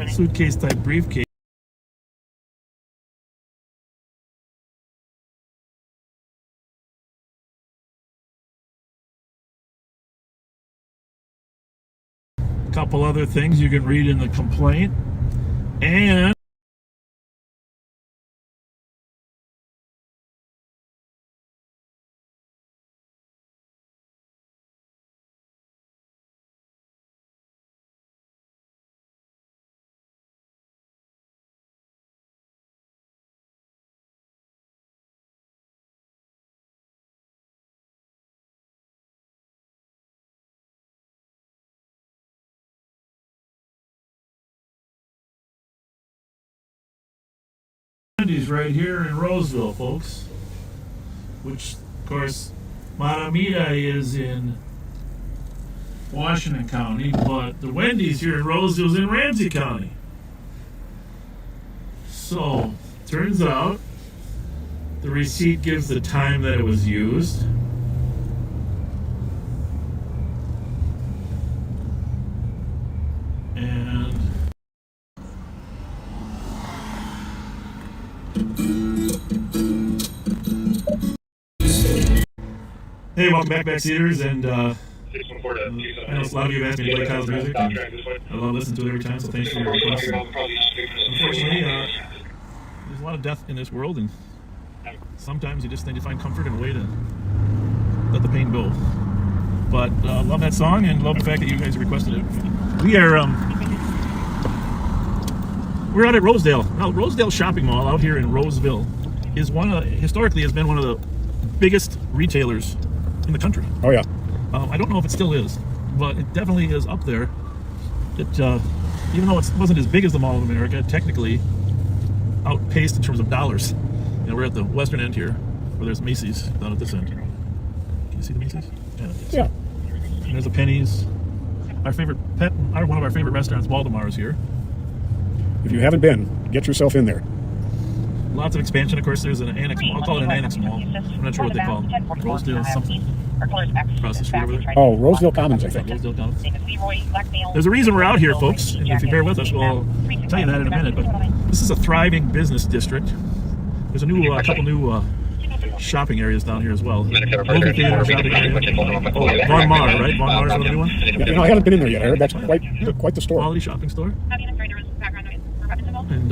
suitcase type briefcase. A couple other things you can read in the complaint. And Wendy's right here in Roseville, folks. Which, of course, Matamita is in Washington County, but the Wendy's here in Roseville is in Ramsey County. So, turns out the receipt gives the time that it was used. And hey, welcome back, backseaters, and I know a lot of you have asked me to play Kyle's music, and I love listening to it every time, so thanks for your request. Unfortunately, there's a lot of death in this world, and sometimes you just need to find comfort in a way to let the pain go. But love that song, and love the fact that you guys requested it. We're out at Rosedale. Now, Rosedale Shopping Mall out here in Roseville is historically has been one of the biggest retailers in the country. Oh yeah. I don't know if it still is, but it definitely is up there. It even though it wasn't as big as the Mall of America, it technically outpaced in terms of dollars. You know, we're at the western end here, where there's Macy's down at this end. Can you see the Macy's? Yeah. And there's a Penny's. One of our favorite restaurants, Baltimore's here. If you haven't been, get yourself in there. Lots of expansion. Of course, there's an annex mall. I'll call it an annex mall. I'm not sure what they call it. Rosedale something. Across the street over there. Oh, Roseville Commons, I think. Rosedale Commons. There's a reason we're out here, folks. And if you bear with us, we'll tell you that in a minute. But this is a thriving business district. There's a couple new shopping areas down here as well. Movie theater, shopping area. Oh, Von Mar, right? Von Mar is the new one? Yeah, I haven't been in there yet. I heard that's quite the store. Quality shopping store. And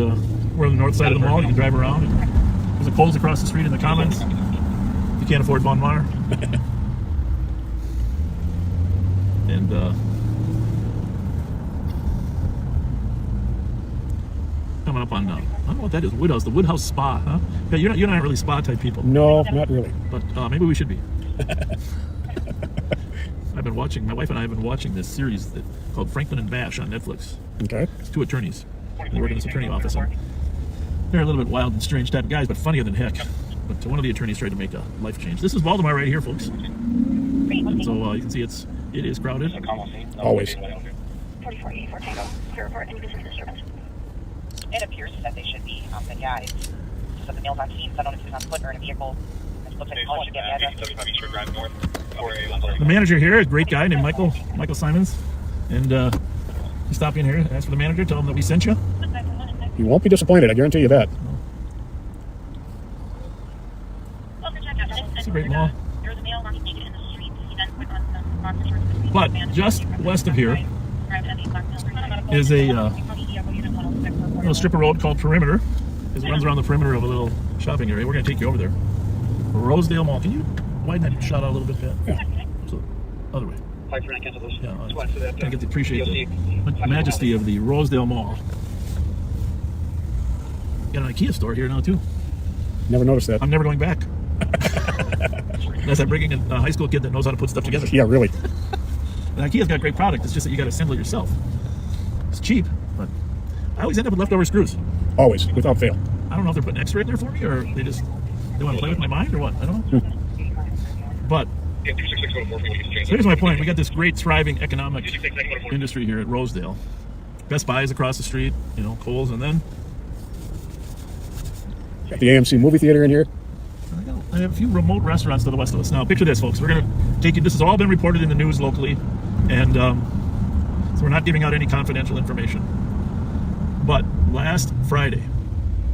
we're on the north side of the mall. You can drive around. There's a Kohl's across the street in the Commons. You can't afford Von Mar. And coming up on I don't know what that is. Woodhouse, the Woodhouse Spa, huh? Yeah, you're not really spa type people. No, not really. But maybe we should be. My wife and I have been watching this series called Franklin and Bash on Netflix. Okay. It's two attorneys. They work in this attorney office. And they're a little bit wild and strange type of guys, but funnier than heck. But one of the attorneys tried to make a life change. This is Baltimore right here, folks. And so you can see it is crowded. Always. It appears that they should be. But yeah, it's just that the mail's on scene, so I don't know if it's on foot or in a vehicle. It looks like I should get the address. The manager here is a great guy named Michael Simons. And you stop in here, ask for the manager, tell him that we sent you. You won't be disappointed, I guarantee you that. It's a great mall. But just west of here is a little strip of road called Perimeter. It runs around the perimeter of a little shopping area. We're going to take you over there. Rosedale Mall. Can you widen that shot out a little bit, Pat? Yeah. So, other way. Yeah, I get to appreciate the majesty of the Rosedale Mall. Got an IKEA store here now too. Never noticed that. I'm never going back. Unless I'm bringing a high school kid that knows how to put stuff together. Yeah, really. And IKEA's got great product. It's just that you got to assemble it yourself. It's cheap, but I always end up with leftover screws. Always, without fail. I don't know if they're putting extra in there for me, or they want to play with my mind, or what. I don't know. But so here's my point. We got this great thriving economic industry here at Rosedale. Best Buy is across the street, Kohl's, and then Got the AMC movie theater in here. I have a few remote restaurants to the west of us. Now, picture this, folks. We're going to take you. This has all been reported in the news locally, and so we're not giving out any confidential information. But last Friday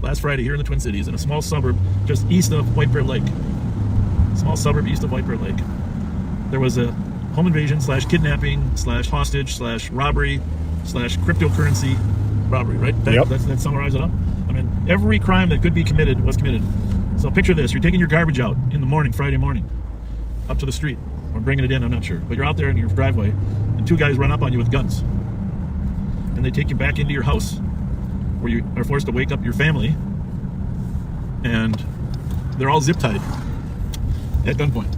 here in the Twin Cities, in a small suburb just east of White Bear Lake, there was a home invasion / kidnapping / hostage / robbery / cryptocurrency robbery, right? That summarizes it up. I mean, every crime that could be committed was committed. So picture this: you're taking your garbage out in the morning, Friday morning, up to the street, or bringing it in, I'm not sure. But you're out there in your driveway, and 2 guys run up on you with guns. And they take you back into your house, where you are forced to wake up your family, and they're all zip-tied at gunpoint.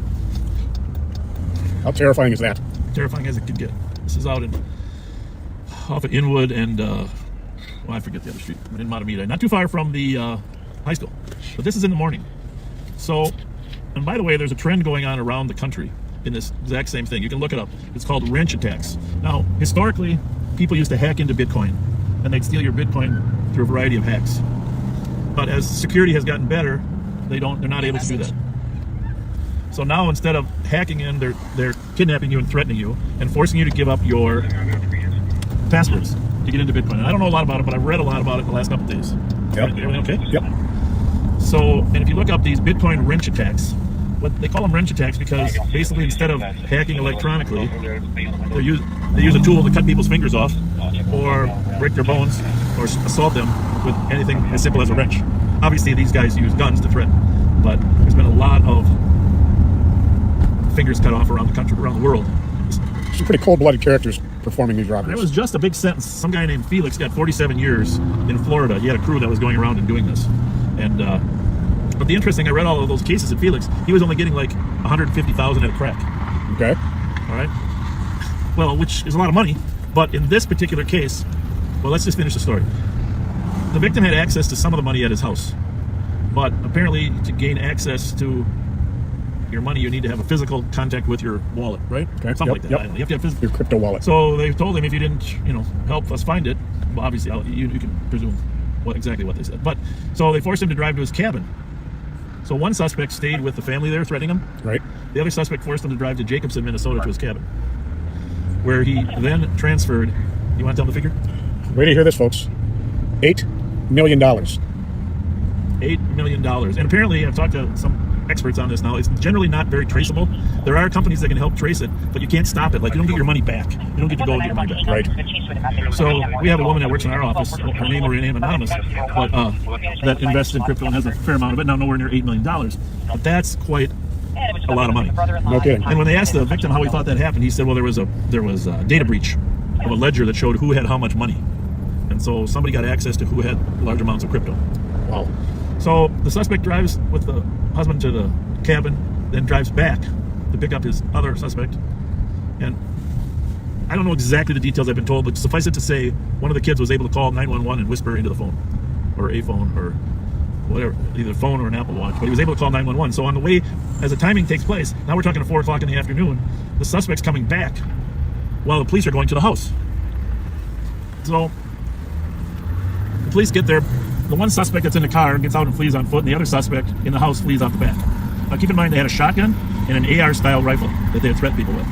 How terrifying is that? Terrifying as it could get. This is out off of Inwood and, I forget the other street, in Monotone, not too far from the high school. But this is in the morning. So, and by the way, there's a trend going on around the country in this exact same thing. You can look it up. It's called wrench attacks. Now, historically, people used to hack into Bitcoin, and they'd steal your Bitcoin through a variety of hacks. But as security has gotten better, they're not able to do that. So now, instead of hacking in, they're kidnapping you and threatening you and forcing you to give up your passwords to get into Bitcoin. And I don't know a lot about it, but I've read a lot about it in the last couple of days. Yep. Everything okay? Yep. So, and if you look up these Bitcoin wrench attacks, what they call them wrench attacks because basically instead of hacking electronically, they use a tool to cut people's fingers off, or break their bones, or assault them with anything as simple as a wrench. Obviously, these guys use guns to threaten, but there's been a lot of fingers cut off around the country, around the world. Some pretty cold-blooded characters performing these robberies. It was just a big sentence. Some guy named Felix got 47 years in Florida. He had a crew that was going around and doing this. And but the interesting, I read all of those cases at Felix. He was only getting like $150,000 at a crack. Okay. All right. Well, which is a lot of money. But in this particular case, well, let's just finish the story. The victim had access to some of the money at his house, but apparently to gain access to your money, you need to have a physical contact with your wallet, right? Okay. Something like that. Yep. You have to have physical. Your crypto wallet. So they told him if you didn't, help us find it, well, obviously you can presume exactly what they said. But so they forced him to drive to his cabin. So one suspect stayed with the family there, threatening him. Right. The other suspect forced him to drive to Jacobson, Minnesota, to his cabin, where he then transferred. You want to tell the figure? Wait to hear this, folks. $8 million. $8 million. And apparently, I've talked to some experts on this now. It's generally not very traceable. There are companies that can help trace it, but you can't stop it. Like, you don't get your money back. You don't get to go and get your money back. Right. So we have a woman that works in our office. Her name will remain anonymous, but that invests in crypto and has a fair amount of it. Now, nowhere near $8 million. But that's quite a lot of money. No kidding. And when they asked the victim how he thought that happened, he said, well, there was a data breach of a ledger that showed who had how much money. And so somebody got access to who had large amounts of crypto. Wow. So the suspect drives with the husband to the cabin, then drives back to pick up his other suspect. And I don't know exactly the details I've been told, but suffice it to say, one of the kids was able to call 911 and whisper into the phone, or a phone, or whatever, either a phone or an Apple Watch. But he was able to call 911. So on the way, as the timing takes place, now we're talking at 4 o'clock in the afternoon, the suspect's coming back while the police are going to the house. So the police get there. The one suspect that's in the car gets out and flees on foot, and the other suspect in the house flees out the back. Now keep in mind they had a shotgun and an AR-style rifle that they had threatened people with.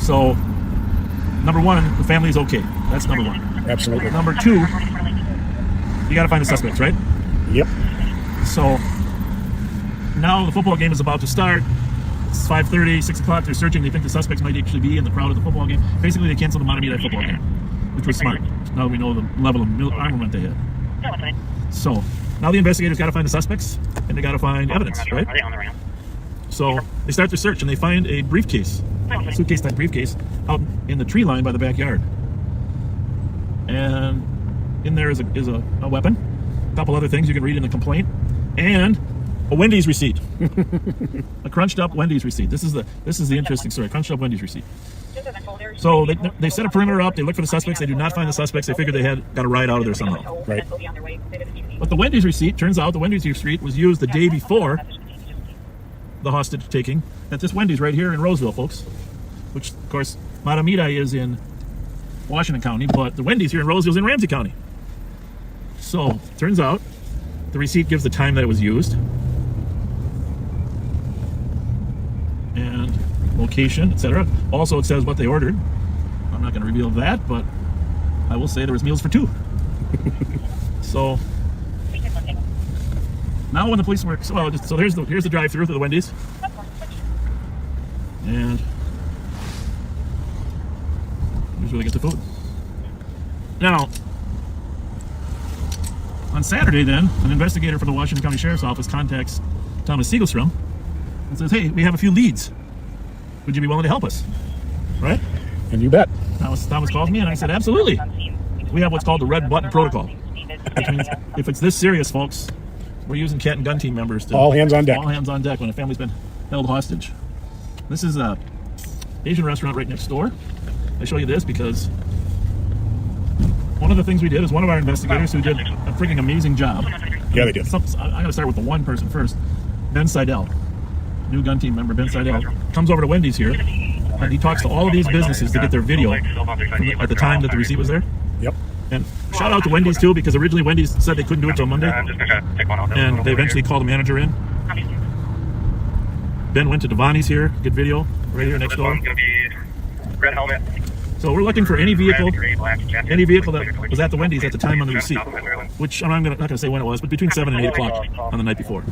So, number one, the family's okay. That's number one. Absolutely. Number two, you got to find the suspects, right? Yep. So, now the football game is about to start. It's 5:30, 6 o'clock. They're searching. They think the suspects might actually be in the crowd of the football game. Basically, they canceled the Monotone football game, which was smart. Now we know the level of armament they had. So, now the investigators got to find the suspects, and they got to find evidence, right? So, they start their search, and they find a briefcase, suitcase-type briefcase, out in the tree line by the backyard. And in there is a weapon, a couple other things you can read in the complaint, and a Wendy's receipt. A crunched up Wendy's receipt. This is the interesting story. Crunched up Wendy's receipt. So they set a perimeter up. They look for the suspects. They do not find the suspects. They figured they had got a ride out of there somehow. Right. But the Wendy's receipt, turns out the Wendy's receipt was used the day before the hostage taking at this Wendy's right here in Rosedale, folks. Which, of course, Monotone is in Washington County, but the Wendy's here in Rosedale is in Ramsey County. So, turns out the receipt gives the time that it was used, and location, etc. Also, it says what they ordered. I'm not going to reveal that, but I will say there was meals for two. So now when the police work, so here's the drive-through to the Wendy's, and here's where they get the food. Now, on Saturday, then, an investigator from the Washington County Sheriff's Office contacts Thomas Siegelstrom and says, "Hey, we have a few leads. Would you be willing to help us?" Right? And you bet. Thomas calls me, and I said, "Absolutely. We have what's called the red button protocol, which means if it's this serious, folks, we're using cat and gun team members to All hands on deck. All hands on deck when a family's been held hostage." This is a Asian restaurant right next door. I show you this because one of the things we did is one of our investigators who did a freaking amazing job. Yeah, they did. I'm going to start with the one person first. Ben Seidel, new gun team member Ben Seidel, comes over to Wendy's here, and he talks to all of these businesses to get their video at the time that the receipt was there. Yep. And shout out to Wendy's too, because originally Wendy's said they couldn't do it till Monday, and they eventually called the manager in. Ben went to Devani's here, get video right here next door. Red helmet. So we're looking for any vehicle that was at the Wendy's at the time on the receipt, which I'm not going to say when it was, but between 7 and 8 o'clock on the night before.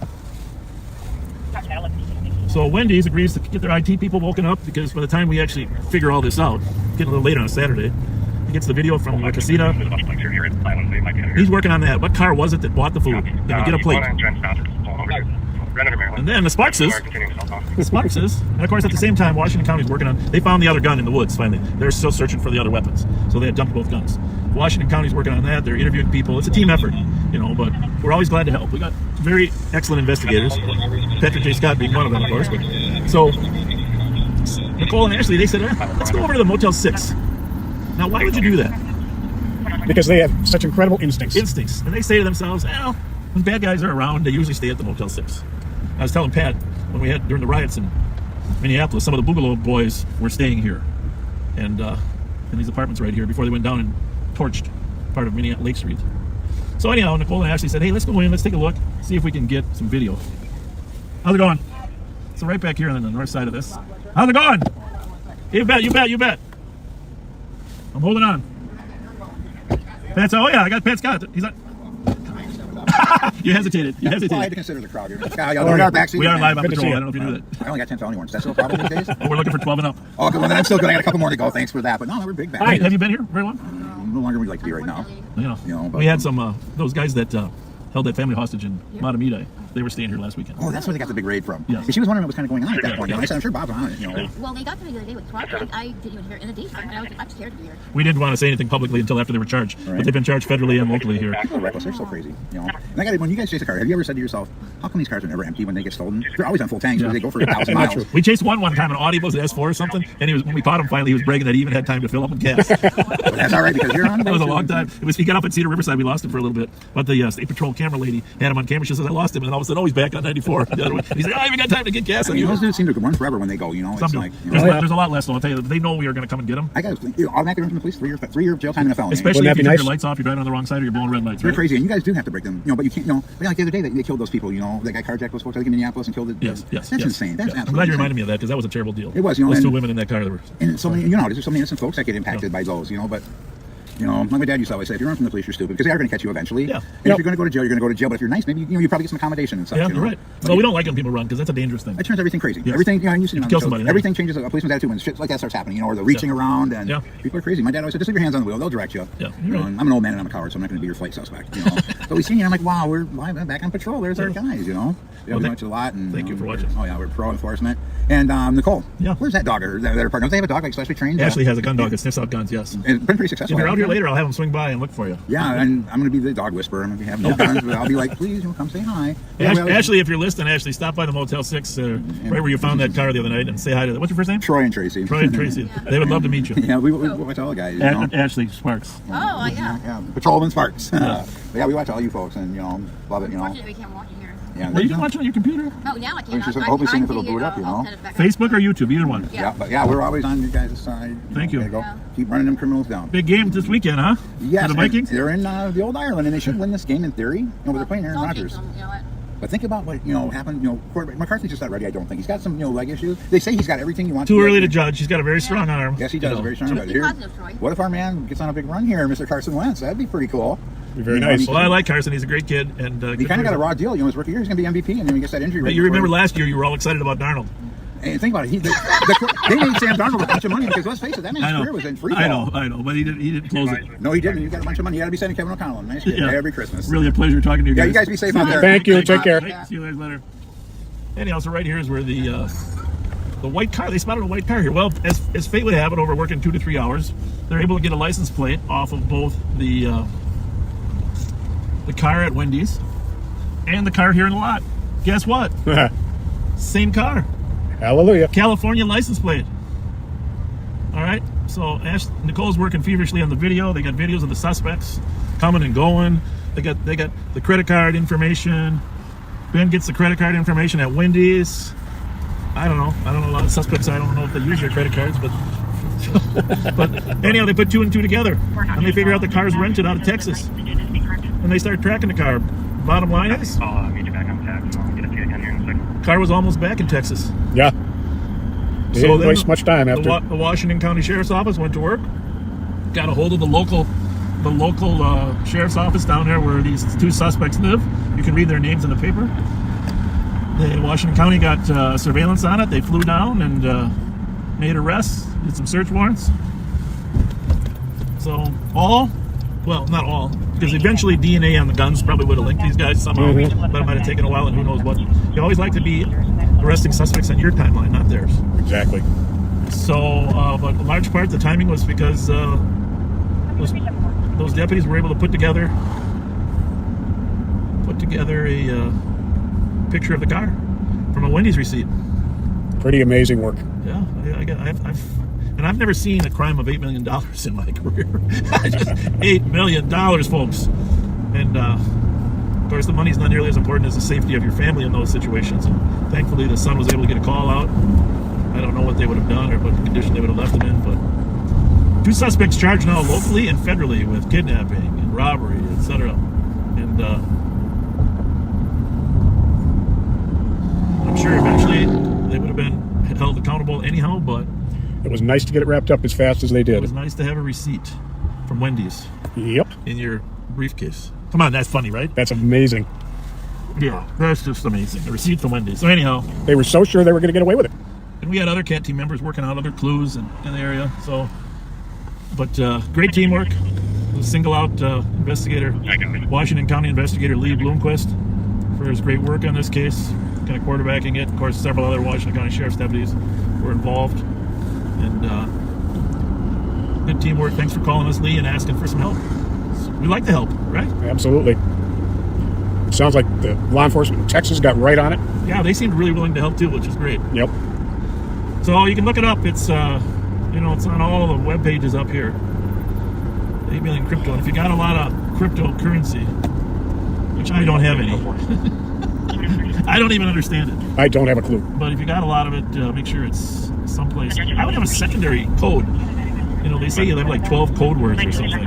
So Wendy's agrees to get their IT people woken up, because by the time we actually figure all this out, getting a little late on a Saturday, he gets the video from La Casita. He's working on that. What car was it that bought the food? Did we get a plate? And then the Sparkses, and of course at the same time Washington County's working on, they found the other gun in the woods finally. They're still searching for the other weapons. So they had dumped both guns. Washington County's working on that. They're interviewing people. It's a team effort, but we're always glad to help. We got very excellent investigators, Patrick J. Scott being one of them, of course. So Nicole and Ashley, they said, let's go over to the Motel 6. Now, why would you do that? Because they have such incredible instincts. And they say to themselves, well, when bad guys are around, they usually stay at the Motel 6. I was telling Pat, when we had during the riots in Minneapolis, some of the Boogaloo boys were staying here, and in these apartments right here before they went down and torched part of Minneapolis Lake Street. So anyhow, Nicole and Ashley said, hey, let's go in, let's take a look, see if we can get some video. How's it going? So right back here on the north side of this. How's it going? You bet. I'm holding on. Pat's, oh yeah, I got Pat Scott. He's like, You hesitated. Well, I had to consider the crowd here. We are live on patrol. I don't know if you knew that. I only got 10 felony warrants. That's still a problem these days? Well, we're looking for 12 and up. Oh, good. Well, then I'm still good. I got a couple more to go. Thanks for that. But no, we're big back. Hi, have you been here very long? No longer would like to be right now. But we had some those guys that held that family hostage in Monotone. They were staying here last weekend. Oh, that's where they got the big raid from. Yes. She was wondering what was kind of going on at that point. I said, I'm sure Bob's on it. Well, they got to me the other day with Clark. I didn't even hear it in the daytime. I was scared to be here. We didn't want to say anything publicly until after they were charged. Right. But they've been charged federally and locally here. People are reckless. They're so crazy. And I got it. When you guys chase a car, have you ever said to yourself, how come these cars are never empty when they get stolen? They're always on full tanks because they go for 1,000 miles. We chased one time, an Audi was an S4 or something, and when we caught him finally, he was bragging that he even had time to fill up with gas. But that's all right because you're on. That was a long time. He got up at Cedar Riverside. We lost him for a little bit, but the state patrol camera lady had him on camera. She says, I lost him, and all of a sudden, he's back on 94. The other way. He said, I haven't got time to get gas on you. Those dudes seem to run forever when they go. It's like there's a lot less. Though I'll tell you, they know we are going to come and get them. I got automatically run from the police 3 year jail time and a felony. Especially if you turn your lights off, you're driving on the wrong side, or you're blowing red lights. They're crazy, and you guys do have to break them. But you can't. Like the other day, they killed those people. That guy carjacked those folks, I think in Minneapolis, and killed it. Yes. That's insane. That's I'm glad you reminded me of that because that was a terrible deal. It was. Those two women in that car. And so many. There's so many innocent folks that get impacted by those. But. Like my dad used to always say, if you run from the police, you're stupid because they are going to catch you eventually. Yeah. And if you're going to go to jail, you're going to go to jail. But if you're nice, maybe you probably get some accommodation and stuff. Yeah, you're right. Well, we don't like when people run because that's a dangerous thing. It turns everything crazy. Yes. Everything, you see, kill somebody. Everything changes a policeman's attitude when shit like that starts happening. Or the reaching around and people are crazy. My dad always said, just leave your hands on the wheel. They'll direct you. Yeah. I'm an old man and I'm a coward, so I'm not going to be your flight suspect. But we see, I'm like, wow, we're back on patrol. There's our guys. Yeah, we watch a lot. And thank you for watching. Oh yeah, we're pro enforcement. And Nicole, where's that dog? Their partner? Don't they have a dog like specially trained? Ashley has a gun dog that sniffs out guns. Yes. And it's been pretty successful. If you're out here later, I'll have him swing by and look for you. Yeah, and I'm going to be the dog whisperer. I'm going to have no guns, but I'll be like, please, come say hi. Ashley, if you're listening, Ashley, stop by the Motel 6, right where you found that car the other night, and say hi to them. What's your first name? Troy and Tracy. They would love to meet you. Yeah, we watch all the guys. Ashley Sparks. Oh, yeah. Yeah, Patrolman Sparks. We watch all you folks and, love it, Unfortunately, we can't watch it here. Yeah, well, you can watch it on your computer. Oh, now I can. Hopefully soon it'll boot up, Facebook or YouTube, either one. Yeah, we're always on your guys' side. Thank you. Keep running them criminals down. Big game this weekend, huh? Yes. For the Vikings? They're in the old Ireland, and they should win this game in theory. But they're playing Aaron Rodgers. But think about what happened. McCarthy's just not ready. I don't think he's got some leg issues. They say he's got everything you want. Too early to judge. He's got a very strong arm. Yes, he does. A very strong arm. What if our man gets on a big run here, Mr. Carson Wentz? That'd be pretty cool. Very nice. Well, I like Carson. He's a great kid. And he kind of got a raw deal. His rookie year, he's going to be MVP, and then he gets that injury. But you remember last year, you were all excited about Darnold. And think about it. They made Sam Darnold a bunch of money because let's face it, that man's career was in free fall. I know, but he didn't close it. No, he didn't. You got a bunch of money. You got to be sending Kevin O'Connell a nice gift every Christmas. Really a pleasure talking to you guys. Yeah, you guys be safe out there. Thank you. Take care. Right, see you guys later. Anyhow, so right here is where the white car. They spotted a white car here. Well, as fate would have it, over working 2 to 3 hours, they're able to get a license plate off of both the car at Wendy's and the car here in the lot. Guess what? Same car. Hallelujah. California license plate. All right. So Nicole's working feverishly on the video. They got videos of the suspects coming and going. They got the credit card information. Ben gets the credit card information at Wendy's. I don't know a lot of suspects. I don't know if they use their credit cards, but anyhow, they put 2 and 2 together, and they figure out the car's rented out of Texas, and they start tracking the car. Bottom line is, car was almost back in Texas. Yeah. They didn't waste much time after. The Washington County Sheriff's Office went to work, got a hold of the local sheriff's office down there where these 2 suspects live. You can read their names in the paper. The Washington County got surveillance on it. They flew down and made arrests, did some search warrants. So well, not all, because eventually DNA on the guns probably would have linked these guys somehow, but it might have taken a while, and who knows what. You always like to be arresting suspects on your timeline, not theirs. Exactly. So, but in large part, the timing was because those deputies were able to put together a picture of the car from a Wendy's receipt. Pretty amazing work. Yeah, I've never seen a crime of $8 million in my career. Just $8 million, folks. And of course, the money's not nearly as important as the safety of your family in those situations. And thankfully, the son was able to get a call out. I don't know what they would have done or what condition they would have left him in, but 2 suspects charged now locally and federally with kidnapping and robbery, etc. And I'm sure eventually they would have been held accountable anyhow, but it was nice to get it wrapped up as fast as they did. It was nice to have a receipt from Wendy's. Yep. In your briefcase. Come on, that's funny, right? That's amazing. Yeah, that's just amazing. A receipt from Wendy's. So anyhow, they were so sure they were going to get away with it. And we had other CAT team members working out other clues in the area. So, but great teamwork. Single out investigator, Washington County investigator Lee Bloomquist, for his great work on this case, kind of quarterbacking it. Of course, several other Washington County Sheriff's deputies were involved. And good teamwork. Thanks for calling us, Lee, and asking for some help. We like the help, right? Absolutely. It sounds like the law enforcement in Texas got right on it. Yeah, they seemed really willing to help too, which is great. Yep. So you can look it up. It's it's on all the web pages up here. 8 million crypto. And if you got a lot of cryptocurrency, which I don't have any, I don't even understand it. I don't have a clue. But if you got a lot of it, make sure it's someplace. I would have a secondary code. They say you have like 12 code words or something.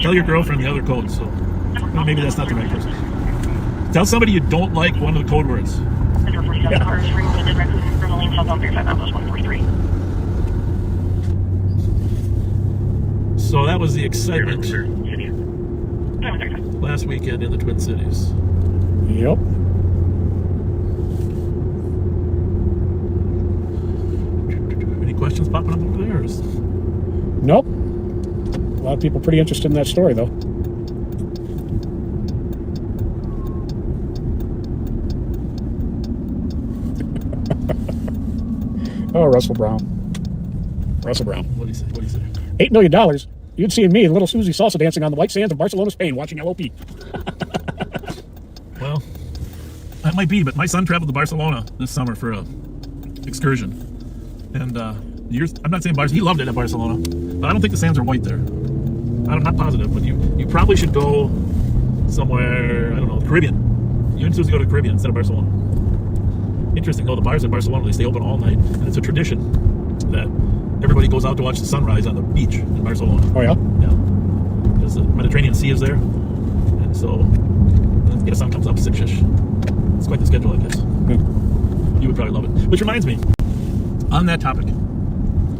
Tell your girlfriend the other code. So maybe that's not the right person. Tell somebody you don't like one of the code words. Yeah. So that was the excitement last weekend in the Twin Cities. Yep. Any questions popping up over there? Nope. A lot of people pretty interested in that story, though. Oh, Russell Brown. What do you say? $8 million. You'd see me and little Susie salsa dancing on the white sands of Barcelona, Spain, watching LOP. Well, that might be, but my son traveled to Barcelona this summer for a excursion. And I'm not saying Barcelona, he loved it at Barcelona, but I don't think the sands are white there. I'm not positive, but you probably should go somewhere, I don't know, the Caribbean. You and Susie go to the Caribbean instead of Barcelona. Interesting, though, the bars at Barcelona, they stay open all night, and it's a tradition that everybody goes out to watch the sunrise on the beach in Barcelona. Oh, yeah? Yeah. Because the Mediterranean Sea is there, and so the sun comes up 6-ish. It's quite the schedule, I guess. You would probably love it. Which reminds me, on that topic,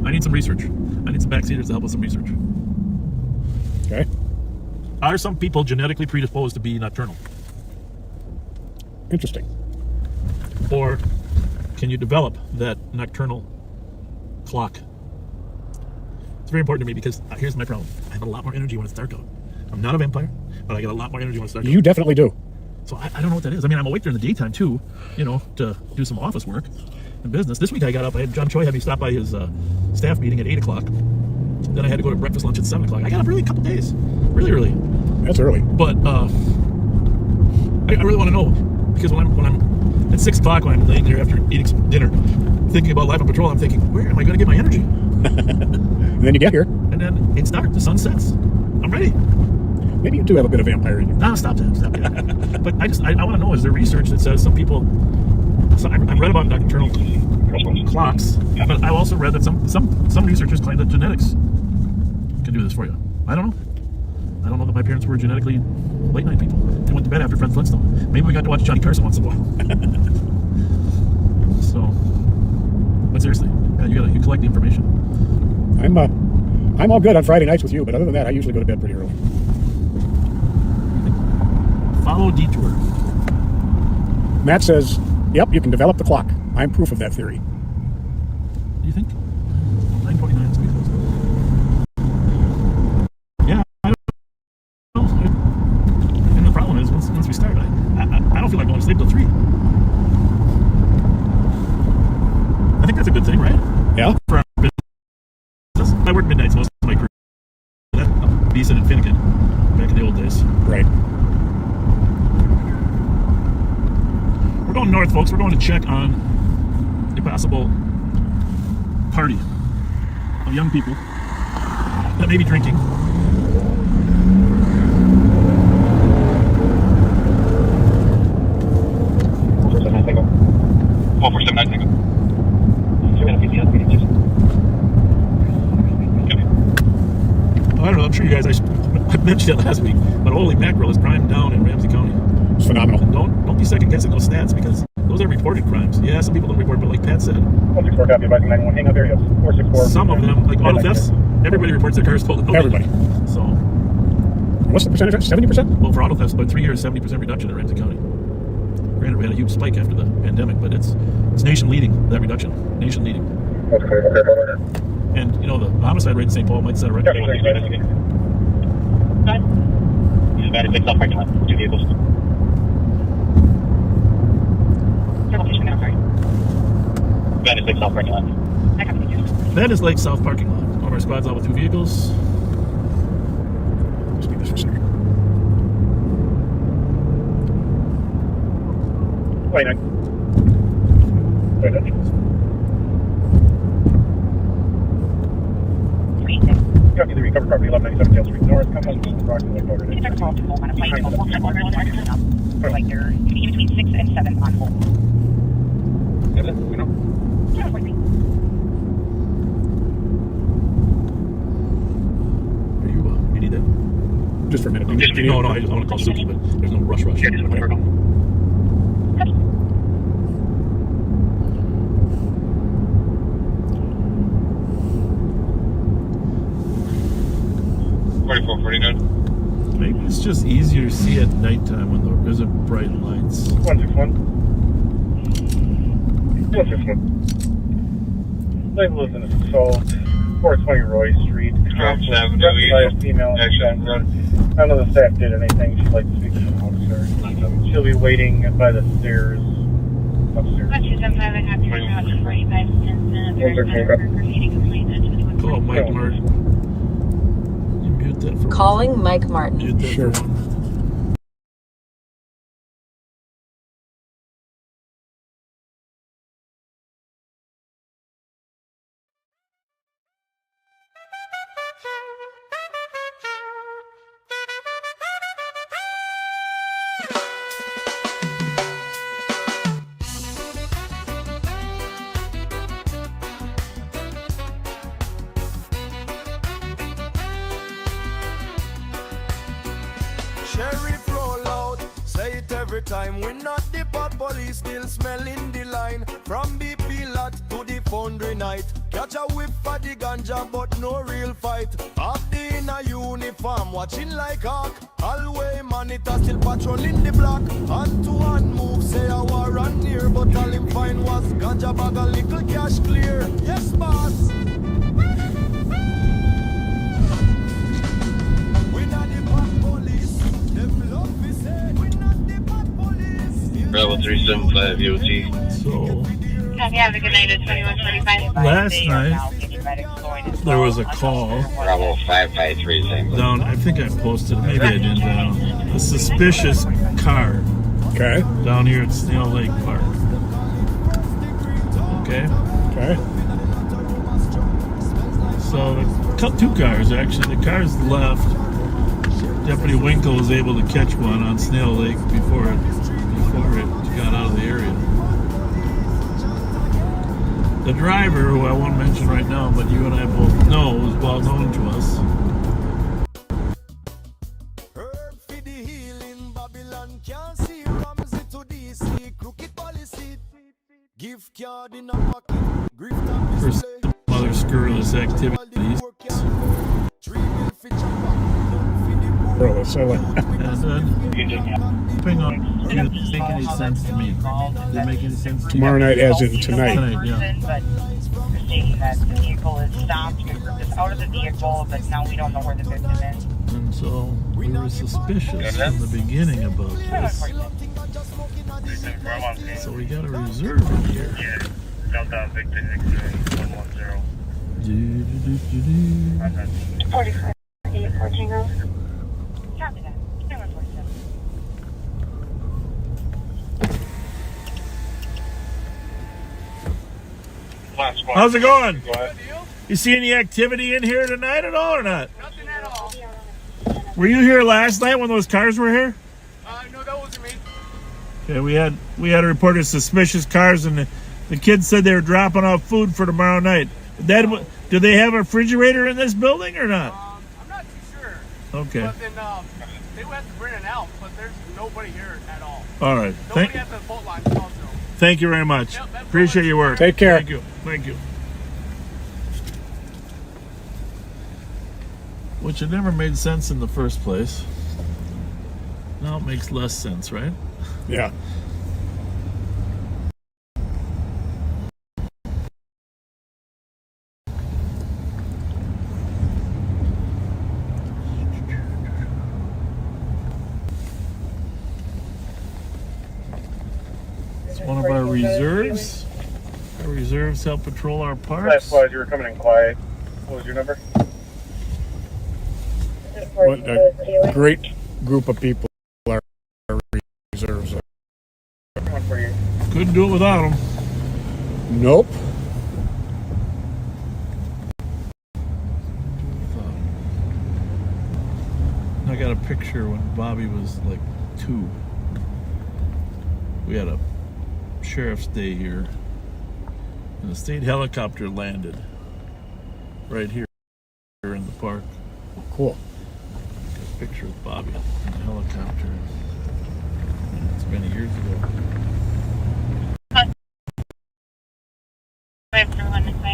I need some research. I need some backseaters to help with some research. Okay. Are some people genetically predisposed to be nocturnal? Interesting. Or can you develop that nocturnal clock? It's very important to me because here's my problem. I have a lot more energy when it's dark out. I'm not a vampire, but I get a lot more energy when it's dark out. You definitely do. So I don't know what that is. I mean, I'm awake during the daytime too, to do some office work and business. This week I got up. John Choi had me stop by his staff meeting at 8 o'clock. Then I had to go to breakfast lunch at 7 o'clock. I got up really a couple days. Really early. That's early. But I really want to know, because when I'm at 6 o'clock, when I'm laying there after eating some dinner, thinking about life on patrol, I'm thinking, where am I going to get my energy? And then you get here. And then it's dark. The sun sets. I'm ready. Maybe you do have a bit of vampire in you. No, stop that. Stop that. But I want to know, is there research that says some people... So I've read about nocturnal clocks, but I've also read that some researchers claim that genetics can do this for you. I don't know. I don't know that my parents were genetically late night people. They went to bed after Fred Flintstone. Maybe we got to watch Johnny Carson once in a while. So, but seriously, yeah, you collect the information. I'm all good on Friday nights with you, but other than that, I usually go to bed pretty early. Follow detour. Matt says, yep, you can develop the clock. I'm proof of that theory. Do you think? 9:29 is good. Yeah, I don't know. And the problem is, once we start, I don't feel like going to sleep till 3. I think that's a good thing, right? Yeah. For our business. I work midnights most of my career. That's Beeson and Finnegan back in the old days. Right. We're going north, folks. We're going to check on a possible party of young people that may be drinking. I don't know. I'm sure you guys. I mentioned it last week, but holy mackerel is crime down in Ramsey County. It's phenomenal. Don't be second guessing those stats, because those are reported crimes. Yeah, some people don't report, but like Pat said, 164 copy advising 91 hang up area 464. some of them, like auto thefts, everybody reports their cars stolen. Everybody. So, What's the percentage? 70%? well, for auto thefts, about 3 years, 70% reduction in Ramsey County. Granted, we had a huge spike after the pandemic, but it's nation leading, that reduction. Nation leading. Okay. And, the homicide rate in St. Paul might set a record. Bad is off parking lot. 2 vehicles. Bad is off parking lot. That is Lake South parking lot. One of our squads out with 2 vehicles. Just need this for a second. 29. Copy the recovered property 1197 Dale Street North. Come on, approximately quarter to. Like they're between 6 and 7 on hold. You need that? Just for a minute. No, I want to call Suki, but there's no rush. Maybe it's just easier to see at nighttime when there isn't bright lights. 161. 161. Label is an assault. 420 Roy Street. Last female. None of the staff did anything. She'd like to speak to an officer. She'll be waiting by the stairs upstairs. Call Mike Martin. You mute that for Calling Mike Martin. Mute that Sure. for one. Sheriff roll out, say it every time. We're not the pot police, still smelling the line. From BP lot to the foundry night. Catch a whip for the ganja, but no real fight. Half day in a uniform, watching like hawk. Hallway monitor still patrolling the block. Hand to hand move, say a war run near, but all him find was ganja bag a little cash clear. Yes, boss. We not the bad police. Them love we say we not the bad police. Bravo 375 UT. So Have a good night at 21:45. last night there was a call Bravo 553 same. down. I think I posted it. Maybe I didn't. A suspicious car Okay. down here at Snail Lake Park. Okay. Okay. So two cars actually. The cars left. Deputy Winkle was able to catch one on Snail Lake before it got out of the area. The driver, who I won't mention right now, but you and I both know, is well known to us. Herb for the healing, Babylon can't see Ramsey to DC, crooked policy. Gift card in a pocket, grief and For some other scurrilous activities. Bro, so like, And depending on if it make any sense to me. Does it make any sense to you? tomorrow night, as in tonight. Tonight, yeah. But they're stating that the vehicle is stopped. We were just out of the vehicle, but now we don't know where the victim is. And so we were suspicious in the beginning about this. So we got a reserve in here. Delta Victor 110. 45, 814 Rose. Copy that. 2147. How's it going? Go ahead. You see any activity in here tonight at all or not? Nothing at all. Were you here last night when those cars were here? No, that wasn't me. Yeah, we had a report of suspicious cars, and the kids said they were dropping off food for tomorrow night. Do they have a refrigerator in this building or not? I'm not too sure. Okay. But then they would have to bring it out, but there's nobody here at all. All right. Nobody at the boat launch also. Thank you very much. Yep, that's Appreciate your work. Take care. Thank you. Thank you. Which had never made sense in the first place. Now it makes less sense, right? Yeah. It's one of our reserves. Our reserves help patrol our parks. Last slide, you were coming in quiet. What was your number? What a great group of people our reserves are. Couldn't do it without them. Nope. I got a picture when Bobby was like 2. We had a sheriff's day here, and the state helicopter landed right here in the park. Cool. Got a picture of Bobby in the helicopter. It's many years ago.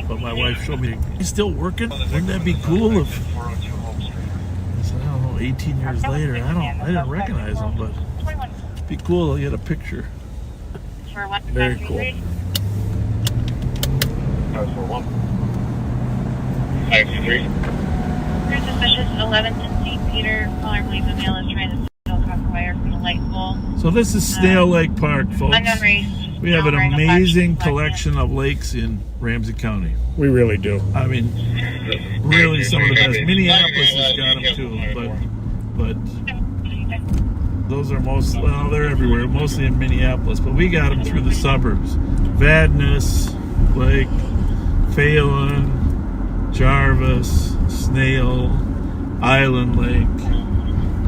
But my wife showed me, he's still working? Wouldn't that be cool if, I said, I don't know, 18 years later, I didn't recognize him, but it'd be cool to get a picture. Very cool. That was for 1. 523. We're suspicious 11th and St. Peter. Caller believes a male is trying to steal copper wire from the light pole. So this is Snail Lake Park, folks. Unknown race. We have an amazing collection of lakes in Ramsey County. We really do. I mean, really some of the best. Minneapolis has got them too, but those are they're everywhere, mostly in Minneapolis, but we got them through the suburbs. Vadnais Lake, Phelan, Jarvis, Snail, Island Lake.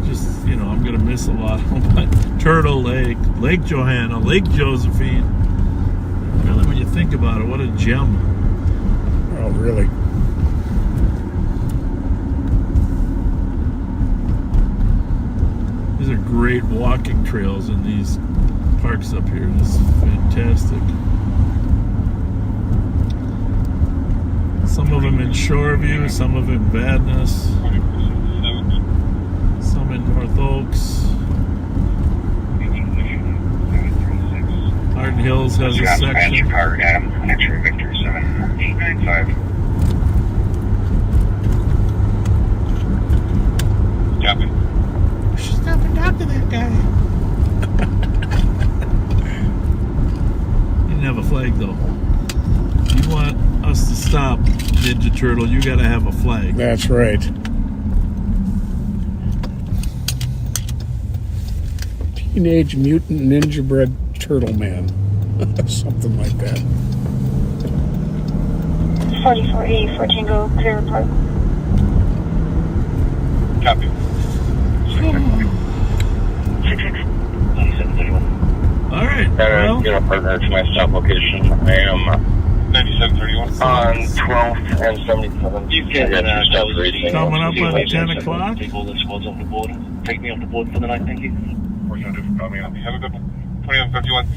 Just, I'm going to miss a lot of them, but Turtle Lake, Lake Johanna, Lake Josephine. Really, when you think about it, what a gem. Oh, really? These are great walking trails in these parks up here. This is fantastic. Some of them in Shoreview, some of them in Vadnais, some in North Oaks. Arden Hills has a section. Car, Adam, X-ray Victor 7895. Copy. We should stop and talk to that guy. You didn't have a flag though. If you want us to stop Ninja Turtle, you gotta have a flag. That's right. Teenage Mutant Ninja Bread Turtle Man. Something like that. 4480 for Tango, clear report. Copy. 9731. All right. Well, get a partner to my stop location. I am 9731 on 12th and 77. You can stop reading. coming up on 10 o'clock. Take all the squads off the board. Take me off the board for the night, thank you. Have a good one. 2151.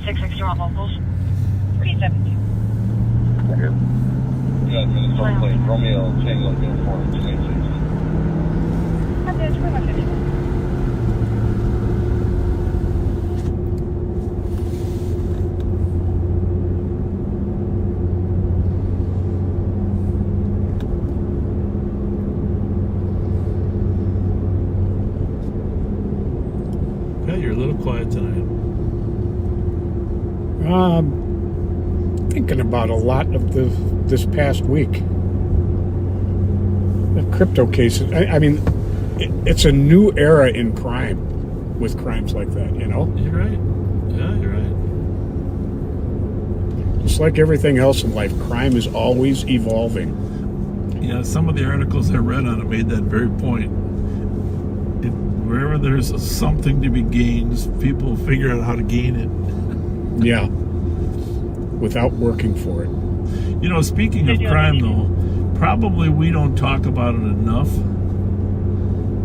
660 on vocals. 372. Yeah, Minnesota plate. Romeo, Tango, uniform, 286. That's 2151. Yeah, you're a little quiet tonight. Thinking about a lot of this past week. The crypto cases. I mean, it's a new era in crime with crimes like that, you know? You're right. Yeah, you're right. Just like everything else in life, crime is always evolving. You know, some of the articles I read on it made that very point. Wherever there's something to be gained, people figure out how to gain it. Yeah. Without working for it. You know, speaking of crime, though, probably we don't talk about it enough.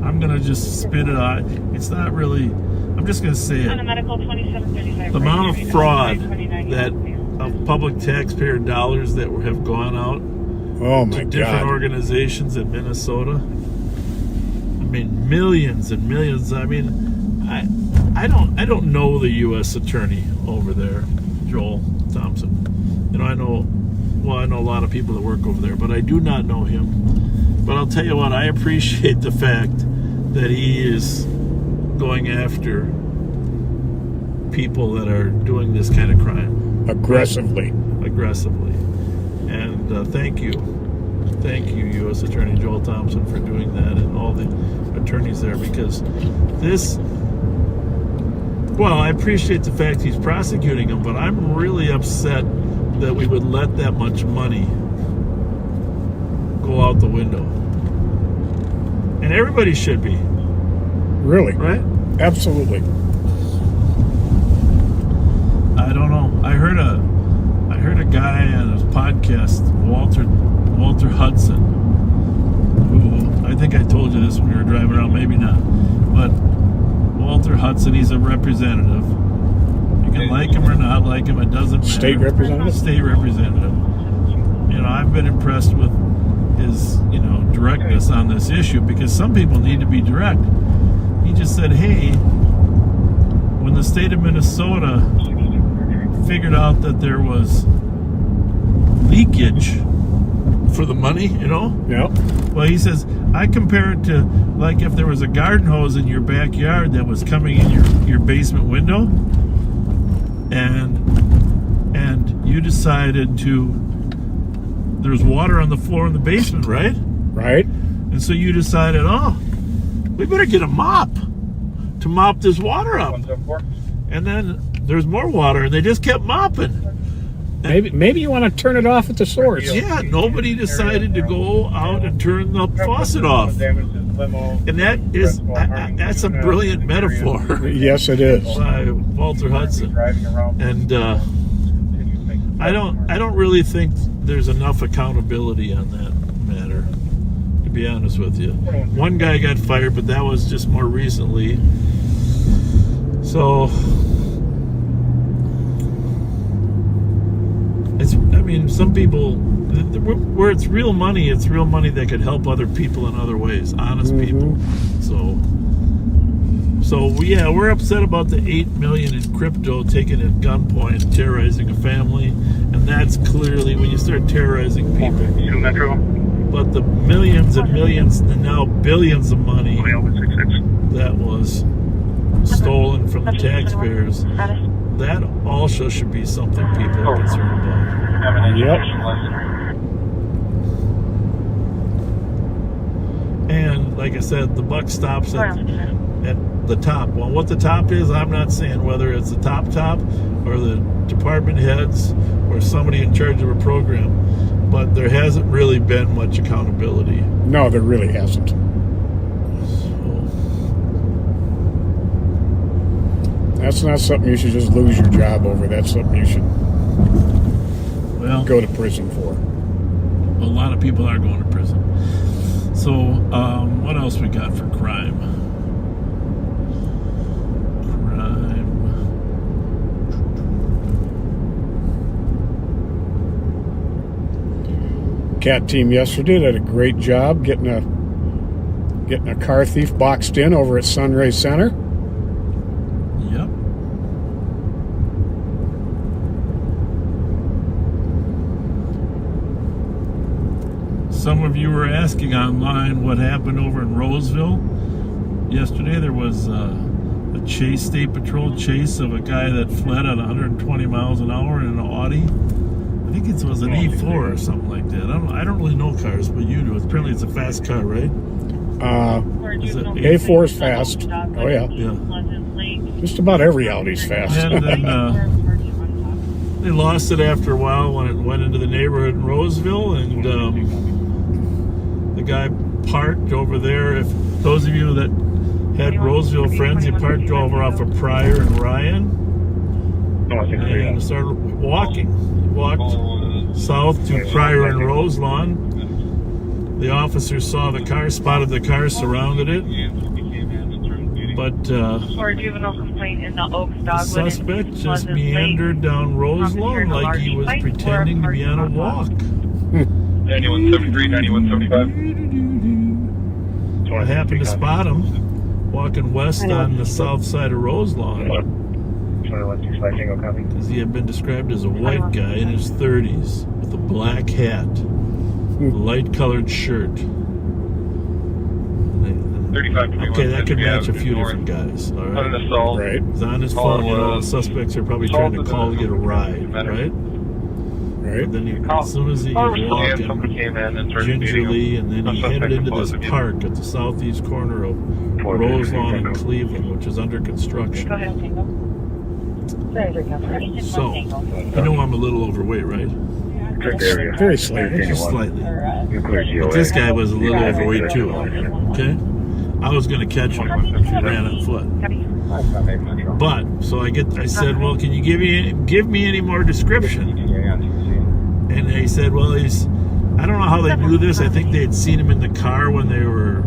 I'm going to just spit it out. It's not really, I'm just going to say it. On a medical 2735. The amount of fraud that of public taxpayer dollars that have gone out to different organizations in Minnesota. I mean, millions and millions. I mean, I don't know the U.S. attorney over there, Joel Thompson. You know, I know a lot of people that work over there, but I do not know him. But I'll tell you what, I appreciate the fact that he is going after people that are doing this kind of crime aggressively. And thank you, U.S. Attorney Joel Thompson, for doing that, and all the attorneys there, because this. Well, I appreciate the fact he's prosecuting him, but I'm really upset that we would let that much money go out the window. And everybody should be. Really? Right? Absolutely. I don't know. I heard a guy on his podcast, Walter Hudson, who, I think I told you this when we were driving around, maybe not, but Walter Hudson, he's a representative. You can like him or not like him, it doesn't matter. State representative? State representative. You know, I've been impressed with his, directness on this issue, because some people need to be direct. He just said, hey, when the state of Minnesota figured out that there was leakage for the money, Yeah. well, he says, I compare it to like if there was a garden hose in your backyard that was coming in your basement window, and you decided there's water on the floor in the basement, right? Right. And so you decided, we better get a mop to mop this water up. And then there's more water, and they just kept mopping. Maybe you want to turn it off at the source. Yeah, nobody decided to go out and turn the faucet off. And that's a brilliant metaphor. Yes, it is. By Walter Hudson. And I don't really think there's enough accountability on that matter, to be honest with you. One guy got fired, but that was just more recently. So some people, where it's real money that could help other people in other ways, honest people. So yeah, we're upset about the $8 million in crypto taken at gunpoint, terrorizing a family, and that's clearly when you start terrorizing people. But the millions and millions, and now billions of money that was stolen from the taxpayers, that also should be something people are concerned about. Yep. And like I said, the buck stops at the top. Well, what the top is, I'm not saying whether it's the top or the department heads or somebody in charge of a program, but there hasn't really been much accountability. No, there really hasn't. That's not something you should just lose your job over. That's something you should go to prison for. A lot of people are going to prison. So, what else we got for crime? CAT team yesterday did a great job getting a car thief boxed in over at Sunray Center. Yep. Some of you were asking online what happened over in Roseville yesterday. There was a state patrol chase of a guy that fled at 120 miles an hour in an Audi. I think it was an E4 or something like that. I don't really know cars, but you do. Apparently it's a fast car, right? A4 is fast. Oh, yeah. Just about every Audi's fast. And then they lost it after a while when it went into the neighborhood in Roseville, and the guy parked over there. If those of you that had Roseville friends, he parked over off of Pryor and Ryan and started walking. Walked south to Pryor and Roselawn. The officers saw the car, spotted the car, surrounded it. But For a juvenile complaint in the Oaks the Dogwood suspect just meandered down Roselawn like he was pretending to be on a walk. 9173, 9175. I happened to spot him walking west on the south side of Roselawn, because he had been described as a white guy in his 30s with a black hat, light colored shirt. Okay, that could match a few different guys. All right. Right. He's on his phone. You know, the suspects are probably trying to call to get a ride, right? Right. But then as soon as he was walking gingerly, and then he headed into this park at the southeast corner of Roselawn and Cleveland, which is under construction. Go ahead, Tango. So, you know I'm a little overweight, right? Very slightly. Just slightly. But this guy was a little overweight too. Okay? I was going to catch him if he ran on foot. But, so I said, well, can you give me any more description? And they said, well, I don't know how they knew this. I think they had seen him in the car when they were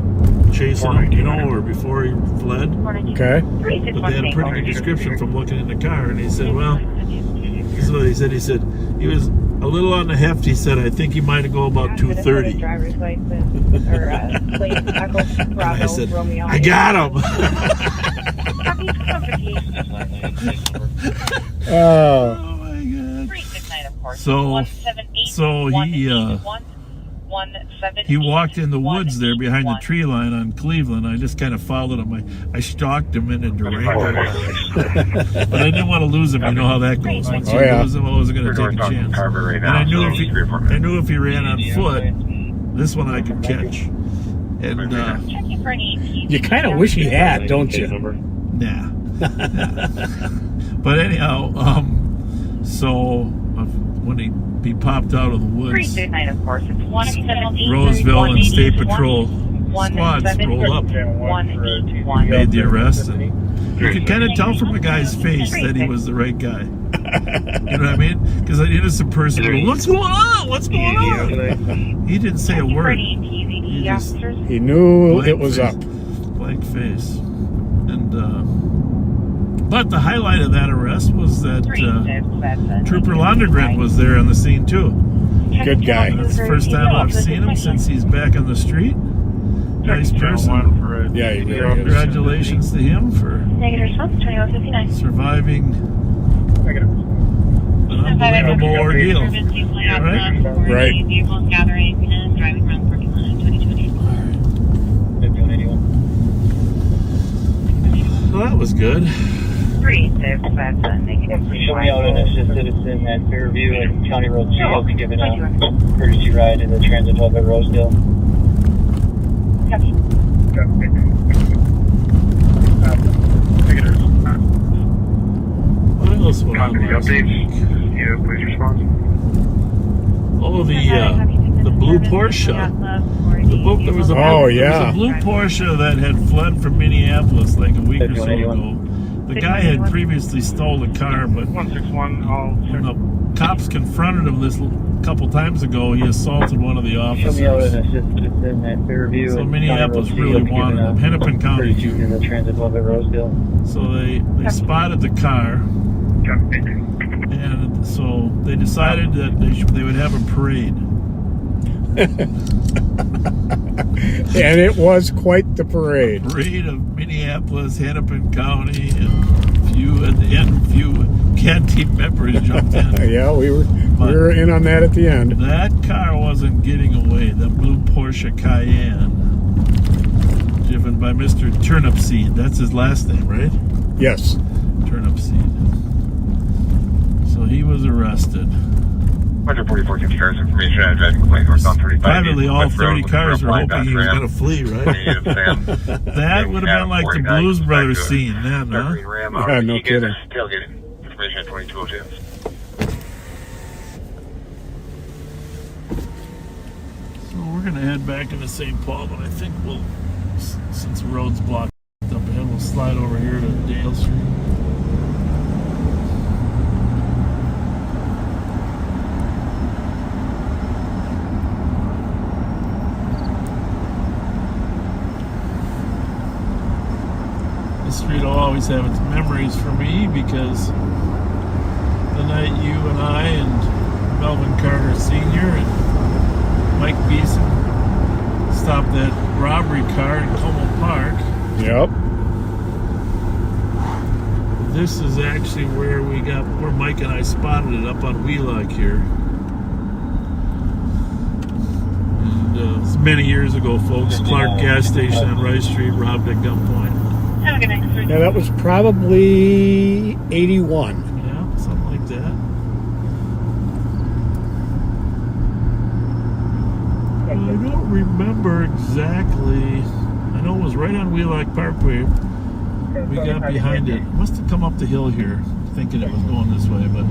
chasing him, you know, or before he fled. Okay. But they had a pretty good description from looking in the car. And he said, well, this is what he said. He said, he was a little on the heft. He said, I think he might have go about 230. And I said, I got him. Oh. My God. So he walked in the woods there behind the tree line on Cleveland. I just kind of followed him. I stalked him in a Durango. But I didn't want to lose him. You know how that goes. Once you lose him, I wasn't going to take a chance. And I knew if he ran on foot, this one I could catch. And you kind of wish he had, don't you? Nah. But anyhow, so when he popped out of the woods, Roseville and State Patrol squads rolled up, made the arrest, and you could kind of tell from the guy's face that he was the right guy. You know what I mean? Because an innocent person would go, what's going on? What's going on? He didn't say a word. He knew it was up. Blank face. And but the highlight of that arrest was that Trooper Londergren was there on the scene too. Good guy. That's the first time I've seen him since he's back on the street. Nice person. Yeah, he really is. Congratulations to him for Negative response, 2159. surviving an unbelievable ordeal. Right? Right. Vehicles gathering and driving around the parking lot at 2020. Well, that was good. 3657, negative. Show me out an assisted citizen at Fairview and County Road 2. I'll be giving a courtesy ride in the transit hub at Rosedale. Copy. What else went on last week? Yeah, please respond. Oh, the blue Porsche. There was a blue Porsche that had fled from Minneapolis like a week or so ago. The guy had previously stole the car, but 161, all. when the cops confronted him this couple times ago, he assaulted one of the Show me out officers. an assisted citizen at Fairview. So and Minneapolis County Road 2. really I'll be wanted giving him. Hennepin County courtesy in the transit hub at Rosedale. So they spotted the car, and so they decided that they would have a parade. And it was quite the parade. Parade of Minneapolis, Hennepin County, and at the end, CAD team members jumped in. Yeah, we were in on that at the end. That car wasn't getting away. That blue Porsche Cayenne, driven by Mr. Turnipseed. That's his last name, right? Yes. Turnipseed. So he was arrested. 144 cars information and driving complaint northbound 35. Privately, all 30 cars were hoping he was going to flee, right? That would have been like the Blues Brothers scene then, huh? Yeah, no kidding. Tailgate information at 2202. So we're going to head back into St. Paul, but I think we'll, since the road's blocked up ahead, we'll slide over here to Dale Street. This street will always have its memories for me because the night you and I and Melvin Carter Sr. and Mike Beeson stopped that robbery car in Como Park. Yep. This is actually where Mike and I spotted it up on Wheelock here. And it's many years ago, folks. Clark gas station on Rice Street, robbed at gunpoint. Have a good night. Yeah, that was probably 81. Yeah, something like that. I don't remember exactly. I know it was right on Wheelock Parkway. We got behind it. Must have come up the hill here, thinking it was going this way. But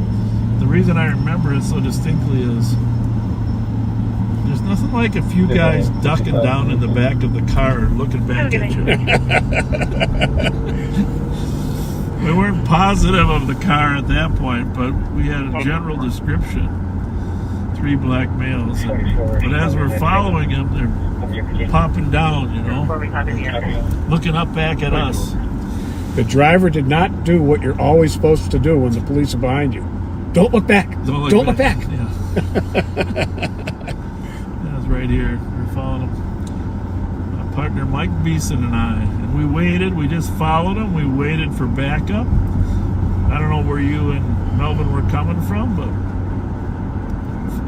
the reason I remember it so distinctly is there's nothing like a few guys ducking down in the back of the car and looking back at you. We weren't positive of the car at that point, but we had a general description. 3 black males. But as we're following them, they're popping down, looking up back at us. The driver did not do what you're always supposed to do when the police are behind you. Don't look back. Don't look back. Yeah. That was right here. We're following him. My partner Mike Beeson and I. And we waited. We just followed him. We waited for backup. I don't know where you and Melvin were coming from, but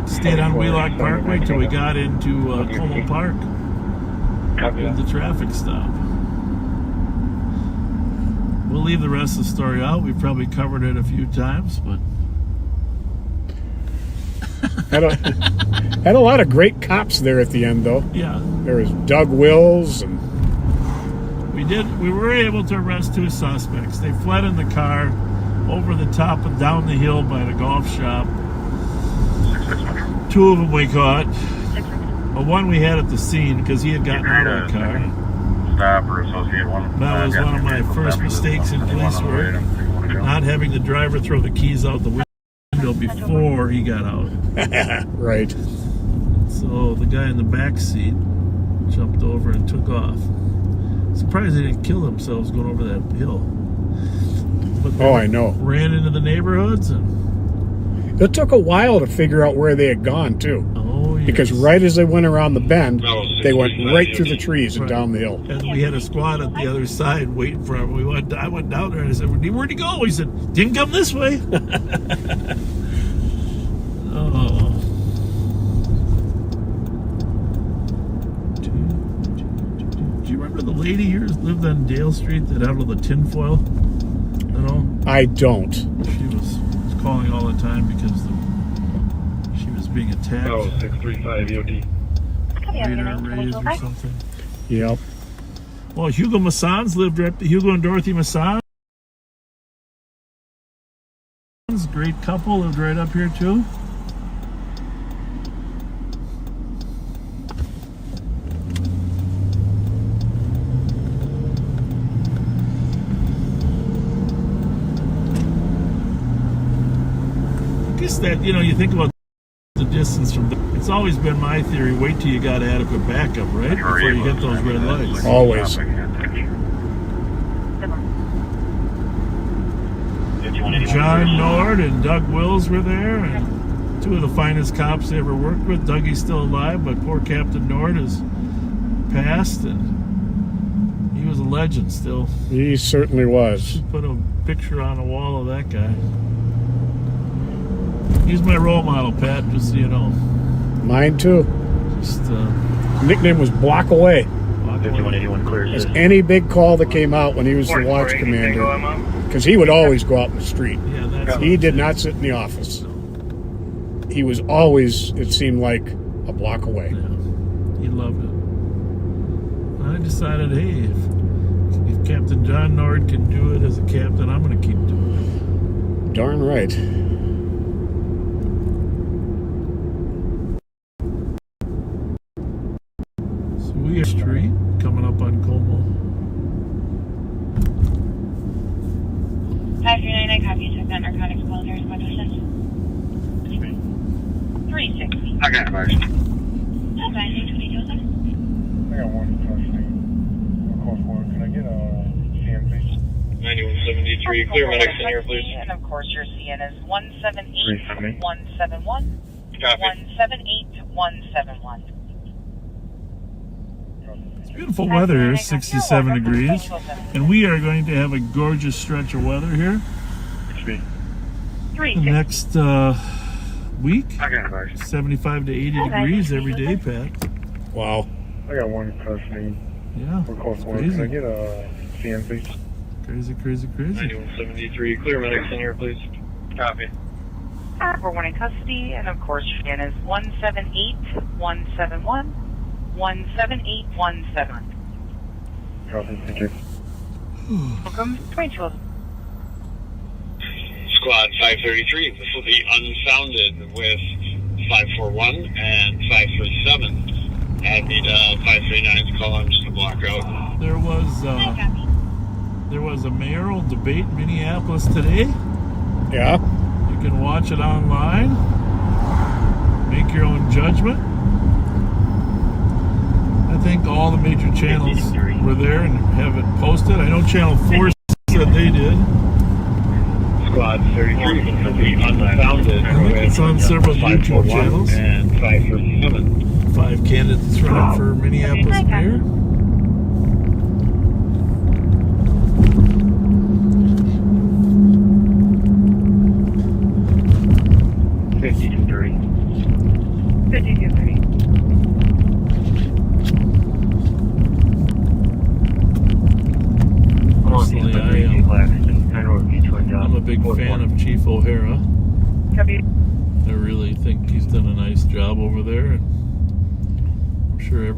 stayed on Wheelock Parkway till we got into Como Park. Did the traffic stop. We'll leave the rest of the story out. We've probably covered it a few times, but had a lot of great cops there at the end, though. Yeah, there was Doug Wills, and we were able to arrest 2 suspects. They fled in the car over the top and down the hill by the golf shop. 2 of them we caught. One we had at the scene because he had gotten out of the car. Stop or associate one. That was one of my first mistakes in police work, not having the driver throw the keys out the window before he got out. Right. So the guy in the back seat jumped over and took off. Surprised they didn't kill themselves going over that hill. But I know. Ran into the neighborhoods and It took a while to figure out where they had gone, too. Oh, yes. Because right as they went around the bend, they went right through the trees and down the hill. And we had a squad at the other side waiting for him. I went down there and I said, "Where'd he go?" He said, "Didn't come this way." Oh. Do you remember the lady here who lived on Dale Street that had all the tinfoil and all? I don't. She was calling all the time because she was being attacked. Oh, 635 EOD. Radar raised or something. Yep. Well, Hugo Massans lived right. Hugo and Dorothy Massans, great couple, lived right up here too. I guess that, you think about the distance from. It's always been my theory. Wait till you got adequate backup, right, before you hit those red lights. Always. John Nord and Doug Wills were there, and two of the finest cops they ever worked with. Dougie's still alive, but poor Captain Nord has passed, and he was a legend still. He certainly was. Put a picture on the wall of that guy. He's my role model, Pat, just so you know. Mine too. Just nickname was Block Away. 5181 clears. As any big call that came out when he was the watch commander, because he would always go out in the street. Yeah, he did not sit in the office. He was always, it seemed like, a block away. Yeah, he loved it. I decided, hey, if Captain John Nord can do it as a captain, I'm going to keep doing it. Darn right. Sweet Street coming up on Como. 5399 copy, check that narcotics call here, what distance? 360. I got it, Vries. That's fine, 2207. I got one custody. Code 4. Can I get a CMP? 9173, clear medics in here, please. And of course, your CN is 178 171 Copy. 178 171. It's beautiful weather here, 67 degrees. And we are going to have a gorgeous stretch of weather here. The next week. I got it, Vries. 75 to 80 degrees every day, Pat. Wow. I got one custody. Yeah, We're code it's 4. Can I crazy. get a CMP? Crazy, crazy, crazy. 9173, clear medics in here, please. Copy. We're one in custody, and of course, your CN is 178 171 178 171. Copy, thank you. Welcome, 22. Squad 533, this will be unfounded with 541 and 537. I need 539's call on just a block out. There was a mayoral debate in Minneapolis today. Yeah. You can watch it online. Make your own judgment. I think all the major channels were there and have it posted. I know Channel 4 said they did. Squad 33, this will be unfounded I think it's on several YouTube channels. and 537. 5 candidates running for Minneapolis mayor. I'm a big fan of Chief O'Hara. I really think he's done a nice job over there, and I'm sure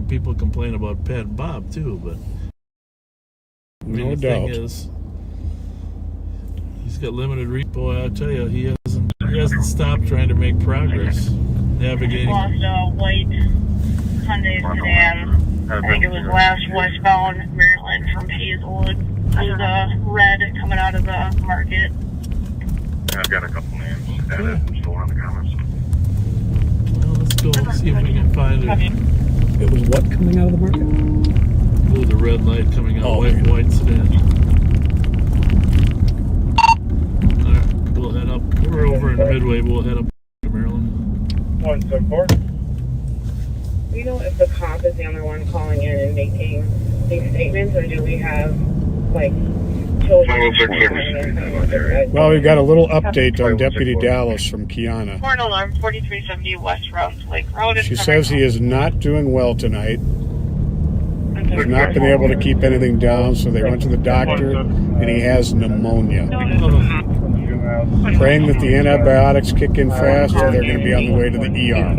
people complain about Pat and Bob too, but No the doubt. thing is, he's got limited reach. Boy, I tell you, he hasn't stopped trying to make progress, navigating. Lost a white Hyundai sedan. I think it was last westbound Maryland from Hazelwood. It was red coming out of the market. I've got a couple names. Okay. I'm still on the comments. Well, let's go and see if we can find it. It was what coming out of the market? Blue, the red light coming out, white sedan. Alright, we'll head up. We're over in Redway. We'll head up to Maryland. 174. Do you know if the cop is the only one calling in and making these statements, or do we have, like, children? Well, we've got a little update on Deputy Dallas from Kiana. Horn alarm 4370 West Rouse Lake Road. She says he is not doing well tonight. He's not been able to keep anything down, so they went to the doctor, and he has pneumonia. Praying that the antibiotics kick in fast, or they're going to be on the way to the ER.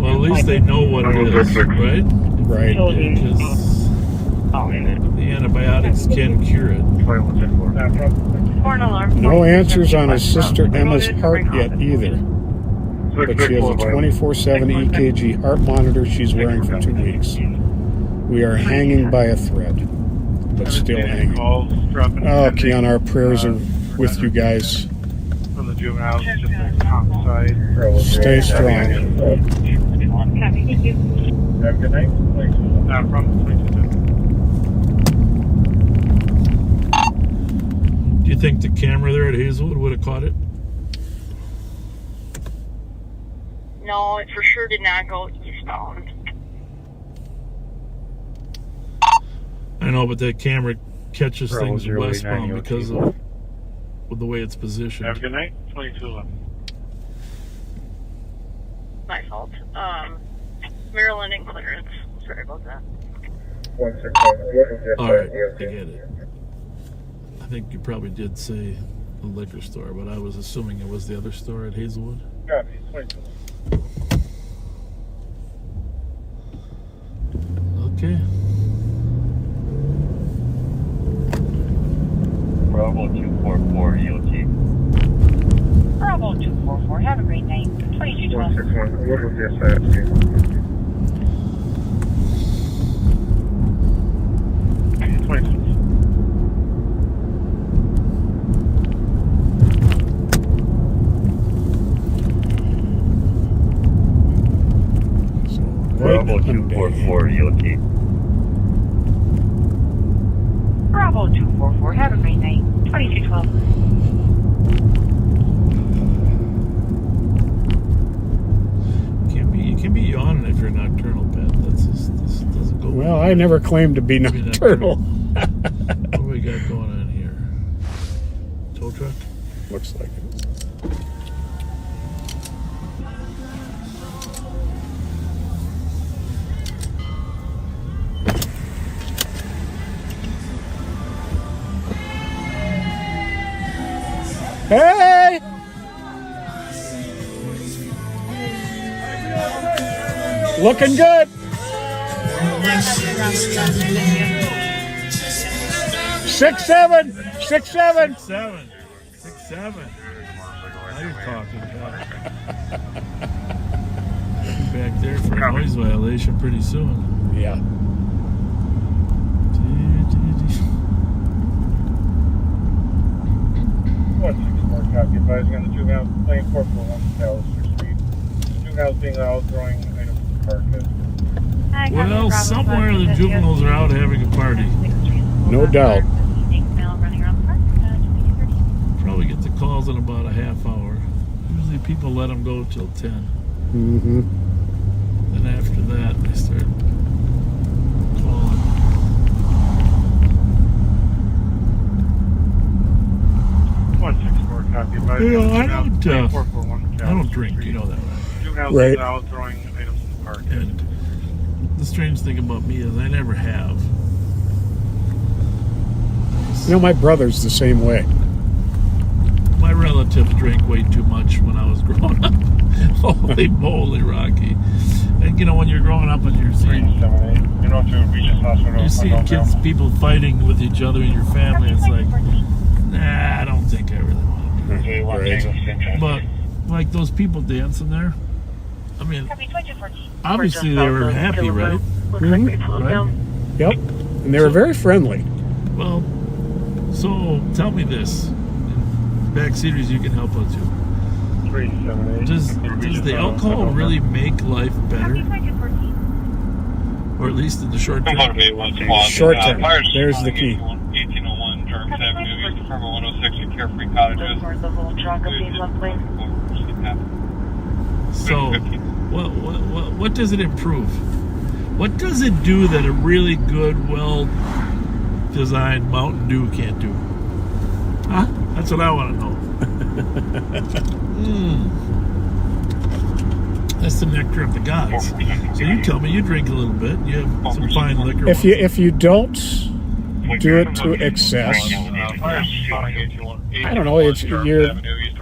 Well, at least they know what it is, right? Right. Because the antibiotics can cure it. No answers on his sister Emma's heart yet either. But she has a 24/7 EKG heart monitor she's wearing for 2 weeks. We are hanging by a thread, but still hanging. Oh, Kiana, our prayers are with you guys. From the juveniles, just a homicide. Stay strong. Thank you. Have a good night. From 22. Do you think the camera there at Hazelwood would have caught it? No, it for sure did not go eastbound. I know, but that camera catches things westbound because of the way it's positioned. Have a good night. 2211. My fault. Maryland and clearance. Sorry about that. Alright, I get it. I think you probably did say the liquor store, but I was assuming it was the other store at Hazelwood. Copy. 22. Okay. Bravo 244 EOT. Bravo 244. Have a great night. 2212. 161. What was the SISQ? 22. Bravo 244 EOT. Bravo 244. Have a great night. 2212. You can be yawning if you're a nocturnal pet. This doesn't go Well, I never claimed to be nocturnal. What do we got going on here? Tow truck? Looks like it. Hey! Looking good. 6'7", 6'7". 6'7". Now you're talking. Back there for a noise violation pretty soon. Yeah. 164. Copy. Advising on the juvenile playing 441 Dallas Street. Juveniles being out throwing items in the park. Well, somewhere the juveniles are out having a party. No doubt. Probably get the calls in about a half hour. Usually people let them go till 10. Mm-hmm. Then after that, they start calling. I don't drink, you know that, right? Juveniles Right. out throwing items in the park. And the strange thing about me is I never have. You know, my brother's the same way. My relatives drank way too much when I was growing up. Holy moly, Rocky. And you know, when you're growing up and you're seeing, You know, to Regis Hospital. you're seeing kids, people fighting with each other in your family, it's like, nah, I don't think I really want to do it. But like those people dancing there, I mean, obviously they were happy, right? Mm-hmm. Right? Yep. And they were very friendly. Well, so tell me this. Backseaters, you can help us too. Does the alcohol really make life better? Or at least in the short term? Short term. There's the key. 1801 Jarvis Avenue, East Farmer 106 Carefree Cottages. Those were the little trunk of these lovely. So, what does it improve? What does it do that a really good, well-designed Mountain Dew can't do? Huh? That's what I want to know. That's the nectar of the gods. So you tell me, you drink a little bit. You have some fine liquor. If you don't do it to excess, I don't know. It's you're.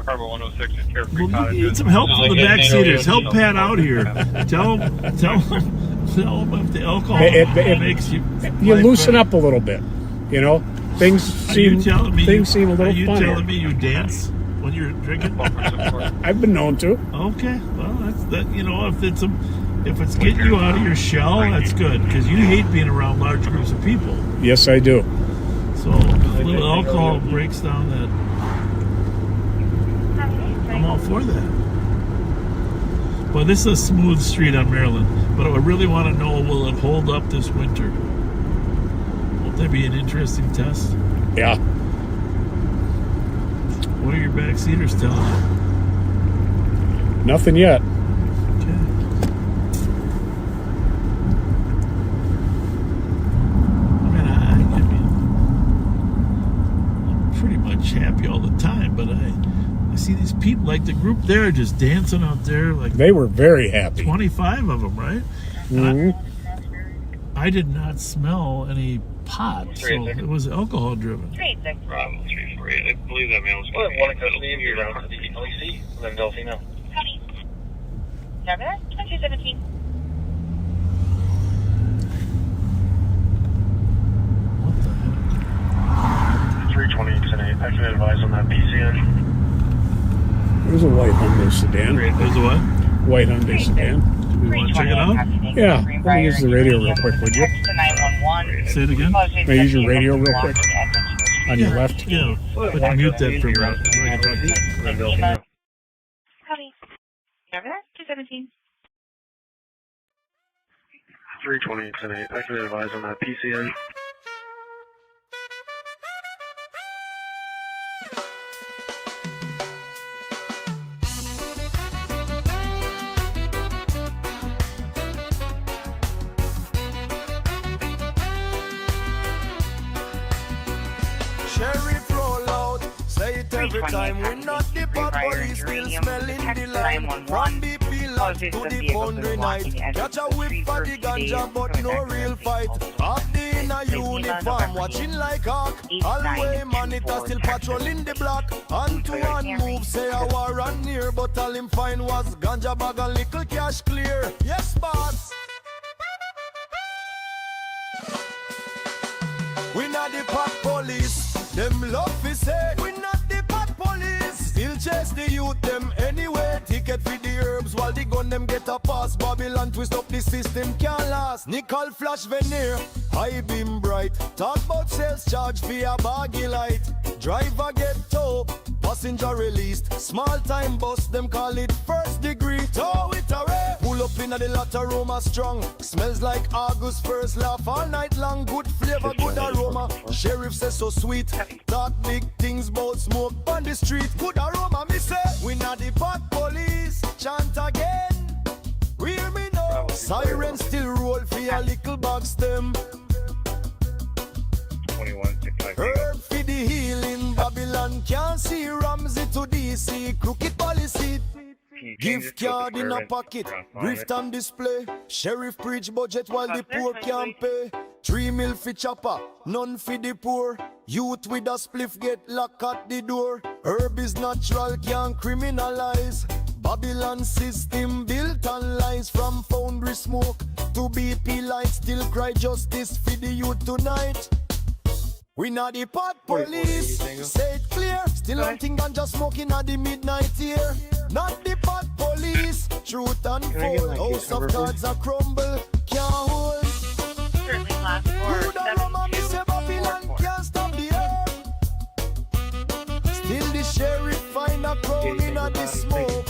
Well, you need some help from the backseaters. Help Pat out here. Tell him if the alcohol makes you. You loosen up a little bit. You know, things seem a little funny. Are you telling me you dance when you're drinking? I've been known to. Okay, well that's that. You know, if it's getting you out of your shell, that's good because you hate being around large groups of people. Yes, I do. So a little alcohol breaks down that. I'm all for that. Well, this is a smooth street on Maryland, but I really want to know, will it hold up this winter? Won't that be an interesting test? Yeah. What are your backseaters telling you? Nothing yet. Okay. I mean, I'm pretty much happy all the time, but I see these people, like the group there, just dancing out there. Like they were very happy. 25 of them, right? Mm-hmm. I did not smell any pot, so it was alcohol driven. 386. Bravo 348. I believe that man was going to be around to the LEC. Then Delphino. Copy. Governor, 2217. What the heck? 320 I can advise on that PCN. There's a white Hyundai sedan. There's a what? White Hyundai sedan. You want to check it out? Yeah. Let me use the radio real quick, would you? Say it again? May I use your radio real quick? On your left? Yeah. But mute that for me. Copy. Governor, 217. 320 I can advise on that PCN. Every time we not the pot police still smelling the line. From BP lodge to the boundary night. Catch a whip for the ganja but no real fight. Up in a uniform watching like hawk. Always monitor still patrolling the block. And to one move say a war run near. But all him find was ganja bag and little cash clear. Yes boss. We not the pot police. Them love we say we not the pot police. Still chase the youth them anyway. Ticket for the herbs while the gun them get a pass. Babylon twist up the system can't last. Nickel flash veneer, high beam bright. Talk about sales charge for a baggy light. Driver get tow, passenger released. Small time bus them call it first degree. Tow it away. Pull up in the latter aroma strong. Smells like August first laugh all night long. Good flavor, good aroma. Sheriff says so sweet. Talk big things about smoke on the street. Good aroma, me say. We not the pot police. Chant again. Hear me now. Siren still roll for a little box them. 2165. Herb for the healing. Babylon can't see Ramsey to DC. Crooked policy. Gift card in a pocket, grift on display. Sheriff preach budget while the poor can't pay. 3 mil for chopper, none for the poor. Youth with a spliff get locked at the door. Herb is natural, can't criminalize. Babylon system built on lies. From foundry smoke to BP lights. Still cry justice for the youth tonight. We not the pot police, say it clear. Still hunting ganja smoking at the midnight here. Not the pot police, truth unfold. House of cards are crumble, can't hold. Certainly last Who the Roma, me say Babylon can't stop the earth. Still the sheriff find a crown in the smoke.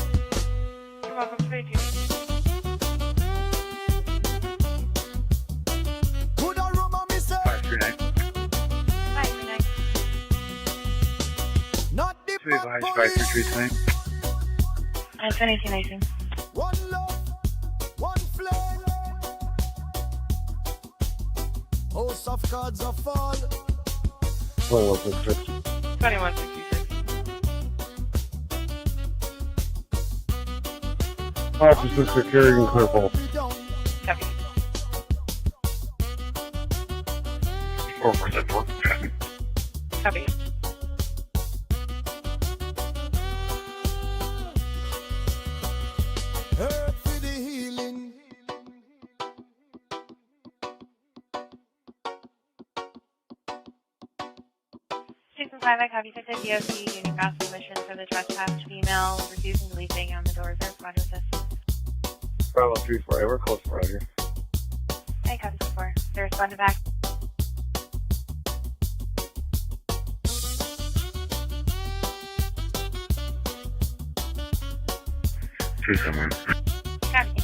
You're welcome, thank you. Who the Roma, me say 539. We advise 533 tonight. That's anything I think. One love, one flame. House of cards are fall. 2166. 2166. Officer securing and clear full. Copy. 4474. Copy. Earth for the healing. Season 5, I copy 6 at DOC, unit grounds permission for the trespassed female, refusing to leave banging on the door. Is there a roger this? Bravo 34, we're close to Roger. I copy 4. They responded back. Two someone. Copy.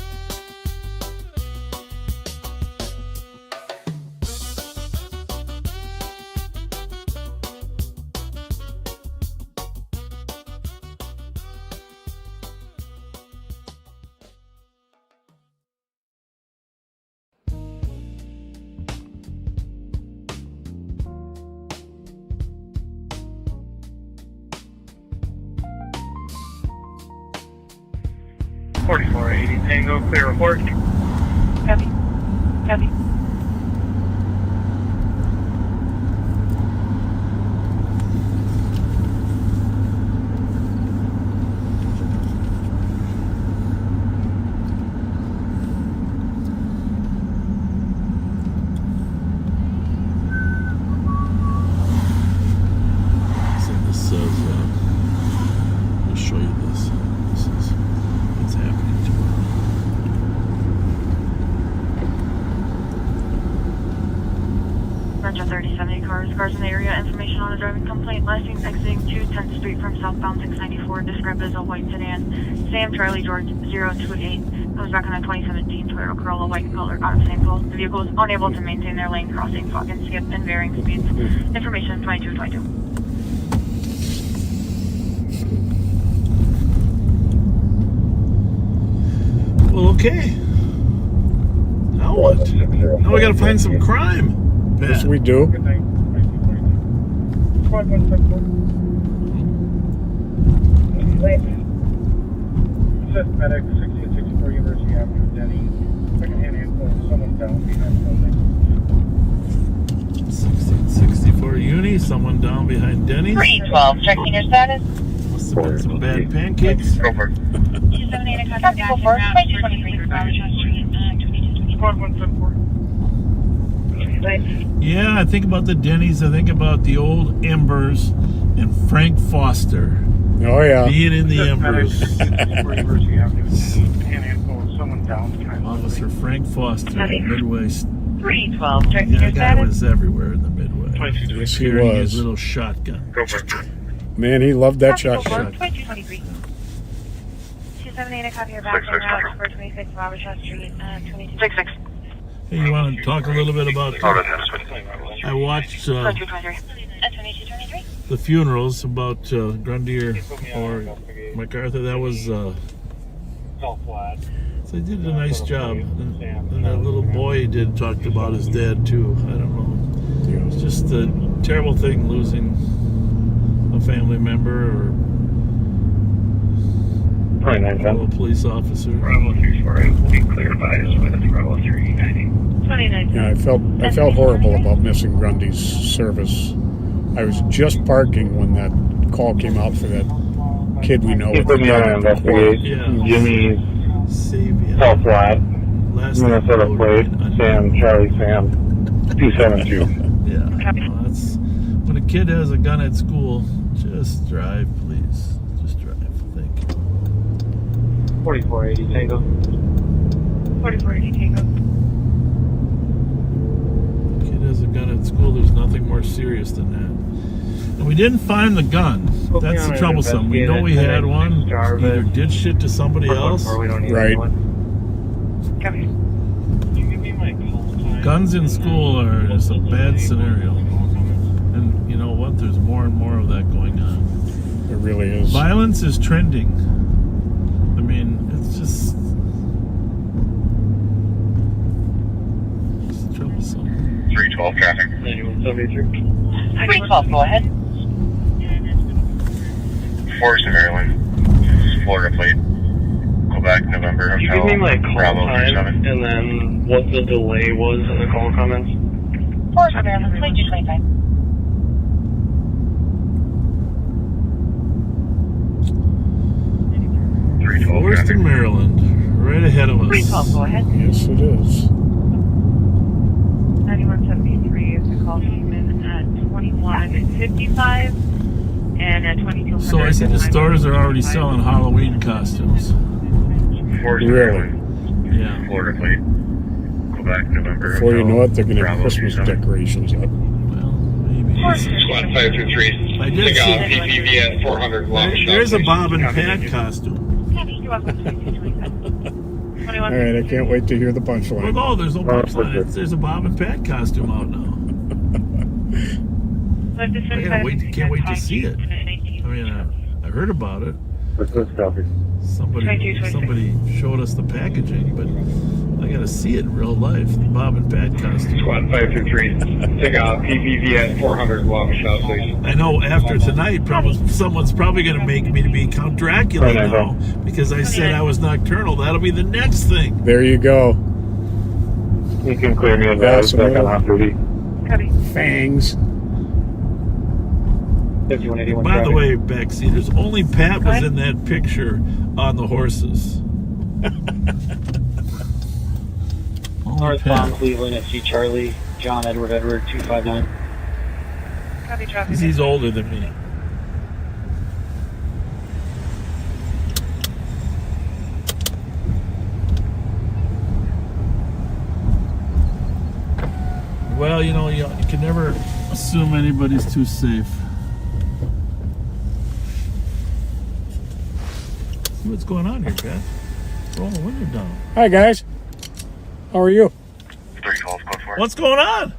Tango, clear report. Copy. Copy. So this says, I'll show you this. This is what's happening tomorrow. Bunch of 3070 cars in the area. Information on a driving complaint. Last seen exiting 210th Street from southbound 694, described as a white sedan. Sam Charlie George 028. Comes back on a 2017 Toyota Corolla, white in color, out of St. Paul. The vehicle is unable to maintain their lane crossing, fog and skip, and varying speeds. Information 2222. Well, okay. Now what? Now we gotta find some crime. Yes, we do. Good night. 5174. Assist medic 1664 University Avenue, Denny. Second-hand info, someone down behind the building. 1664 Uni, someone down behind Denny's. 312, checking your status. Must have been some bad pancakes. 278 Copy, 4, 2223. Squad 174. Yeah, I think about the Denny's. I think about the old Embers and Frank Foster Oh, yeah. being in the Embers. University Avenue, Denny. Info, someone down behind the Officer Frank Foster, Midway. 312, checking Yeah, your that guy status. was everywhere in the Midway. Yes, he Carrying his was. little shotgun. Man, he loved that Copy, shotgun. 2223. 278, I copy your back on route 426 Robert Shaw Street, 2266. Hey, you want to talk a little bit about I watched 2223. the funerals about Grundy or MacArthur. That was so they did a nice job, and that little boy did talked about his dad too. I don't know, it's just a terrible thing losing a family member or a police officer. Bravo 348 will be cleared by us with Bravo 390. 29. Yeah, I felt horrible about missing Grundy's service. I was just parking when that call came out for that kid we know. Keep me on investigate. Yeah. Jimmy's Savior. Southwide, Last Minnesota plate, Sam, Charlie Sam, 272. Yeah. Well, that's when a kid has a gun at school. Just drive, please. Just drive. Thank you. 4480 Tango. 4480 Tango. Kid has a gun at school. There's nothing more serious than that. And we didn't find the gun. That's the troublesome. We know we had one. Either did shit to somebody else. Right. Guns in school are just a bad scenario. And you know what? There's more and more of that going on. There really is. Violence is trending. I mean, it's just troublesome. 312 traffic. 9173. 312, go ahead. Forest, Maryland. Florida plate. Quebec, November, Could you Hotel. give me like call Bravo, time 37. and then what the delay was in the call comments? Forest, Maryland, 2225. Forest in Maryland, right ahead of us. 312, go ahead. Yes, it is. 9173 is the call came in at 2155 and at 2200. So I see the stores are already selling Halloween costumes. Forest, Really? Maryland. Yeah. Florida plate. Quebec, November, Before you Hotel. know it, they're going to have Bravo, Christmas 37. decorations up. Well, maybe. Squad 523. I did Take see- off PPV at 400 block. There's a Bob and Pat costume. All right, I can't wait to hear the Well, punchline. no, there's no punchline. There's a Bob and Pat costume out now. I can't wait to see it. I mean, I heard about it. Somebody showed us the packaging, but I got to see it in real life. The Bob and Pat costume. Squad 523. Take off PPV at 400 block. South, please. I know after tonight, someone's probably going to make me to be Count Dracula now because I said I was nocturnal. That'll be the next thing. There you go. You can clear me on that. that. Back on hot duty. Fangs. 5181 By the way, backseaters, only Pat was in that picture on the horses. Northbound Cleveland at C. Charlie, John Edward 259. Copy traffic. He's older than me. Well, you know, you can never assume anybody's too safe. See what's going on here, Pat? Roll the window down. Hi, guys. How are you? 312, code 4. What's going on?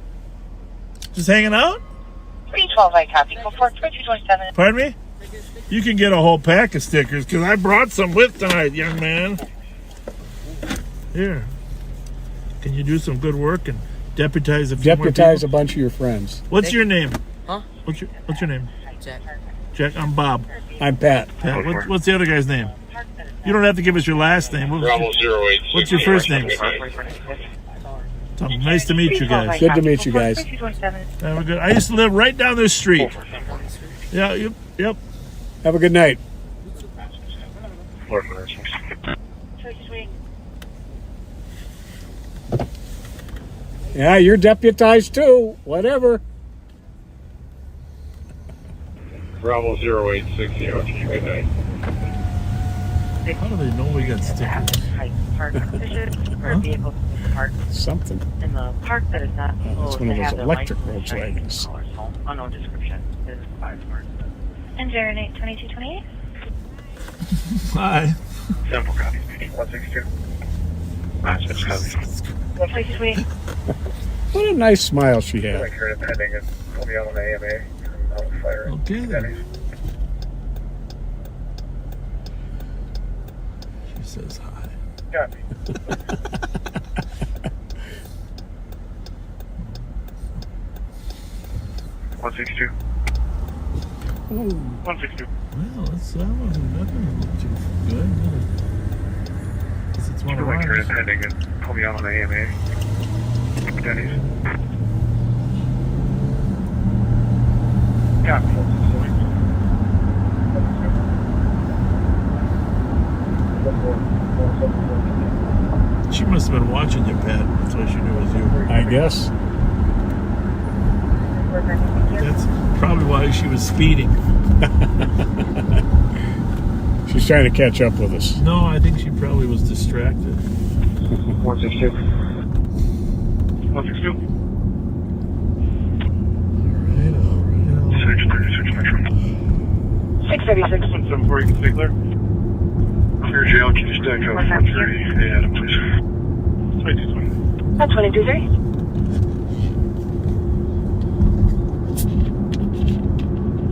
Just hanging out? 312, I copy. Go for 2227. Pardon me? You can get a whole pack of stickers because I brought some with tonight, young man. Here. Can you do some good work and deputize a few more Deputize a people? bunch of your friends. What's your name? Huh? What's your name? Jack. Jack. I'm Bob. I'm Pat. Pat, what's the other guy's name? You don't have to give us your last name. Bravo 08. What's your first name? Tom, nice to meet you guys. Good to meet you guys. We're good. I used to live right down this street. Yeah, yep. Have a good night. Yeah, you're deputized too. Whatever. Bravo 0860. Good night. How do they know we got stickers? Something. In the park that is not It's one of those electric Volkswagens. Unknown description. It is 5 smart. And Darrin 82228. Hi. Sample copy. 162. Please wait. What a nice smile she had. Current pending and we'll be on an AMA. I'll fire it. Okay. She says hi. Copy. 162. 162. Well, that wasn't look too good. It's one of Current ours. pending and pull me on an AMA. Denny's. Copy. She must have been watching you, Pat. That's why she knew it was you. I guess. That's probably why she was speeding. She's trying to catch up with us. No, I think she probably was distracted. 162. 162. All right. Search 36 Metro. 636. 174, you can stay clear. Clear jail, can you stack up 43? Hey, Adam, please. 2220. That's 223.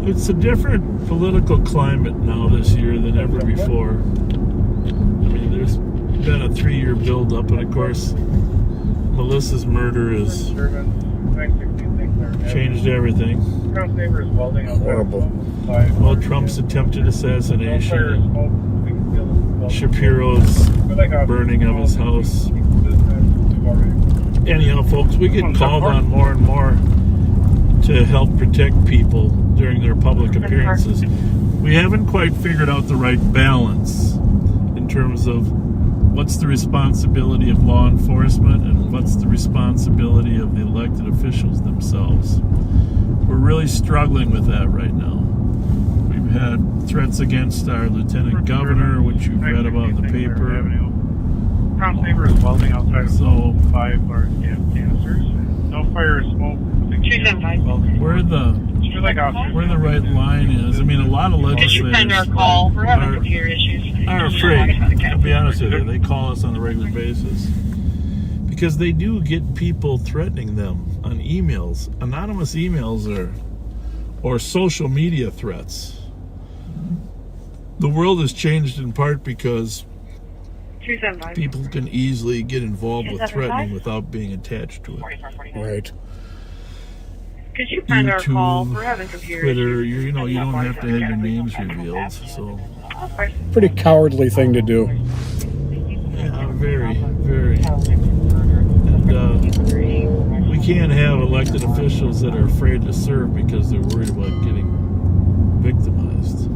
It's a different political climate now this year than ever before. I mean, there's been a 3-year build-up, and of course, Melissa's murder has changed everything. Horrible. Well, Trump's attempted assassination, and Shapiro's burning of his house. Anyhow, folks, we get called on more and more to help protect people during their public appearances. We haven't quite figured out the right balance in terms of what's the responsibility of law enforcement and what's the responsibility of the elected officials themselves. We're really struggling with that right now. We've had threats against our lieutenant governor, which you've read about in the paper. Cross neighbor is welding outside So, 5 large gas canisters. No fire or smoke. where the right line is, I mean, a lot of legislators are afraid. I'll be honest with you, they call us on a regular basis because they do get people threatening them on emails, anonymous emails, or social media threats. The world has changed in part because people can easily get involved with threatening without being attached to it. Right. Could you find our call? We're having computer Twitter, you know, you don't have to have your names revealed, so. Pretty cowardly thing to do. Yeah, very, very. And we can't have elected officials that are afraid to serve because they're worried about getting victimized.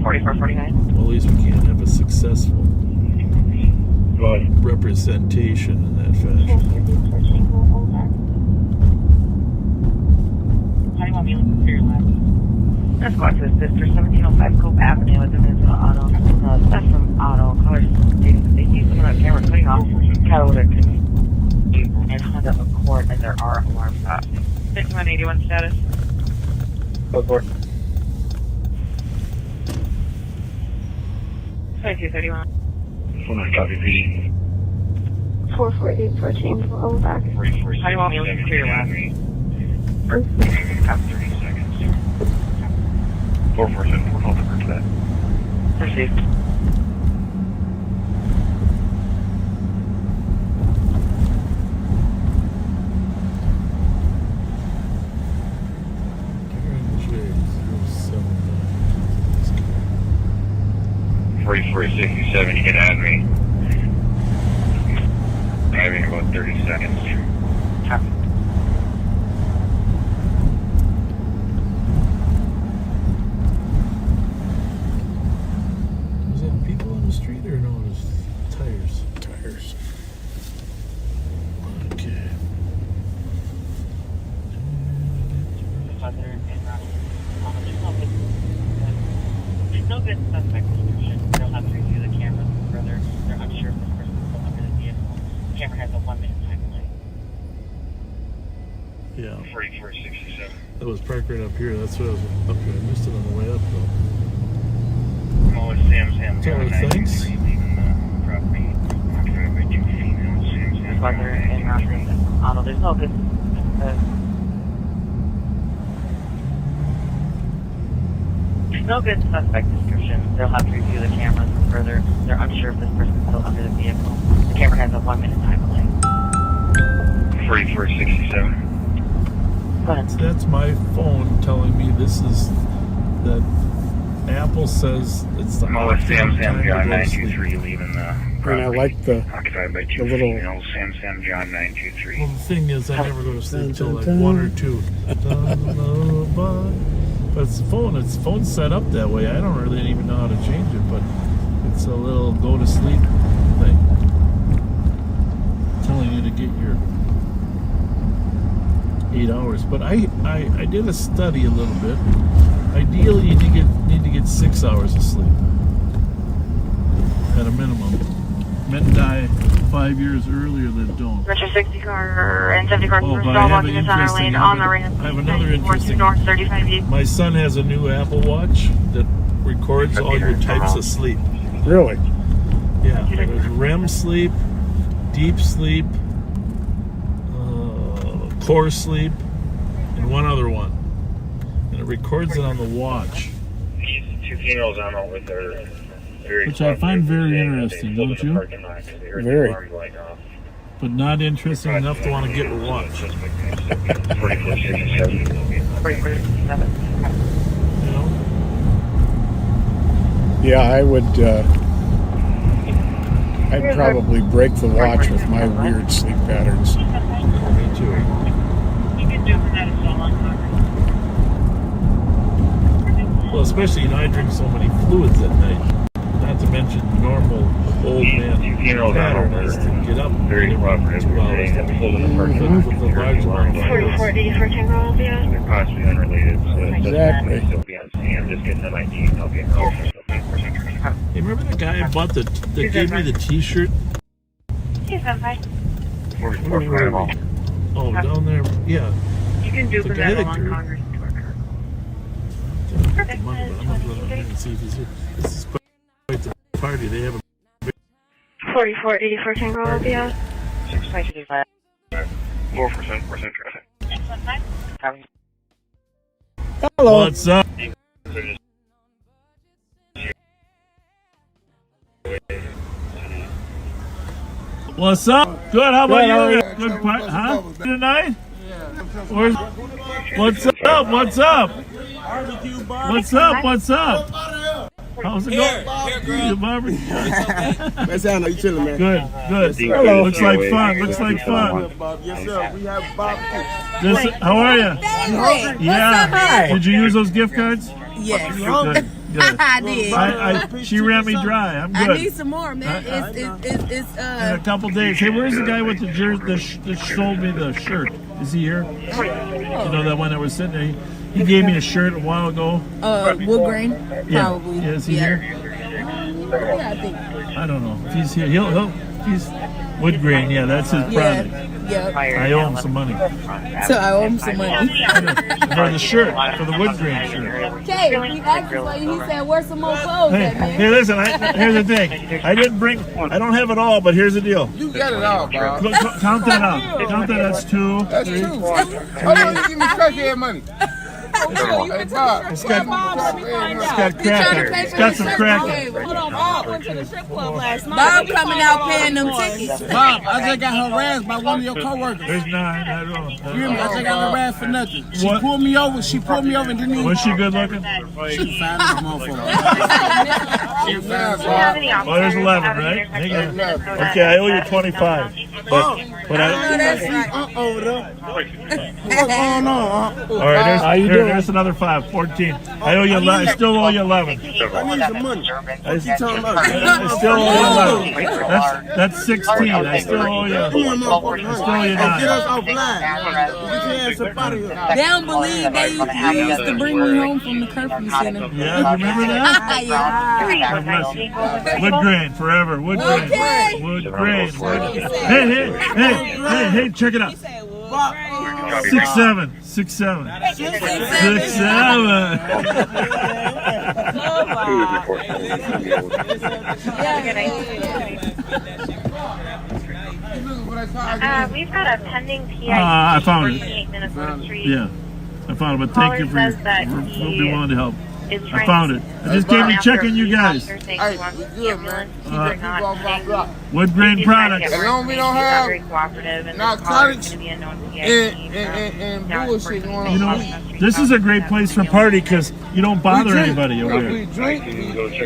4449. Well, at least we can't have a successful representation in that fashion. How do you want me to look for your lab? That's Sparkses, Sister, 1705 Cope Avenue with the Minnesota Auto. That's from Auto. Colors stating they see someone on camera cutting off catalytic and Honda Accord as there are alarm stops. 6181 status. Code 4. 2231. Copy, PD. 448 for a change. We'll go back. How do you want me to look for your lab? 30 seconds. 447, we're holding for that. Proceed. Darrin, 4467, you can add me. Driving about 30 seconds. Copy. Was that people on the street or no? It was tires. Tires. Okay. There's no good suspect description. They'll have to review the cameras further. They're unsure if this person is still under the vehicle. The camera has a 1-minute time delay. Yeah. 4467. That was parked right up here. That's what I was up here. I missed it on the way up though. Oh, it's Sam. So, thanks. Leaving the property. Occupied by 2 females. Sam. Sparkses and Ramsey. Auto. There's no good. No good suspect description. They'll have to review the cameras further. They're unsure if this person is still under the vehicle. The camera has a 1-minute time delay. 4467. Go ahead. So that's my phone telling me this is that Apple says it's the Oh, it's Sam time to John go to sleep. 923 leaving the And I property. like the Occupied by 2 little- females. Sam John 923. Well, the thing is, I never go to sleep till like Dun, dun, 1 or 2. But it's phone's set up that way. I don't really even know how to change it, but it's a little go to sleep thing, telling you to get your 8 hours. But I did a study a little bit. Ideally, you need to get 6 hours of sleep at a minimum. Men die 5 years earlier than don't. Metro 60 car and 70 car. Oh, We're but still I have walking an the center interesting- lane on the ramp. I have another interesting- North 35 east. My son has a new Apple Watch that records all your types of sleep. really. Yeah, there's REM sleep, deep sleep, core sleep, and one other one. And it it records it on the watch. These two funerals I'm out with are very Which I find very interesting, don't you? Very. But not interesting enough to want to get a watch. You know? Yeah, I would. I'd probably break the watch with my weird sleep patterns. Me too. Well, especially, you know, I drink so many fluids at night. Not to mention normal old man pattern is to get up very cooperative. 2 hours to hold in the park with a large amount of fluids. They're possibly unrelated. So Exactly. still be on scene. I'm just getting them ID and I'll get called. Hey, remember the guy I bought that gave me the T-shirt? Oh, down there, yeah. You can do The for guy that that along Congress to our car. Perfect. I'm gonna let him in and see if he's here. This is quite the party. They have a 4484 Tango LBS. 625. 4% traffic. Hello. What's up? What's up? Good. How about you? Good part, huh? Tonight? Where's? What's up? What's up? What's up? What's up? How's it going? Here, Barbie. That's how you chilling, man. Good. Good. Hello. Looks like fun. Looks like fun. Yes, sir. We have barbecue. How are you? Yeah. Did you use those gift cards? Yes. Good. Good. I did. She ran me dry. I'm good. I need some more, man. It's In a couple days. Hey, where's the guy with the jersey that sold me the shirt? Is he here? You know that one that was sitting there? He gave me a shirt a while ago. Wood grain, probably. Yeah, is he here? Yeah, I think. I don't know. If he's here, he's wood grain. Yeah, that's his product. Yeah. I owe him some money. So I owe him some money. For the shirt, for the wood grain shirt. Okay, he asked us why he said, "Where's some more clothes?" Hey, listen. Here's the thing. I don't have it all, but here's the deal. You got it all, bro. Count that out. Count that. That's 2. That's 2. How long you give me crackhead money? Hey, Bob. It's got crackers. It's got some crackers. Hold on, Bob went to the strip club last night. Bob coming out paying them tickets. Bob, I just got harassed by one of your coworkers. There's none. I don't. You hear me? I just got harassed for nothing. She pulled me over. She pulled me over and didn't even. Was she good looking? She fine as a motherfucker. Well, there's 11, right? Okay, I owe you 25. But I. What's going on? All right, there's another 5, 14. I owe you 11. I still owe you 11. I need some money. I still owe you 11. That's 16. I still owe you. I still owe you 9. Get us off line. They don't believe they used to bring me home from the curfew center. Yeah, you remember that? Yeah. Wood grain forever. Wood grain. Okay. Wood grain. Hey, check it out. 6'7". 6'7". 6'7". We've got a pending PI. I found it. Street. Yeah, I found it. But thank you for being willing to help. I found it. I just came in checking you guys. Wood grain products. As long as we don't have narcotics and bullshit going on. You know, this is a great place for party because you don't bother anybody over We here. drink,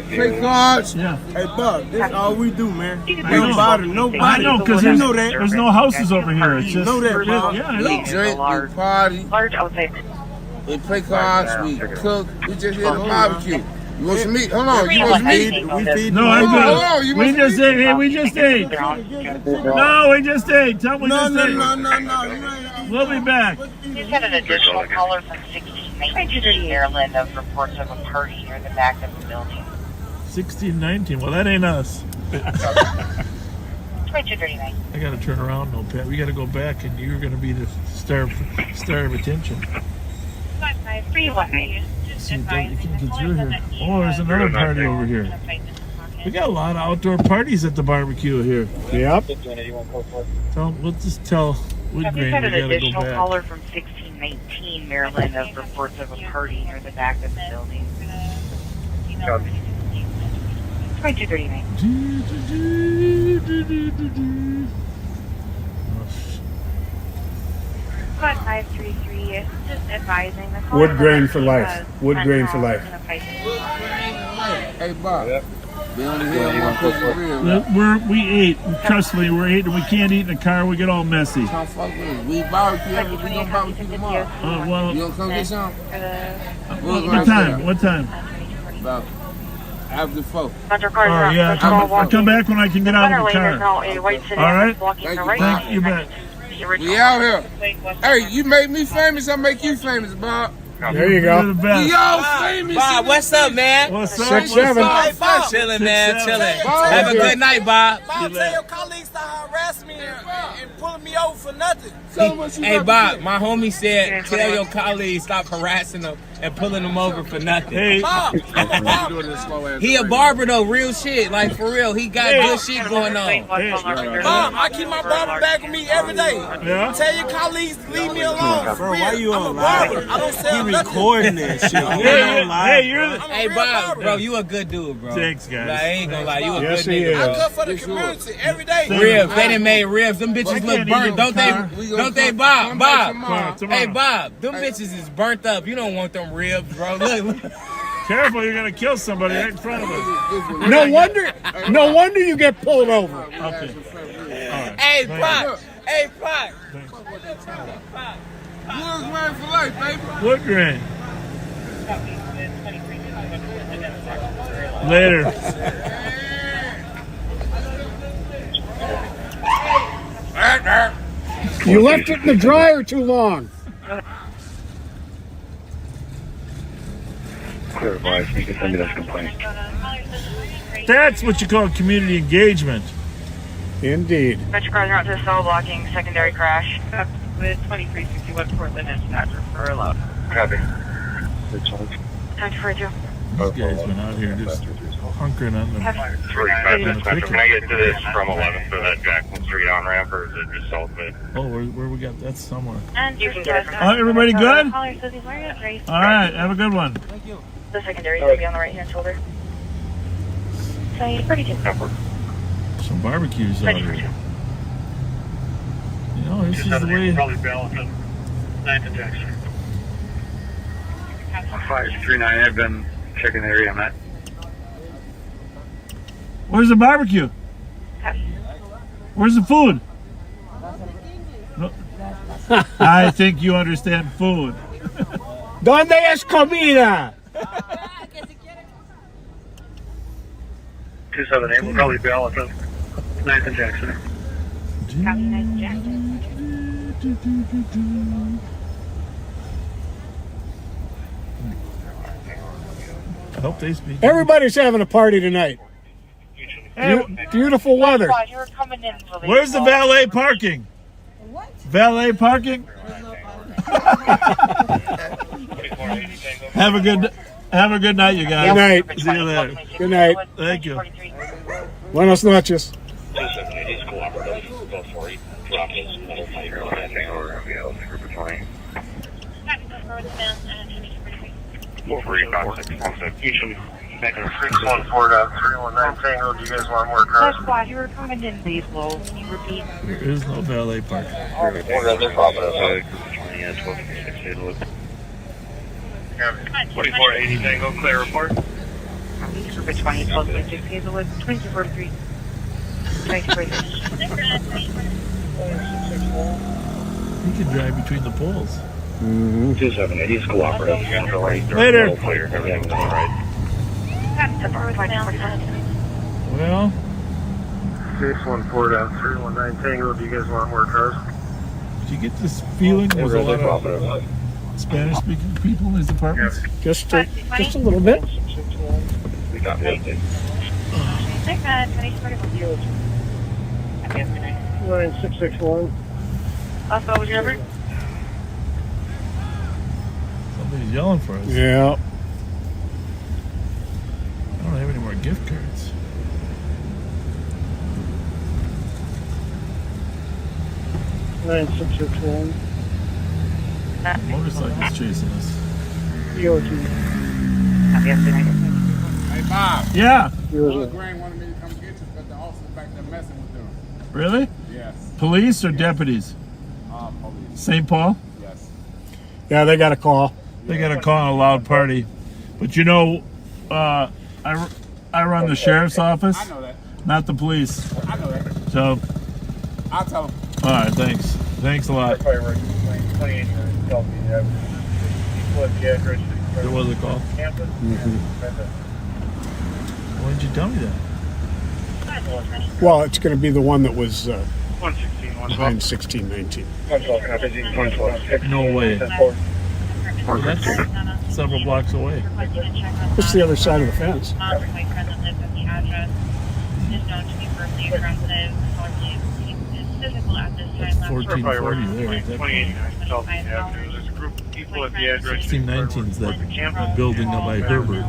play cards. Yeah. Hey, Bob, that's all we do, man. We don't bother nobody. I know because there's no houses over here. It's just know that, Bob. yeah, I We know. drink, we party, we play cards, we cook. We just hit a barbecue. You want some meat? Hold on, you want some meat? We feed No, I'm Hold on, good. you We want just some ate. Hey, we just ate. No, we just ate. Tell me we just ate. No. We'll be back. We've had an additional caller from 1619 Maryland of reports of a party near the back of the building. 1619. Well, that ain't us. 2239. I gotta turn around, no Pat. We gotta go back, and you're gonna be the star of attention. 5531. See, you can't get through here. Oh, there's another party over here. We got a lot of outdoor parties at the barbecue here. Yep. We'll just tell Wood We've Grain had we an gotta go additional back. caller from 1619 19 Maryland of reports of a party near the back of the building. 2239. Code 533, just advising the Wood grain for life. Wood grain for life. Hey, Bob. Yep. Be on the hill. We ate. Trust me, we're eating. We can't eat in the car. We get all messy. Don't fuck with us. We barbecue. We gonna barbecue tomorrow. Well, you gonna come get some? What time? What time? About after 4. Oh yeah, I'll come back when I can get out of the car. All right. Thank you, bet. We out here. Hey, you make me famous, I make you famous, Bob. There you go. You're the best. Yo, famous. Bob, what's up, man? What's up? 6'7". Hey, Bob. Chilling, man. Chilling. Have a good night, Bob. Bob, tell your colleagues to harass me and pulling me over for nothing. Hey, Bob, my homie said, tell your colleagues stop harassing them and pulling them over for nothing. Hey. Bob, I'm a barber. He a barber, though, real shit. Like, for real. He got good shit going on. Bob, I keep my barber back with me every day. Yeah? Tell your colleagues to leave me alone. Bro, why you I'm on a barber. live? I don't sell He nothing. recording this shit. Hey, Bob, bro, you a good dude, bro. Thanks, guys. Like, I ain't gonna lie, you a Yes, good he nigga, is. I bro. cut for the community every day. Ribs, they done made ribs. Them bitches look burnt, don't they? Don't they, Bob? Bob. Hey, Bob, them bitches is burnt up. You don't want them ribs, bro. Look. Careful, you're gonna kill somebody right in front of us. No wonder you get pulled over. Okay. All right. Hey, Bob. Hey, Bob. Wood grain for life, baby. Wood grain. Later. You left it in the dryer too long. Clarify, you can send me this complaint. That's what you call community engagement. Indeed. Metro cars are out to the cell blocking secondary crash. With 2361 Portland dispatch for a load. Copy. Time for you. These guys been out here just hunkering on the. Can I get to this from 11th to that Jackson Street on ramp, or is it just south of it? Oh, where we got that's somewhere. And you can get Everybody good? Caller says he's wearing a race. All right, have a good one. The secondary is going to be on the right hand shoulder. So you're pretty good. Some barbecues out here. You know, this is the way. Probably balancing 9th and Jackson. 539, I've been checking the area on that. Where's the barbecue? Where's the food? No. I think you understand food. ¿Dónde es comida? 278, we'll probably balancing 9th and Jackson. Copy, 9th and Jackson. I hope they speak. Everybody's having a party tonight. Beautiful weather. Where's the valet parking? What? Valet parking? Have a good night, you guys. Good night. See you later. Good night. Thank you. Buenos noches. Making 614 319 Tango. Do you guys want more cars? Squad, you were coming in these low. Can you repeat? There is no valet parking. Yeah, 2480 Tango, clear report. Super 20, 12.6 Hazelwood, 2243. 2243. He can drive between the poles. 278, he's cooperative. Later. Everything's all right. Well, 614 319 Tango. Do you guys want more cars? did you get this feeling there's a lot of Spanish-speaking people in these apartments? Just a little bit. We got it. 9661. Also, was your number? Somebody's yelling for us. Yeah. I don't have any more gift cards. Motorcycle's chasing us. Hey, Bob. Yeah. Green wanted me to come get you, but the officer's back there messing with them. Really? Yes. Police or deputies? Police. St. Paul? Yes. Yeah, they got a call. They got a call on a loud party. But you know, I run the sheriff's office. I know that. Not the police. I know that. So. I'll tell them. All right, thanks. Thanks a lot. There was There was a call. Why didn't you tell me that? Well, it's going to be the one that was 116, behind 1619. No way. Well, that's several blocks away. It's the other side of the fence. That's 1440 there. 1619 is that building up by Herbert.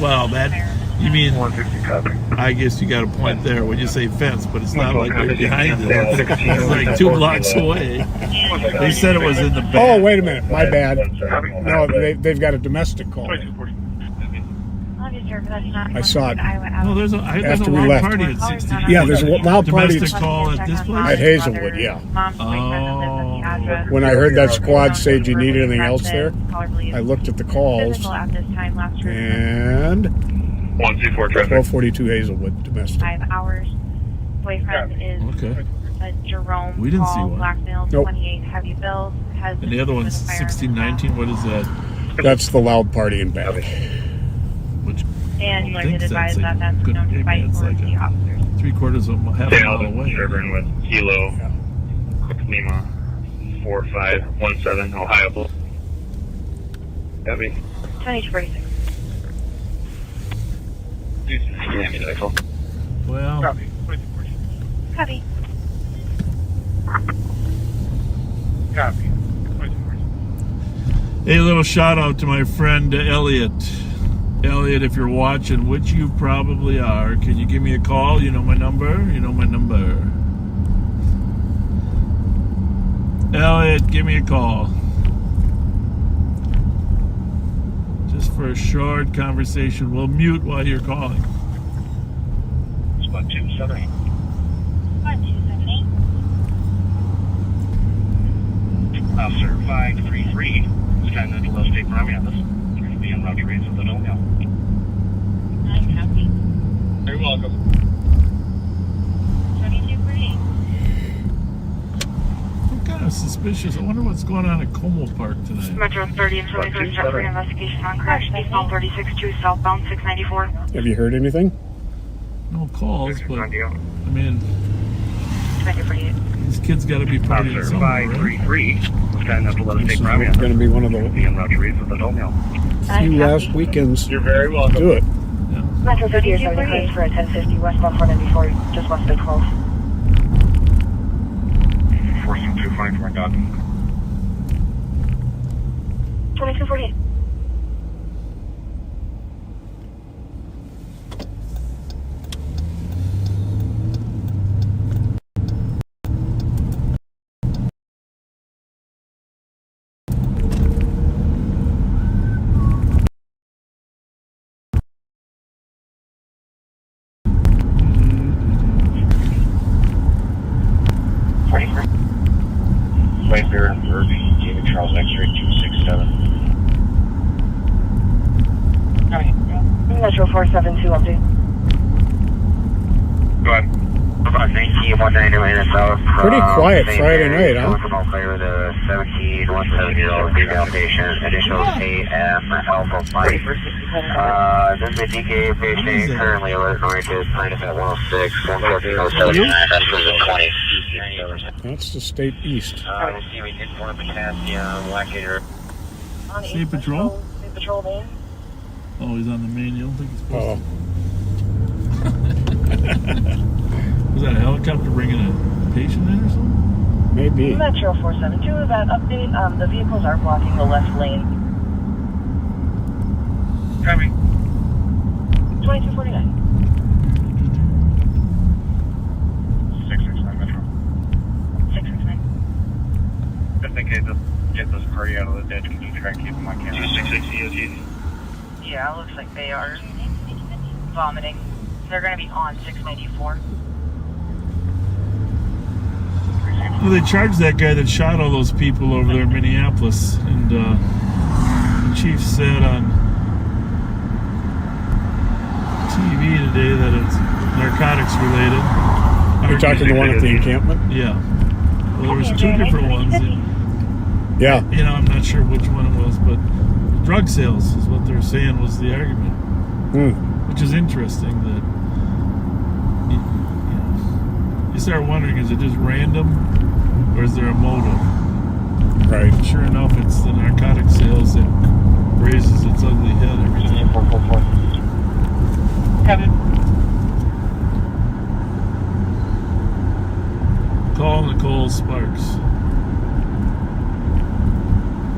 Well, that, you mean, I guess you got a point there when you say fence, but it's not like they're behind it. It's like 2 blocks away. They said it was in the back. Oh, wait a minute. My bad. No, they've got a domestic call. I saw it. No, there's a After we loud left. party at 16. Yeah, there's a loud party Domestic call at this place? at Hazelwood, yeah. Oh. When I heard that squad say, do you need anything else there? I looked at the calls, and 1242 Hazelwood, domestic. 5 hours. Boyfriend is Jerome We didn't see Paul, one. blackmail, Nope. 28 heavy bills. Has And the other one's 1619. What is that? That's the loud party in back. Which and you I learned think to advise that's that that's good. known to Maybe fight it's for like the officers. 3/4 of half a mile away. Sherburne with Kilo Lima 4517 Ohio. Copy. 2246. Miami vehicle. Well, Copy. Copy. hey, a little shout out to my friend Elliot. Elliot, if you're watching, which you probably are, can you give me a call? You know my number? You know my number. Elliot, give me a call. Just for a short conversation. We'll mute while you're calling. It's about 278. 5278. Officer 533. It's kind of the low state primary on this. You're going to be on route rates with the dome now. Copy. You're welcome. 2248. I'm kind of suspicious. I wonder what's going on at Como Park tonight. Metro 30 and 73 start for investigation on crash. Eastbound 36-2 southbound 694. Have you heard anything? No calls, but I mean, 2248. these kids got to be partying Officer somewhere, right? 533. It's kind of the low This state is primary on going to be one of the be on route rates with the dome now. few last weekends. You're very welcome. Do it. Metro 30 and 73 for a 1050 westbound 494 just west of 12. 4725 for Dodge. 2248. Right there in Irving, David Charles X-ray 267. Metro 472 update. Go ahead. Pretty quiet Friday night, huh? With a 17-year-old female patient. Initial AM Alpha Mike. This is a DK patient currently alert and oriented. Plaintiff at 106, 11407. That's for the 20. That's the state east. Receiving informed potassium, lactator. State Patrol? State Patrol main. Oh, he's on the main. You don't think he's supposed Was that a helicopter bringing a patient in or something? Maybe. Metro 472, that update. The vehicles are blocking the left lane. Coming. 2249. 669 Metro. 669. Just in case McDonald, can you try and keep them on camera? 266 EOG. Yeah, it looks like they are vomiting. They're going to be on 694. Well, they charged that guy that shot all those people over there in Minneapolis, and the chief said on TV today that it's narcotics related. You're talking the one at the encampment? Yeah. Well, there was two different ones. Yeah. You know, I'm not sure which one it was, but drug sales is what they're saying was the argument. Which is interesting that you start wondering, is it just random or is there a motive? Right. And sure enough, it's the narcotic sales that raises its ugly head every time. Call Nicole Sparks.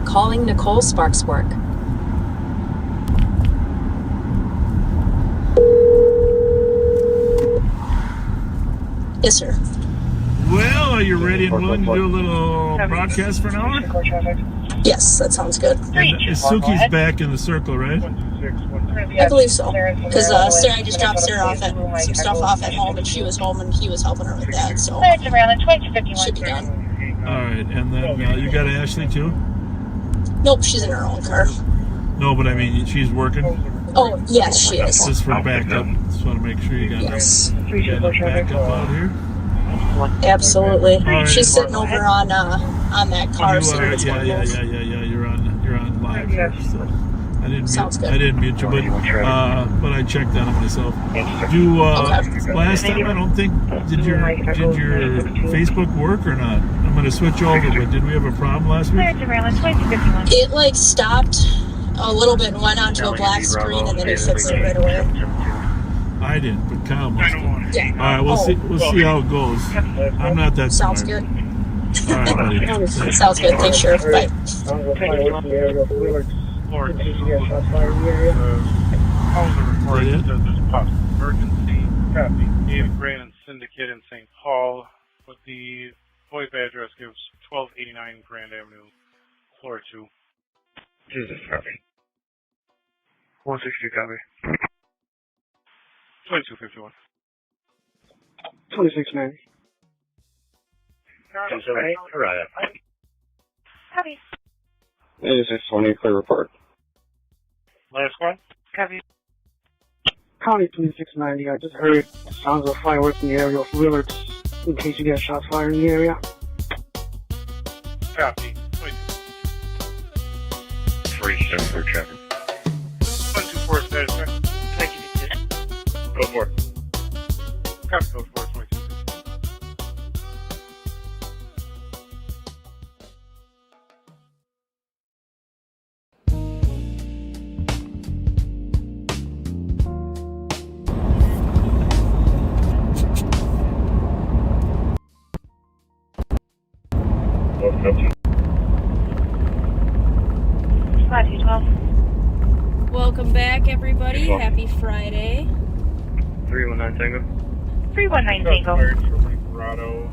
Calling Nicole Sparks work. Yes, sir. Well, are you ready and willing to do a little broadcast for an hour? Yes, that sounds good. And Suki's back in the circle, right? I believe so. Because Sarah just dropped Sarah off at some stuff off at home, and she was home, and he was helping her with that. So should be done. All right, and then you got Ashley too? Nope, she's in her own car. No, but I mean she's working. Oh yes, she is. Just for backup. Just want to make sure you got backup out here. Absolutely. Right. She's sitting over on that car seat. Yeah. You're on live here. So I didn't mute you, but I checked on it myself. Last time I don't think did your Facebook work or not? I'm gonna switch over, but did we have a problem last week? It like stopped a little bit and went onto a black screen, and then he fixed it right away. I didn't, but Kyle must have. Yeah. All right, we'll see how it goes. I'm not that Sounds smart. good. All right, buddy. Sounds good. Thanks, Sheriff. Bye. Calls are recorded. Says there's a possible emergency. Copy. David Brandon Syndicate in St. Paul, but the VoIP address gives 1289 Grand Avenue, floor 2. Jesus, copy. 160, copy. 2251. 2690. Right. Copy. This is Sony, clear report. Last one? Copy. County 2690, I just heard sounds of fireworks in the area of Willards, in case you get shots fired in the area. Copy. 37 for traffic. 124 status, right? Thank you. Go for it. Copy, go for it. 22. Welcome back, everybody. Happy Friday. 319 Tango. 319 Tango. Colorado.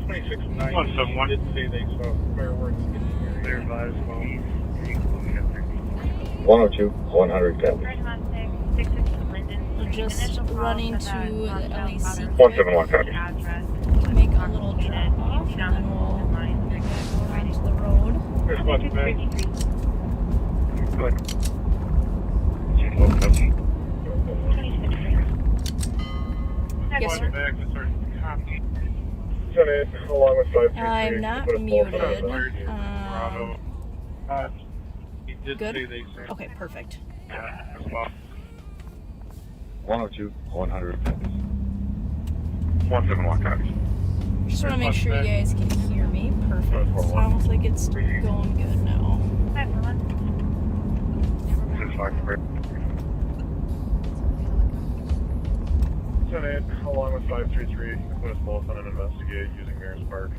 2690. 171 did say they saw fireworks in the area. They're advised. 102, 100 copy. We're just running to the LAC. 171 copy. Make a little drop off, and then we'll get back onto the road. There's one back. Go ahead. Yes, sir. I'm not muted. Good? Okay, perfect. 102, 100 copies. 171 copies. Just want to make sure you guys can hear me. Perfect. Sounds like it's going good now. Senate, along with 533, put us both on an investigate using Mayor's Park.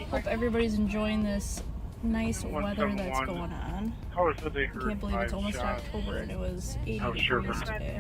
Hope everybody's enjoying this nice weather that's going on. I can't believe it's almost October and it was 80 degrees today.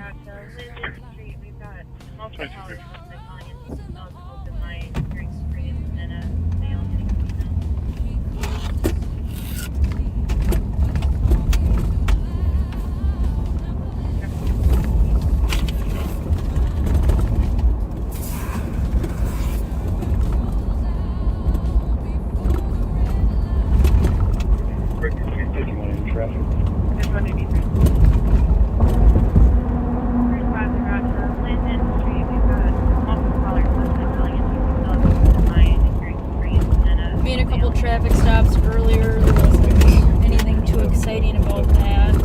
Made a couple traffic stops earlier. There wasn't anything too exciting about that.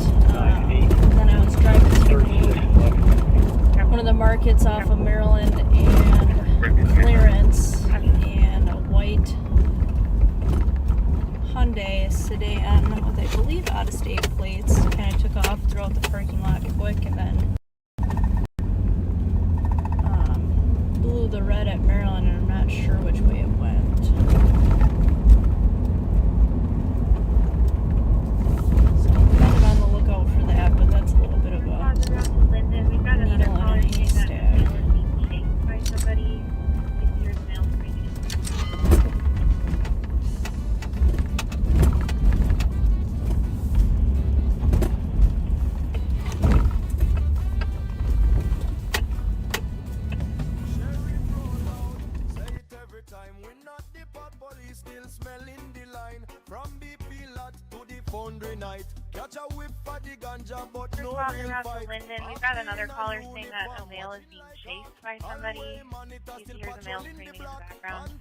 Then I was driving through one of the markets off of Maryland and Clarence, and a white Hyundai sedan with, I believe, out-of-state plates kind of took off throughout the parking lot quick, and then blew the red at Maryland, and I'm not sure which way it went. So I'm kind of on the lookout for that, but that's a little bit of a needle in a haystack. Still smelling the line from BP lot to the foundry night. Catch a whip for the ganja, but no real fight. Linden, we've got another caller saying that a male is being chased by somebody. He hears a male screaming in the background.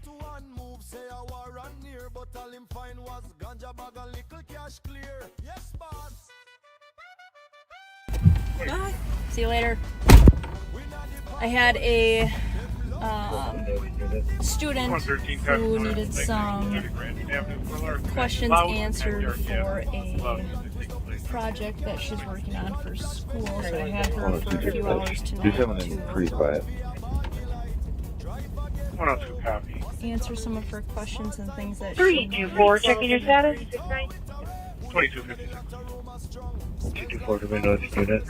Move, say a war on near, but all him find was ganja bag and little cash clear. Yes, boss. Bye. See you later. I had a student who needed some questions answered for a project that she's working on for school, so I had her for a few hours tonight to pretty quiet. 102 copy. Answer some of her questions and things that 324, checking your status. 2256. 224 to Windows unit.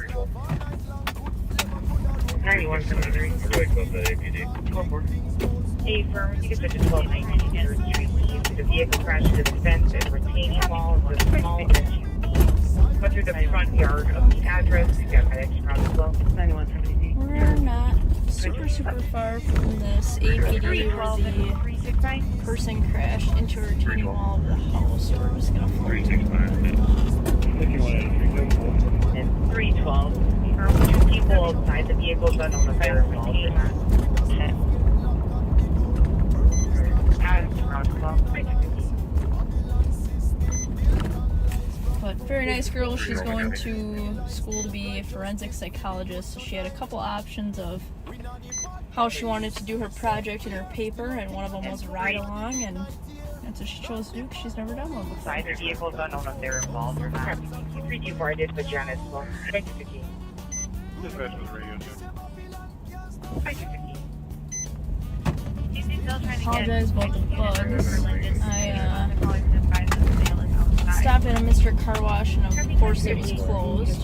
9173. A firm, you can switch to 1219 and retrieve the vehicle crashed into the fence and retaining wall of the small SUV. Went through the front yard of the address. We got medics around as well. 9173. we're not super far from this APD where the person crashed into a retaining wall of the house, so we're just gonna float to and 312. Two people outside the vehicle, but on the fire retaining. But very nice girl. She's going to school to be a forensic psychologist. So she had a couple options of how she wanted to do her project in her paper, and one of them was ride along, and that's what she chose to do because she's never done one before. Inside the vehicle, don't know if they're involved or not. 324, I did for Janice. Well, thank you, Vicky. Dispatch was radio check. Thank you, Vicky. Apologize about the bugs. I stopped at a Mr. Car Wash, and of course it was closed.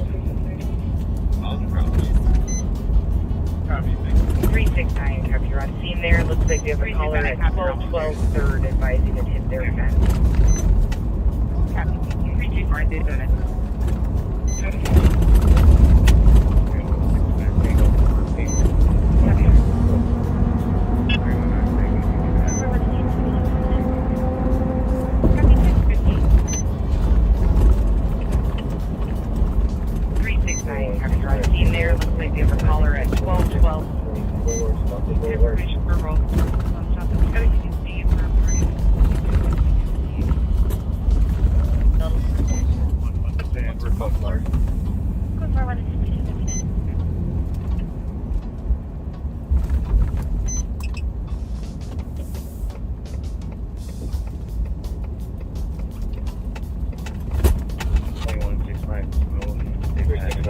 369, copy. You're on scene there. Looks like we have a caller at 1212 3rd advising it hit their fence. Copy. 324, I did that.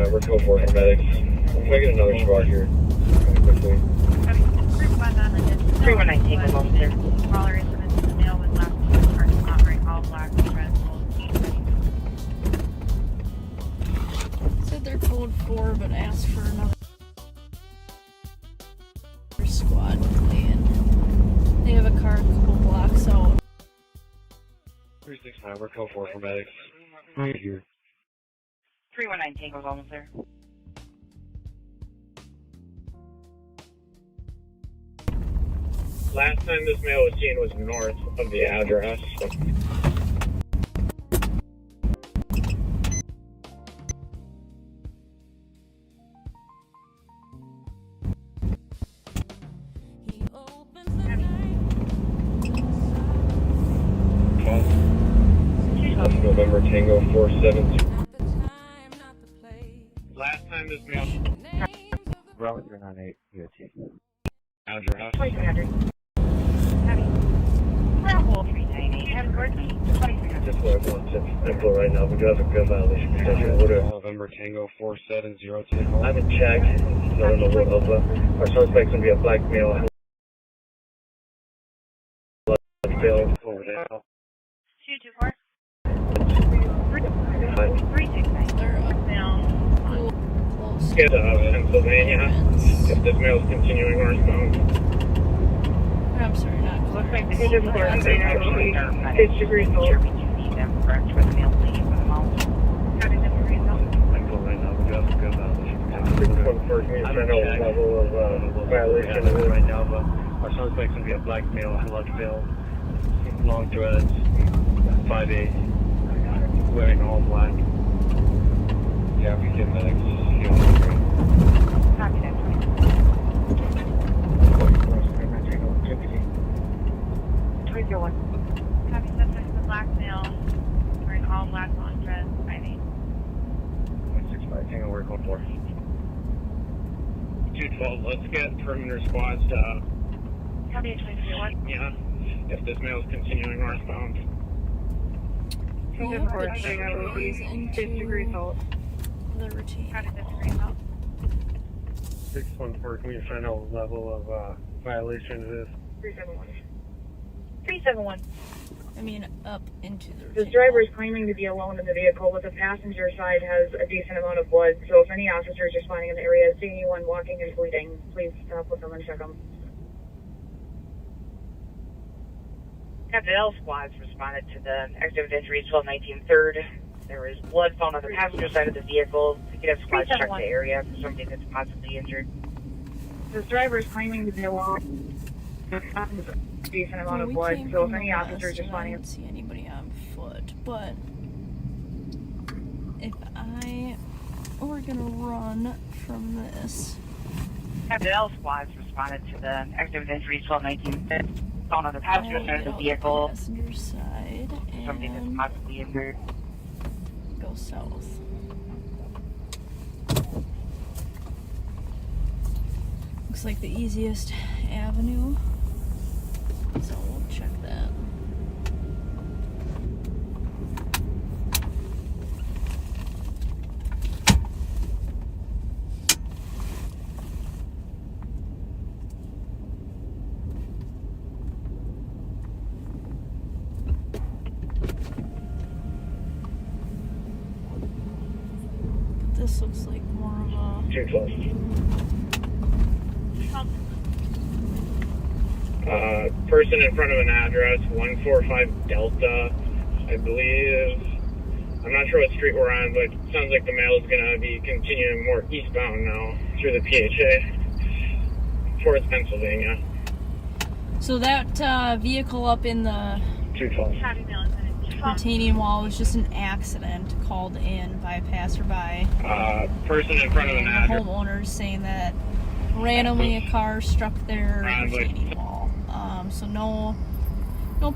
We're going for medics. I'm making another shot here. Quickly. 3119 was on there. Caller incident to the mail with last name, parking lot right, all black, red, Said they're code 4, but asked for another squad to play in. They have a car a couple blocks out. 369, we're code 4 for medics. Right here. 3119 was almost there. Last time this mail was seen was north of the address. November Tango 47. Last time this mail. Route 398 UAT. Address. 2300. Heavy. Bravo 398. Have a good night. Just what I want to info right now. We do have a gun violation. Protection order. November Tango 4702. I haven't checked. I don't know what of our suspect's gonna be a black male. Over there. 224. 369. They're up now. Get Pennsylvania. If this mail is continuing northbound. I'm sorry, not. Looks like the ship is actually 6 degrees old. Sure, we do need them correct for the mail leave for the mount. How did the degrees old? Info right now. We do have a gun violation. I don't know level of violation of it right now, but our suspect's gonna be a black male, large male, long dreads, 5'8", wearing all black. Yeah, we get medics. Copy that. 301. Copy suspect with black male, wearing all black long dress, 5'8". 165, Tango, we're going for. 212. Let's get perimeter squads to. Copy 231. Yeah. If this mail is continuing northbound. Yeah, but that goes into Liberty. Copy 5 degrees old. 614, can we find out level of violation of this? 371. 371. I mean, up into the This driver is claiming to be alone in the vehicle, but the passenger side has a decent amount of blood. So if any officers responding in the area see anyone walking and bleeding, please stop with them and check them. Captain L squads responded to the active injuries 1219 3rd. There was blood found on the passenger side of the vehicle. We could have squads check the area for somebody that's possibly injured. This driver is claiming to be alone. Decent amount of blood, so if any officers responding, I don't see anybody on foot. But if I were gonna run from this, Captain L squads responded to the active injuries 1219 found on the passenger side of the vehicle. Passenger side Somebody that's possibly injured. Go south. Looks like the easiest avenue. So we'll check that. This looks like more of a... 212. Person in front of an address, 145 Delta, I believe. I'm not sure what street we're on, but it sounds like the mail is going to be continuing more eastbound now through the PHA towards Pennsylvania. So that vehicle up in the 212. retaining wall was just an accident called in by a passerby. Person in front of an the address. homeowners saying that randomly a car struck their retaining wall. So no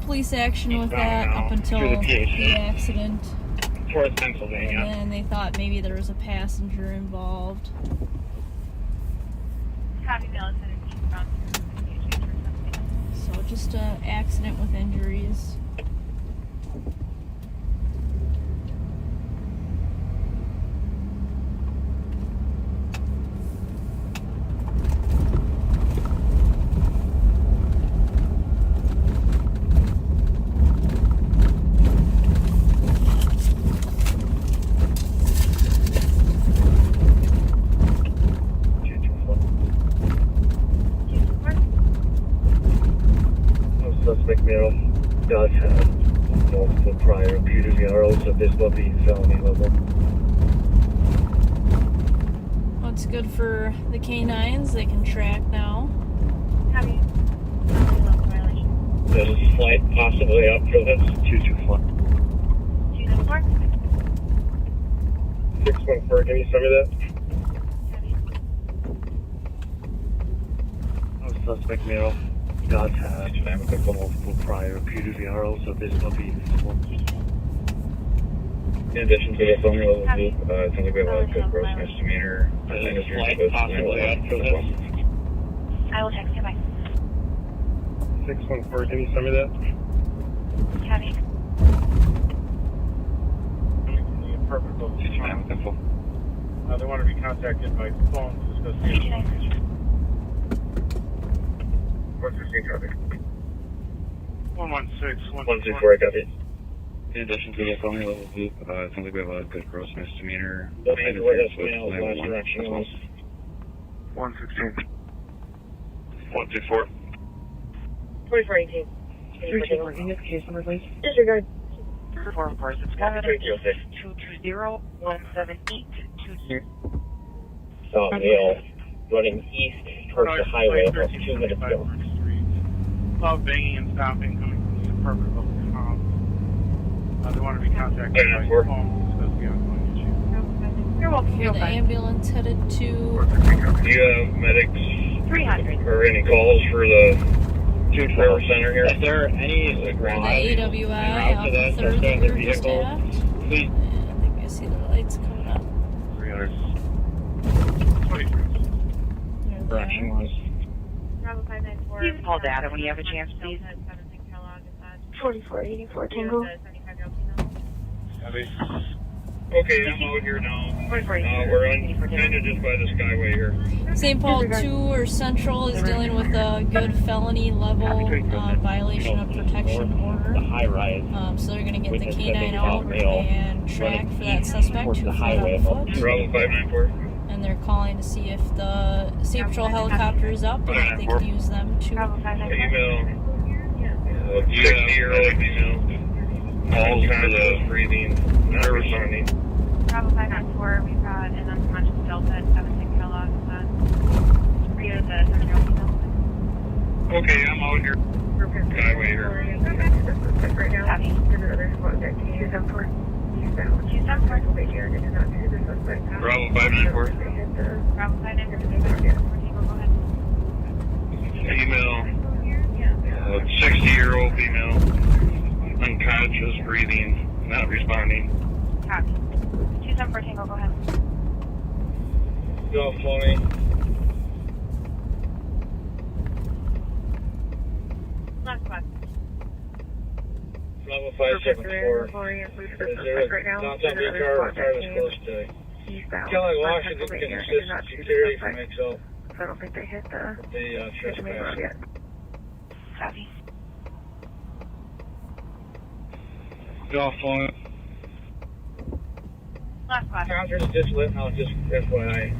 police action with that up until the accident. Towards Pennsylvania. And then they thought maybe there was a passenger involved. So just an accident with injuries. Suspect male does have multiple prior computers. So this will be felony level. Well, it's good for the canines. They can track now. There's a slight possibly up for this. 224. 614, can you send me that? Suspect male does have multiple prior computers. So this will be visible. In addition to the phony level 2, it sounds like we have a good gross misdemeanor. Flight possibly after this. I will text you. Bye. 614, can you send me that? Copy. Perfect. They want to be contacted by phone to discuss the information. 116 copy. 116, 124, I copy. In addition to the phony level 2, it sounds like we have a good gross misdemeanor. That means what Interference that's with mail lane last 1 direction as well. 116. 124. 2418. 324, this case number, please. Disregard. 220-278-20. Saw a male running east towards the highway about 2 minutes ago. Loud banging and stopping coming from the apartment of the comp. They want to be contacted by phone to discuss the ongoing issue. You're welcome. Okay, the ambulance headed to Do you have medics 300. or any calls for the River Center here? Is there any the AWI off the 3rd that we were just at. And I think I see the lights coming up. 300. direction was? Bravo 594. You can call data when you have a chance, please. 4484 Tango. Okay, I'm out here now. We're kind of just by the Skyway here. St. Paul 2 or Central is dealing with a good felony level violation of protection order. High rise. So they're going to get the canine out and track for that suspect who fled on foot. Bravo 594. And they're calling to see if the State Patrol helicopter is up and if they can use them to. Email. 60-year-old female. Calls for the breathing. Not responding. Bravo 594, we've got an unconscious Delta at 76 Kellogg. Rio the 7-year-old female. Okay, I'm out here. Skyway here. Copy. 274. Bravo 594. Bravo 594. Go ahead. Female. 60-year-old female. Unconscious, breathing, not responding. Copy. 274 Tango, go ahead. Go, Flowing. Last one. Bravo 574. Is there a downtown beach car or a car that's close to Kellogg, Washington can assist security from XL. I don't think they hit the trespass yet. Copy. Go, Flowing. Last one. Concerts just lit now, just FYI.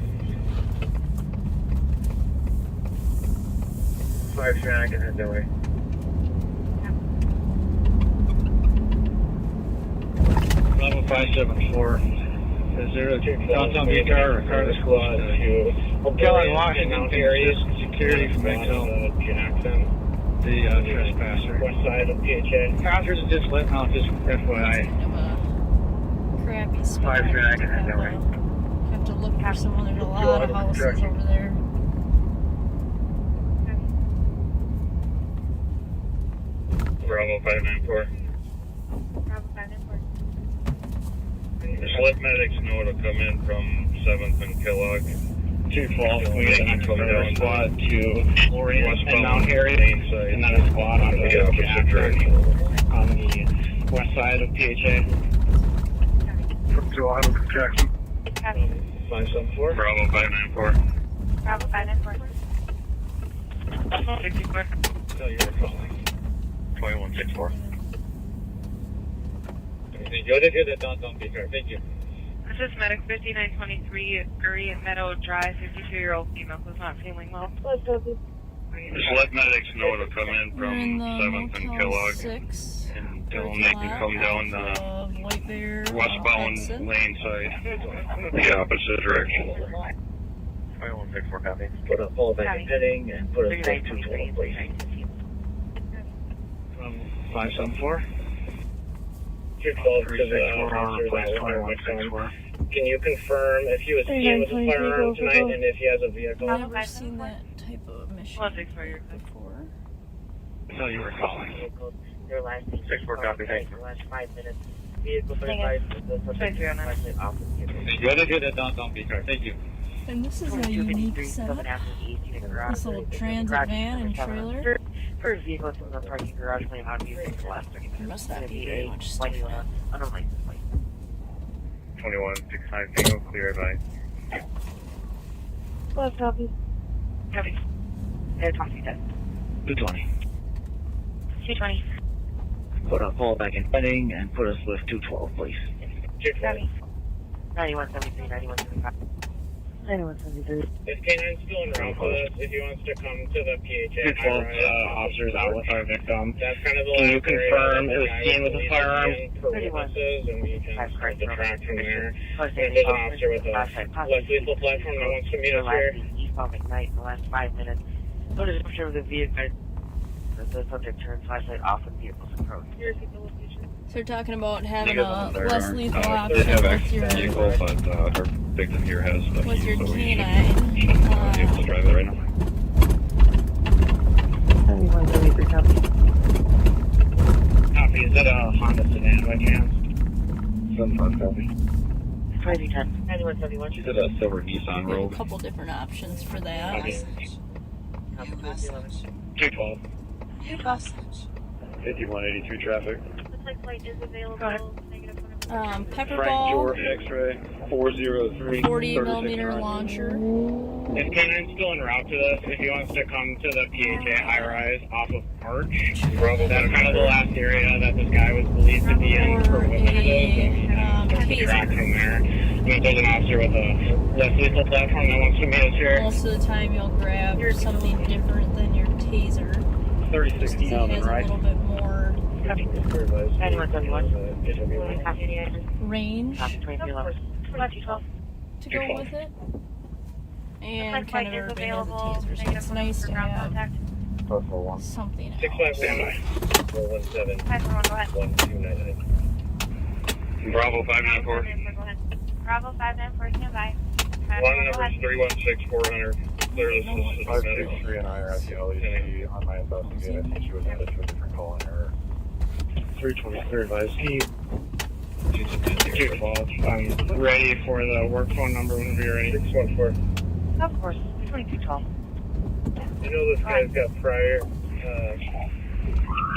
5 Shannon, head that way. Bravo 574. Is there a downtown beach car or a car that's close to Kellogg, Washington area security from XL Jackson, the trespasser. West side of PHA. Concerts just lit now, just FYI. Crappy spot. 5 Shannon, head that way. Have to look for someone. There's a lot of houses over there. Bravo 594. Bravo 594. Just let medics know to come in from 7th and Kellogg. 212, we They get can come down squad to Orient and westbound Mount Harriet, lane side. and then a squad on the opposite direction. on the west side of PHA. From July to Jackson. Copy. 574. Bravo 594. Bravo 594. Tell you you're calling. 2164. Yo did hear that downtown beach car. Thank you. This is Medic 5923 Gurry Meadow Drive, 52-year-old female who's not feeling well. Just let medics know to come in We're in from the 7th and Motel Kellogg 6. and tell them they can come down the White Bear westbound exit. lane side, the opposite direction. 2164 copy. Put a full back in heading and put a 220 please. 574. 212 to the Can you confirm if he was seen with a firearm tonight and if he has a vehicle? I've never seen that type of mission before. No, you were calling. Your last 64 copy, thank you. last 5 minutes. vehicle 35, the subject is flashlight off. You gotta do that downtown B car. Thank you. And this is a unique setup. This little transit van and trailer. For vehicles in the parking garage, claim how to use it for the last 30 minutes. Must not be very much stuff. Unlicensed. 2169 Tango, clear by. Well, copy. Copy. Talk to you then. 220. 220. Put a pull back in Penning and put us with 212, please. Copy. 9173, 9175. 9173. Is K9 still en route with us if he wants to come to the PHA? 212 officers out with our victim. That's kind of the Can you last area confirm that it was the guy seen with a firearm? for witnesses, and we can start the track from there. And if there's an officer with a less lethal platform that wants to meet us here. Eastbound McKnight in the last 5 minutes. Notice picture of the vehicle. The subject turned flashlight off when vehicles approach. So you're talking about having a less lethal option They have with your vehicle, but our victim here has the with your key, so we canine. should be able to drive it right now. 7173, copy. Copy. Is that a Honda sedan by chance? 75 copy. 2210. 9171. She's at a silver Nissan We have Rogue. a couple different options for that. Okay. 212. 5183 traffic. Light is available. Pepperball, X-ray 403. 40 millimeter launcher. Is K9 still en route to this if he wants to come to the PHA high-rise off of Arch? That's kind of the last area that this guy was believed to be in for witnesses, and start the track from there. And if there's an officer with a less lethal platform that wants to meet us here. Most of the time you'll grab something different than your taser. 3060 It on the has a right. little bit more 9171. range Copy 2311. to go with it. And kind of everybody has a taser, so it's nice to have something else. 65 standby. 417 go ahead. 1299. Bravo 594. Bravo 594, stand by. One number 316-400. Clear this is 563 and I are at the LEC on my investigate. I think she was added to a different call in error. 323 advised. 212. I'm ready for the work phone number whenever you're ready. 614. Of course. 2212. I know this guy's got prior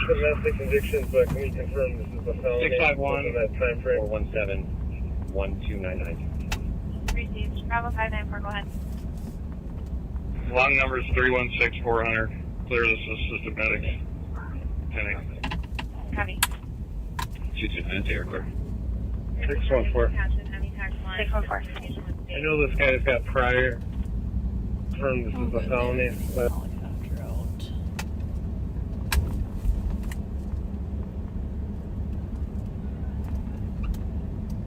domestic convictions, but can we confirm this is a felony? 651. Within that time frame. 417-1299. Received. Bravo 594, go ahead. Long number is 316-400. Clear this is Assistant Medics. Penning. Copy. 229 to aircraft. 614. 614. I know this guy's got prior. Confirm this is a felony, but Helicopter out.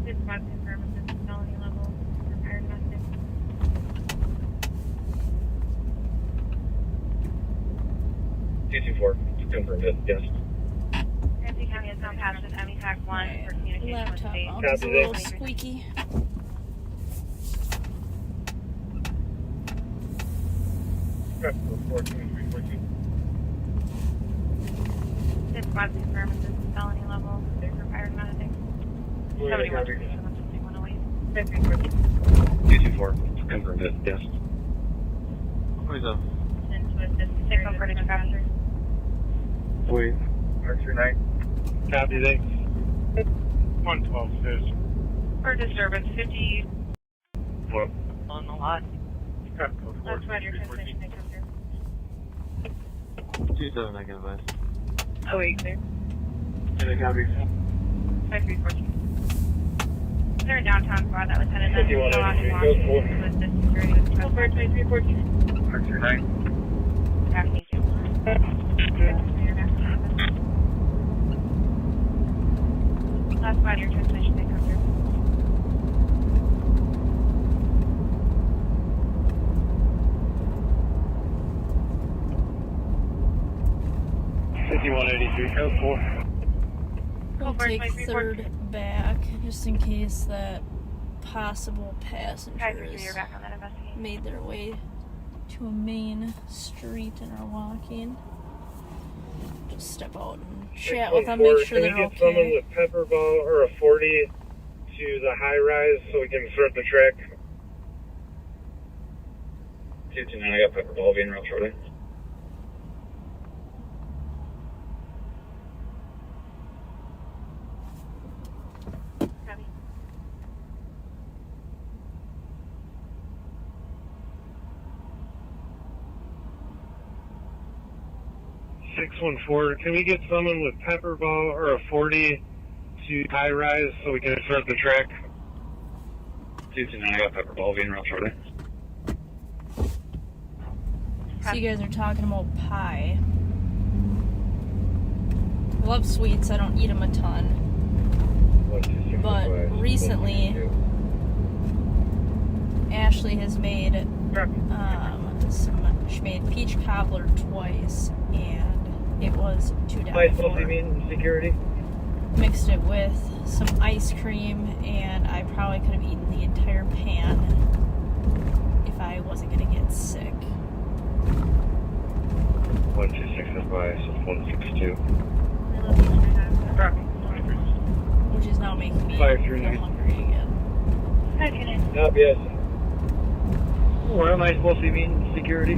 This was confirmed with this felony level for fire domestic. 224. Confirmed it, yes. Ramsey County is now passed with METAC 1 for communication with Laptop state. mount is a little squeaky. This was confirmed with this felony level for fire domestic. 71. 224. Confirmed it, yes. Where's up? Since with this 614 to officer. Wait. Archer 9. Copy, thanks. 112 says. For disturbance 50 What? on the lot. That's why your transmission may come through. 27 I can advise. Oh, wait, clear. Can I copy? 5314. Is there a downtown squad that was headed in? 5183. Go for it. With this security with the 2314. Archer 9. Copy, thank you. Last squad, your transmission may come through. We'll take third back, just in case that possible passengers made their way to a main street and are walking. just step out and chat with them, make sure they're Can you get someone okay. with pepper ball or a 40 to the high rise so we can sort the track? 229, I got pepper ball being real shortly. Copy. 614, can we get someone with pepper ball or a 40 to high rise so we can sort the track? 229, I got pepper ball being real shortly. So you guys are talking about pie. I love sweets. I don't eat them a ton. But recently, Ashley has made she made peach cobbler twice, and it was $2. Am I supposed to be in security? Mixed it with some ice cream, and I probably could have eaten the entire pan if I wasn't going to get sick. 126 is by 162. Which is now making me feel hungry again. Yep, yes. Where am I supposed to be in security?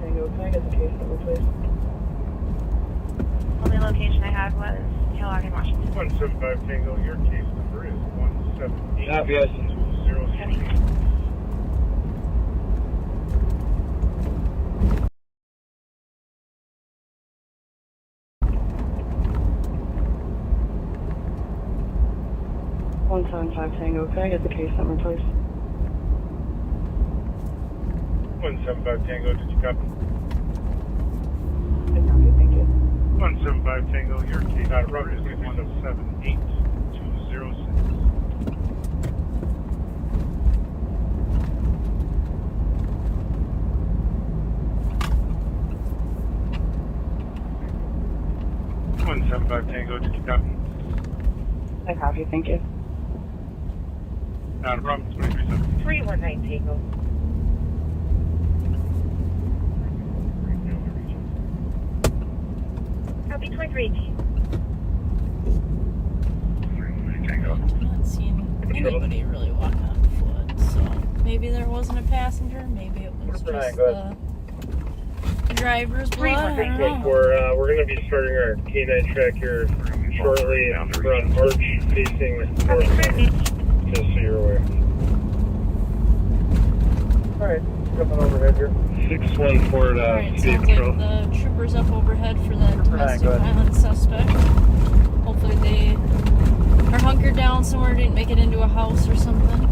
Tango. Can I get the case number, please? Only location I had was Kellogg in Washington. 175 Tango, your case number is 178. Yep, yes. 203. Tango. Can I get the case number, please? 175 Tango, did you copy? I copy, thank you. 175 Tango, your case number is 178206. Tango, did you copy? I copy, thank you. Not a problem, 2317. 319 Tango. Copy 2318. I'm not seeing anybody really walk on foot, so maybe there wasn't a passenger, maybe it was just the driver's blood. I don't know. We're going to be starting our K9 track here shortly. We're on Arch facing northbound, just so you're aware. Alright, coming overhead here. 614 Alright, sounds like the troopers up overhead for that domestic violence suspect. Hopefully they are hunkered down somewhere, didn't make it into a house or something.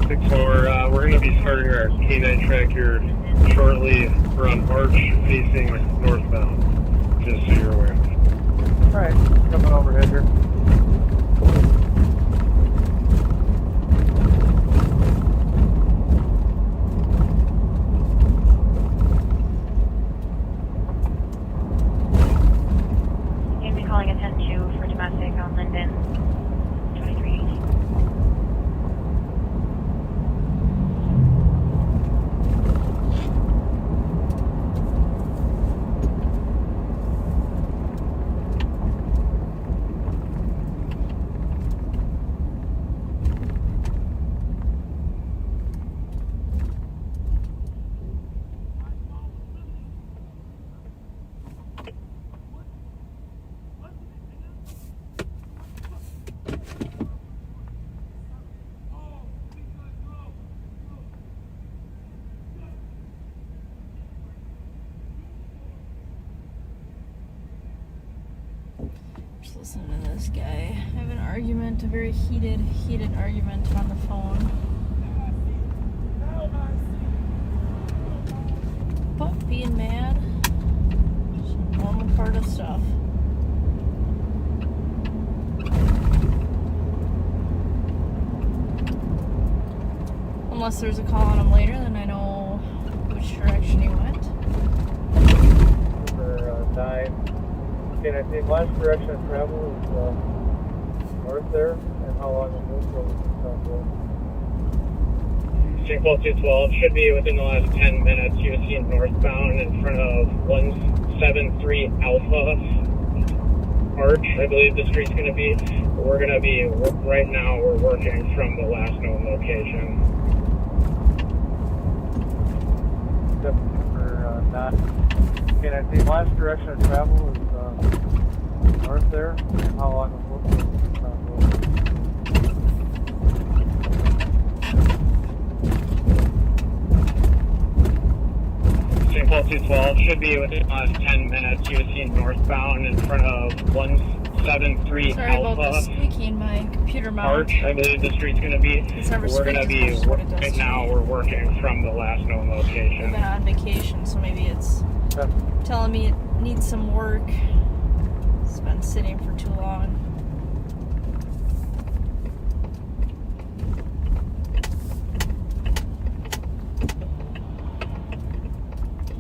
6-4, we're going to be starting our K9 track here shortly. We're on Arch facing northbound, just so you're aware. Alright, coming overhead here. You'll be calling a 10-2 for domestic on Linden, 2318. Just listening to this guy have an argument, a very heated argument on the phone. But being mad, just a normal part of stuff. Unless there's a call on him later, then I know which direction he went. For 9. And I think last direction of travel is north there, and how long it will go. St. Paul 212 should be within the last 10 minutes. You was seen northbound in front of 173 Alpha Arch, I believe the street's going to be. We're going to be, right now, we're working from the last known location. Except for not. Okay, I think last direction of travel is north there, and how long it will go. St. Paul 212 should be within the last 10 minutes. You was seen northbound in front of 173 Sorry Alpha. about the squeaking, my computer mount. Arch, I believe the street's going to be. We're going to be, right now, we're working from the last known location. I've been on vacation, so maybe it's telling me it needs some work. It's been sitting for too long.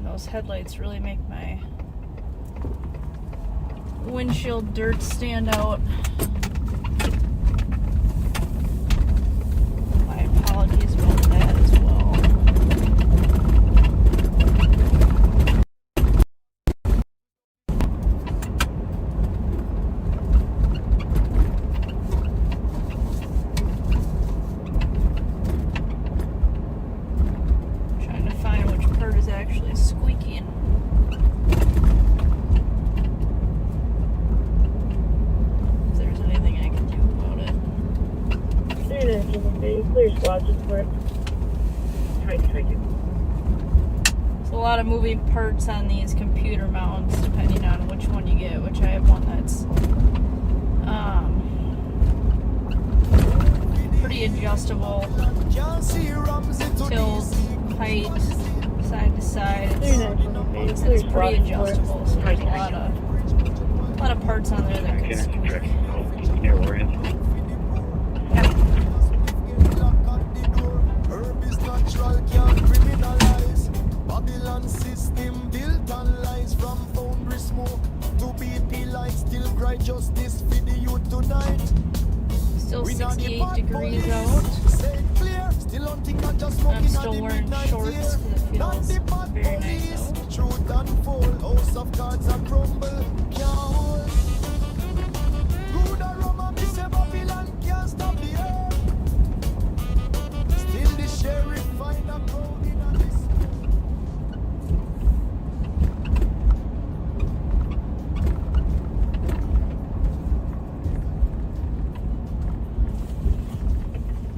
Those headlights really make my windshield dirt stand out. My apologies about that as well. Trying to find which part is actually squeaking. Clear squad support. There's a lot of moving parts on these computer mounts depending on which one you get, which I have one that's pretty adjustable. Tilt, height, side to side. It's pretty adjustable, so there's a lot of parts on there that can squeak. Babylon system built on lies from foundry smoke to BP light, still cry justice for the youth tonight. Still 68 degrees out. I'm still wearing shorts because it feels very nice out. Truth unfold, house of cards and crumble, can't hold. Good aroma, me say Babylon can't stop the earth. Still the sheriff find a crowd in a this.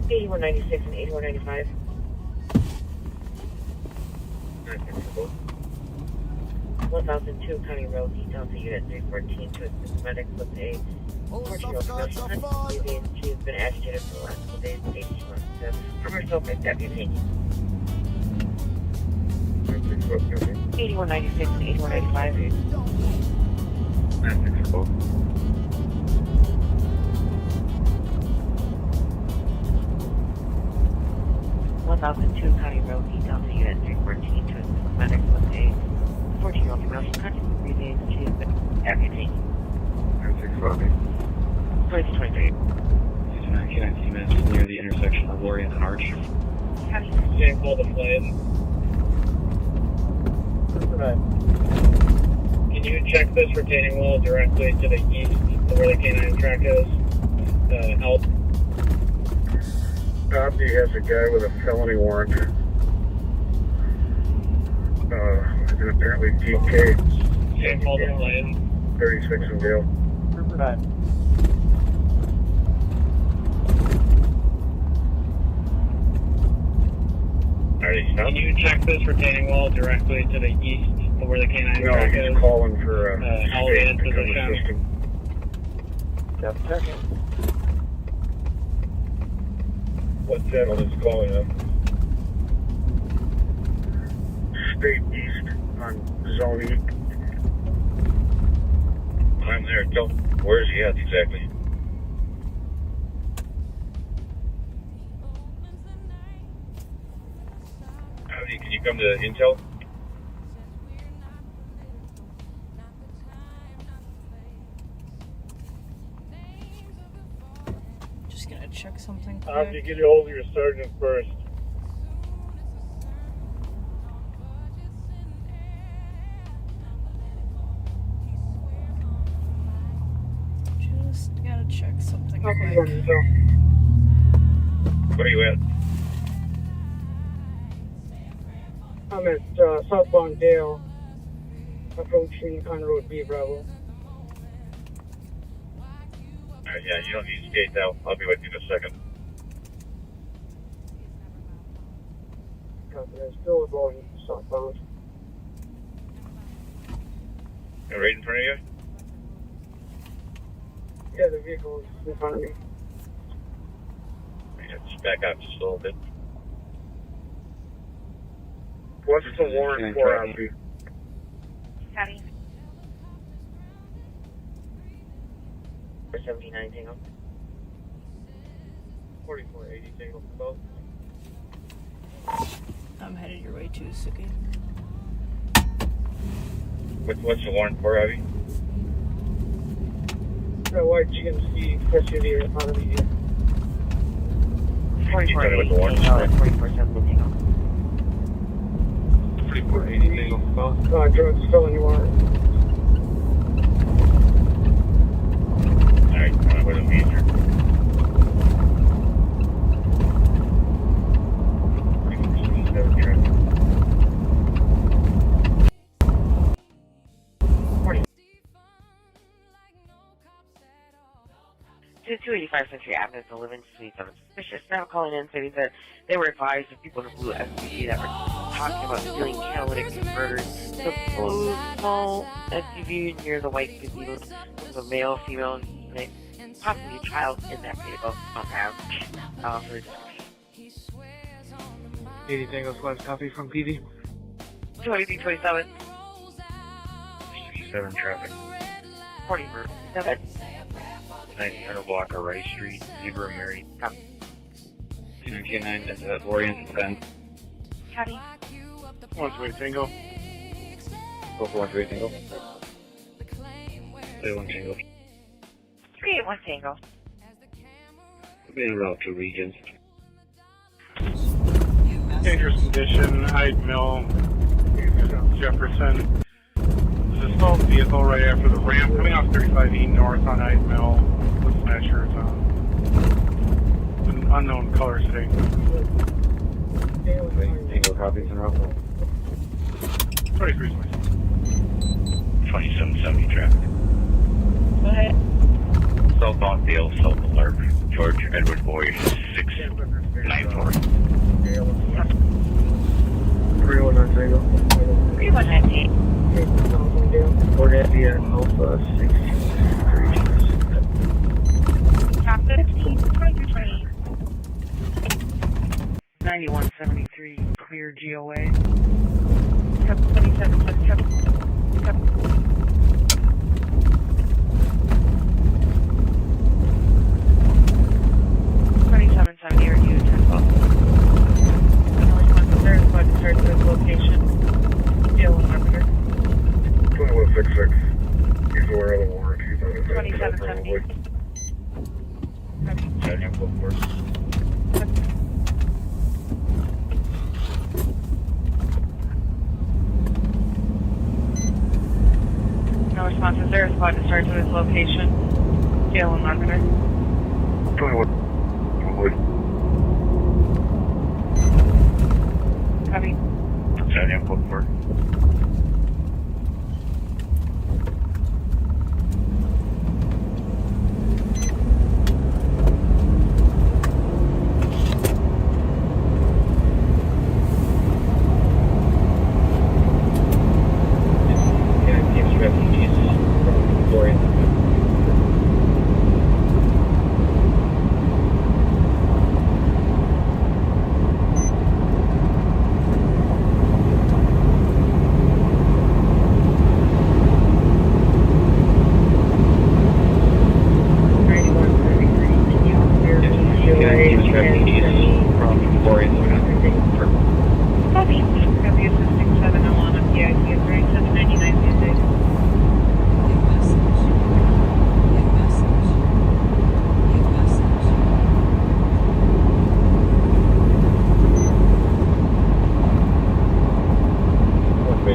$81.96 and $81.95. 1002 County Road, details to Unit 314 to assist medics with a 14-year-old female. She's been agitated for the last couple days. She wants to from herself as deputy. 81.96 and 81.95. 1002 County Road, details to Unit 314 to assist medics with a 14-year-old female. She's conscious and breathing. She's been agitated. 2223. 19 minutes near the intersection of Lorient and Arch. St. Paul the Flames. Can you check this retaining wall directly to the east of where the K9 track is? Help. Copy has a guy with a felony warrant. And apparently DK. St. Paul the Flames. 36 in jail. Can you check this retaining wall directly to the east of where the K9 track is? No, he's calling for elevated position. Yep, checking. What channel is calling up? State East on Zone E. I'm there. Where is he at exactly? Howdy, can you come to Intel? check something I'll have quick. to get a hold of your sergeant first. Just gotta check something quick. Where are you at? I'm at southbound Dale, approaching on Road B, Bravo. Alright, yeah, you don't need to skate now. I'll be with you in a second. Copy that. Still going southbound. Right in front of you? Yeah, the vehicle is in front of me. Just back up just a little bit. What's the warrant for, Ramsey? Howdy. 79 Tango. 4480 Tango for both. I'm headed your way too, Suki. What's the warrant for, Abby? That white GMC SUV out of the 4480 Tango and 4470 Tango. 4480 Tango for both. Drugs, felony warrant. Alright, I'm gonna go to Major. To 285 Century Avenue, the Living Suite of suspicious. Now calling in saying that they were advised of people in a blue SUV that were talking about stealing catalytic converters. The blue small SUV near the white gazebo was a male, female, and possibly a child in that vehicle on average. For a description. 80 Tango Squad copy from PD. 280-27. 67 traffic. 40-7. 1900 block of Rice Street, Zebra Mary. 299 at Orient Bend. Howdy. 128 Tango. Go for 128 Tango. 31 Tango. 381 Tango. Being route to Regents. Dangerous condition, Hyde Mill, Jefferson. There's a small vehicle right after the ramp coming off 35E north on Hyde Mill with flashers on. An unknown color today. Tango copies in route. 23 2770 traffic. Go ahead. Southbound Dale, South Alert. George Edward Boy, 694. 319 Tango. 3119. Ford Avia Alpha 16. Top 15, 2320. 9173, clear GOA. 2777. 2770 or you 10 12. No response there, but start to this location. Deal with Arbiter. 2166. He's aware of the warrant. He's on his 2770. No responses there. Squad to start to this location. Deal with Arbiter. 21. Copy. Setting up for.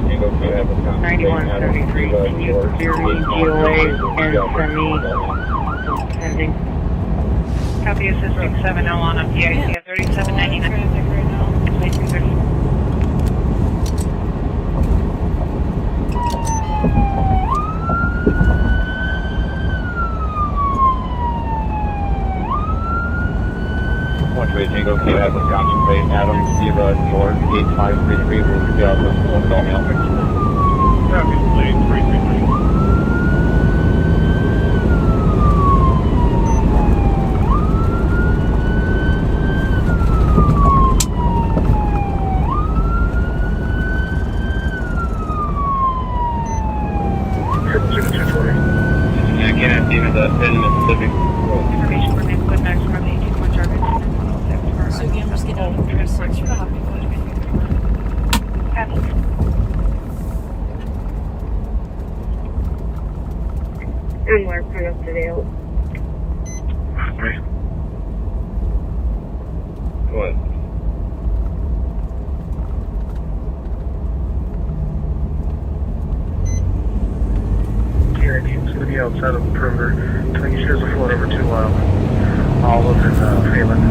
9173, can you clear me DOA and send me pending? Copy assisting 7 on a PIC at 3799. Traffic right now. Tango, QF, Wisconsin Plate, Adam, Zebra, George, 8533, Rosedale, Rosedale, Copy, plate 333. Yeah, Cannon, Steven, the Mississippi. Information for me, put next from 18 target. So again, just get out of the dress. Copy. And we're kind of today. What? Here, it's going to be outside of the perimeter. 20 shares of float over 2 miles. Olive and Phelan.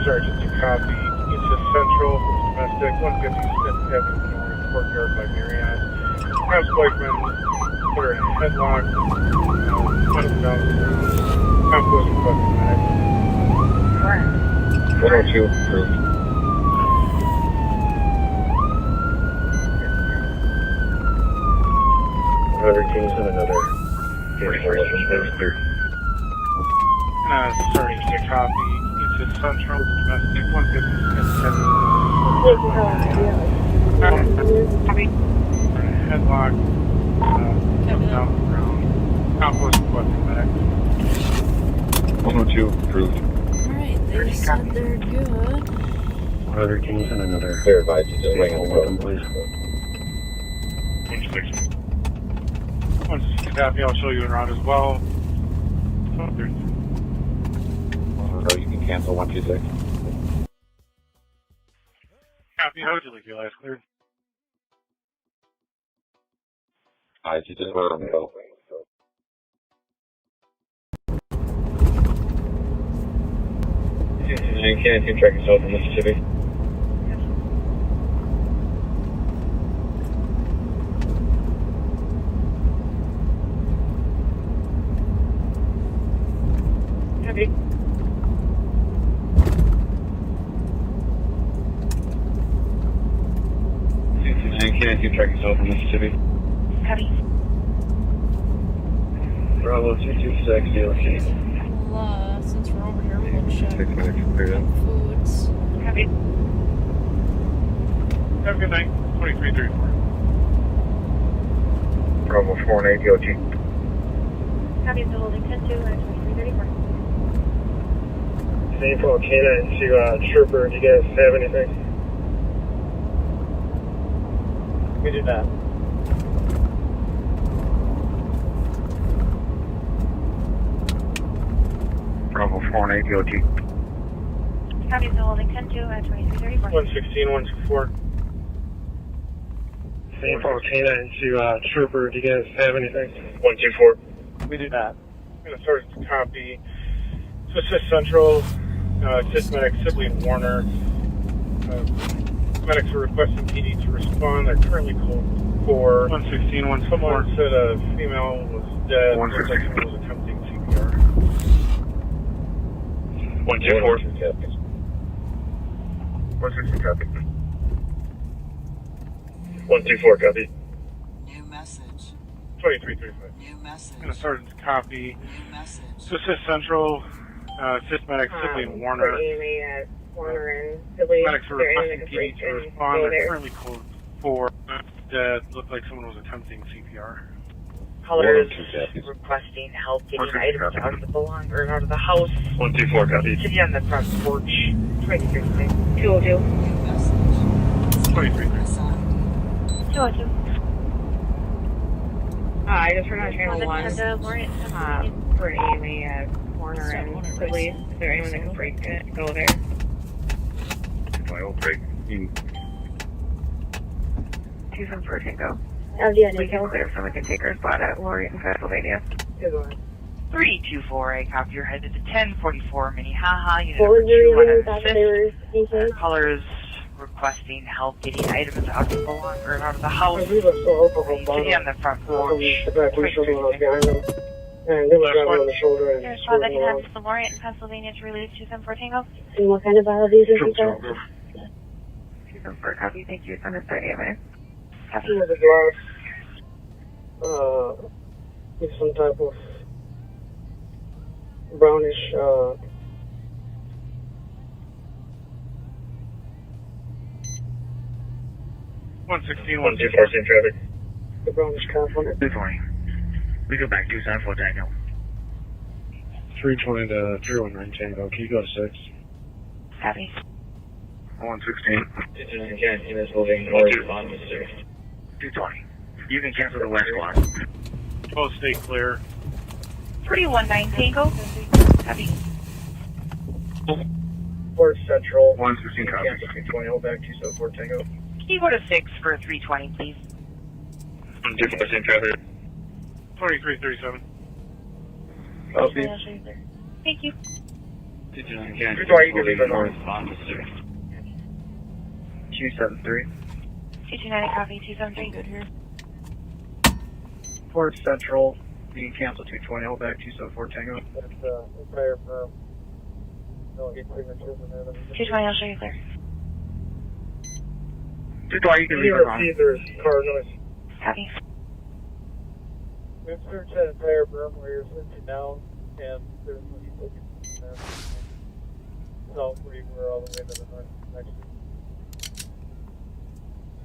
Sergeant to copy. East of Central, domestic, 150 Smith Avenue North, courtyard by Marriott. House Blakeman, put her in a headlock, $100 compost equipment medic. 402 approved. Another case and another case. Clear. Sergeant to copy. East of Central, domestic, 150 Smith Avenue. Copy. Headlock, down the ground, compost equipment medic. 102 approved. Alright, they said they're good. Another case and another. Clear advice. Just bring them with them, please. 160 copy, I'll show you en route as well. No, you can cancel 126. Copy, how would you leave your last cleared? I just let them go. You can't track yourself in Mississippi. Copy. You can't track yourself in Mississippi. Copy. Bravo 226 DLC. Well, since we're over here, we'll check 6 minutes cleared up. foods. Copy. Have a good night. 2334. Bravo 4 and 8 DOT. Copy, still holding 10-2 at 2334. Same for Canine to Trooper. Do you guys have anything? We do not. Bravo 4 and 8 DOT. Copy, still holding 10-2 at 2334. 116, 124. Same for Canine to Trooper. Do you guys have anything? 124. We do not. I'm going to start to copy. So assist Central, assist medic Sibley and Warner. Medics are requesting PD to respond. They're currently called for 116, 124. Someone said a female was dead. Looks like someone was attempting CPR. 124. 160 copy. 124 copy. New message. 2335. New message. And a sergeant's copy. New message. Assist Central, assist medics Sibley and Warner. Warner and Sibley. Medics are requesting PD to respond. They're currently code 4. That looked like someone was attempting CPR. Callers requesting help getting items out of the out of the house. 124 copy. Sitting on the front porch. 202. 23. 202. I just heard on channel 1 for Amy at Warner and Sibley. Is there anyone that can break it? Go there. I will break. 274 go. LDN We can clear so we can take our spot at Lori in Pennsylvania. 3248, copy, you're headed to 1044 Minnehaha, unit What was your reason that they were thinking? Callers requesting help getting items out of the house. Sitting on the front porch. And they were grabbing on the shoulder and There's a spot that can have the Lori in Pennsylvania to release 274 Tango. And what kind of biologies is he got? 274, copy, thank you, it's on the 30th. He has a glass, with some type of brownish, 116, 124, same traffic. the brownish calf on it. 220. We go back 274 Tango. 320 to 319 Tango. Can you go to 6? Copy. 116. He is moving north on the 220. You can cancel the west squad. Both stay clear. 319 Tango. Copy. Port Central. 116 copy. 220, hold back 274 Tango. Can you go to 6 for 320, please? 124, same traffic. 2337. Copy. Thank you. 220, moving north on the 273. 229, copy, 273. Good here. Port Central. You can cancel 220, hold back 274 Tango. That's, entire firm. No, get signatures in there. 220, I'll show you clear. 220, you can leave it on. There's car noise. Copy. We've searched that entire room where you're sitting down, and there's no looking there. So we're all the way to the north next to.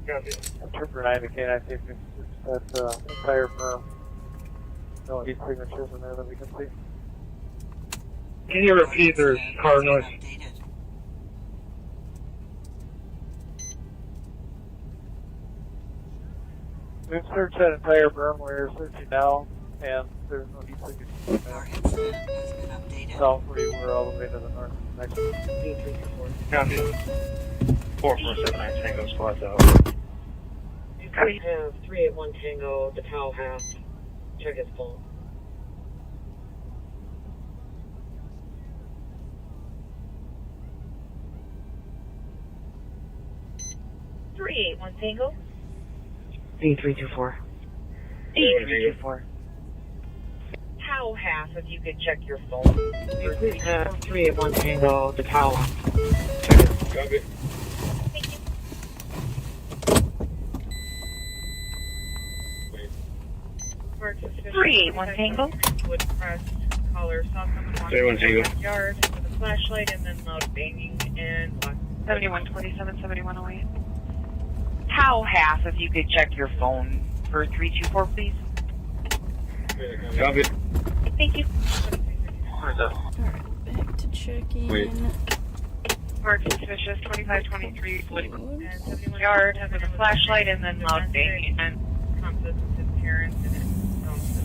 Copy. Interpret 9 to K9 safety. That entire firm. No signatures in there that we can see. Can you repeat there's car noise? We've searched that entire room where you're searching now, and there's no signatures in there. So we're all the way to the north next to. Copy. 4479 Tango squad's out. We have 381 Tango, the Tau half. Check his phone. One Tango. D324. D324. Tau half, if you could check your phone. We have 381 Tango, the Tau. Check it. Copy. Thank you. 381 Tango. Would press caller saw someone walking 381 Tango. in the backyard with a flashlight and then loud banging and 7127 7108. Tau half, if you could check your phone for 324, please. Copy. Thank you. Alright, back to checking. Wait. Mark suspicious 2523 and 71 yard with a flashlight and then loud banging and conflict with his parents and it sounds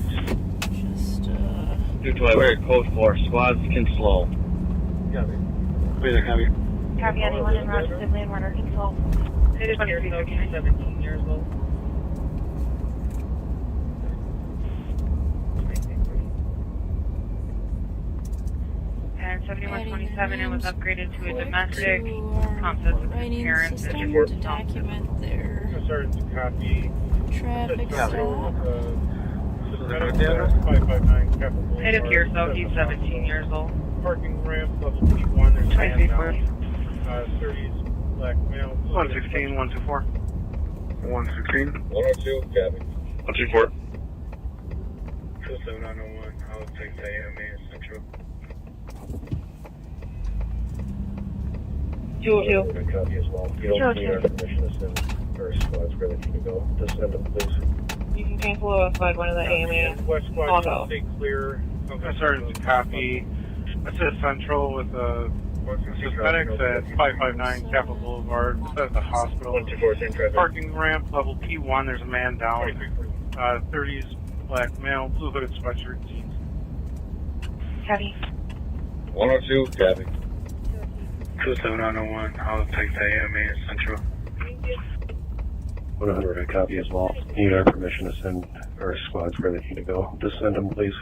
Just, 220, we're at code 4. Squads can slow. Copy. Wait there, copy. Copy anyone in Roger Sibley and Warner Control. It is here, so he's 17 years old. And 7127, it was upgraded to a domestic. Conflict with his writing parents and system it to document their Sergeant's copy. traffic stop. 559 capital. It appears so, he's 17 years old. Parking ramp, level P1, there's a man down. 30s, black male. 116, 124. 116. 102, copy. 124. 7901, I'll take the AMA Central. 202. Copy as well. You don't need our permission to send first squads where they need to go. Just send them, please. You can cancel a flag one of the AMA. West squad, stay clear. Sergeant, copy. Assist Central with medics at 559 Capitol Boulevard. At the hospital. 124, parking ramp, level P1. There's a man down. 30s, black male, blue hooded sweatshirt, jeans. Copy. 102, copy. 27901, I'll take the AMA Central. 100, a copy as well. Need our permission to send our squads where they need to go. Just send them, please.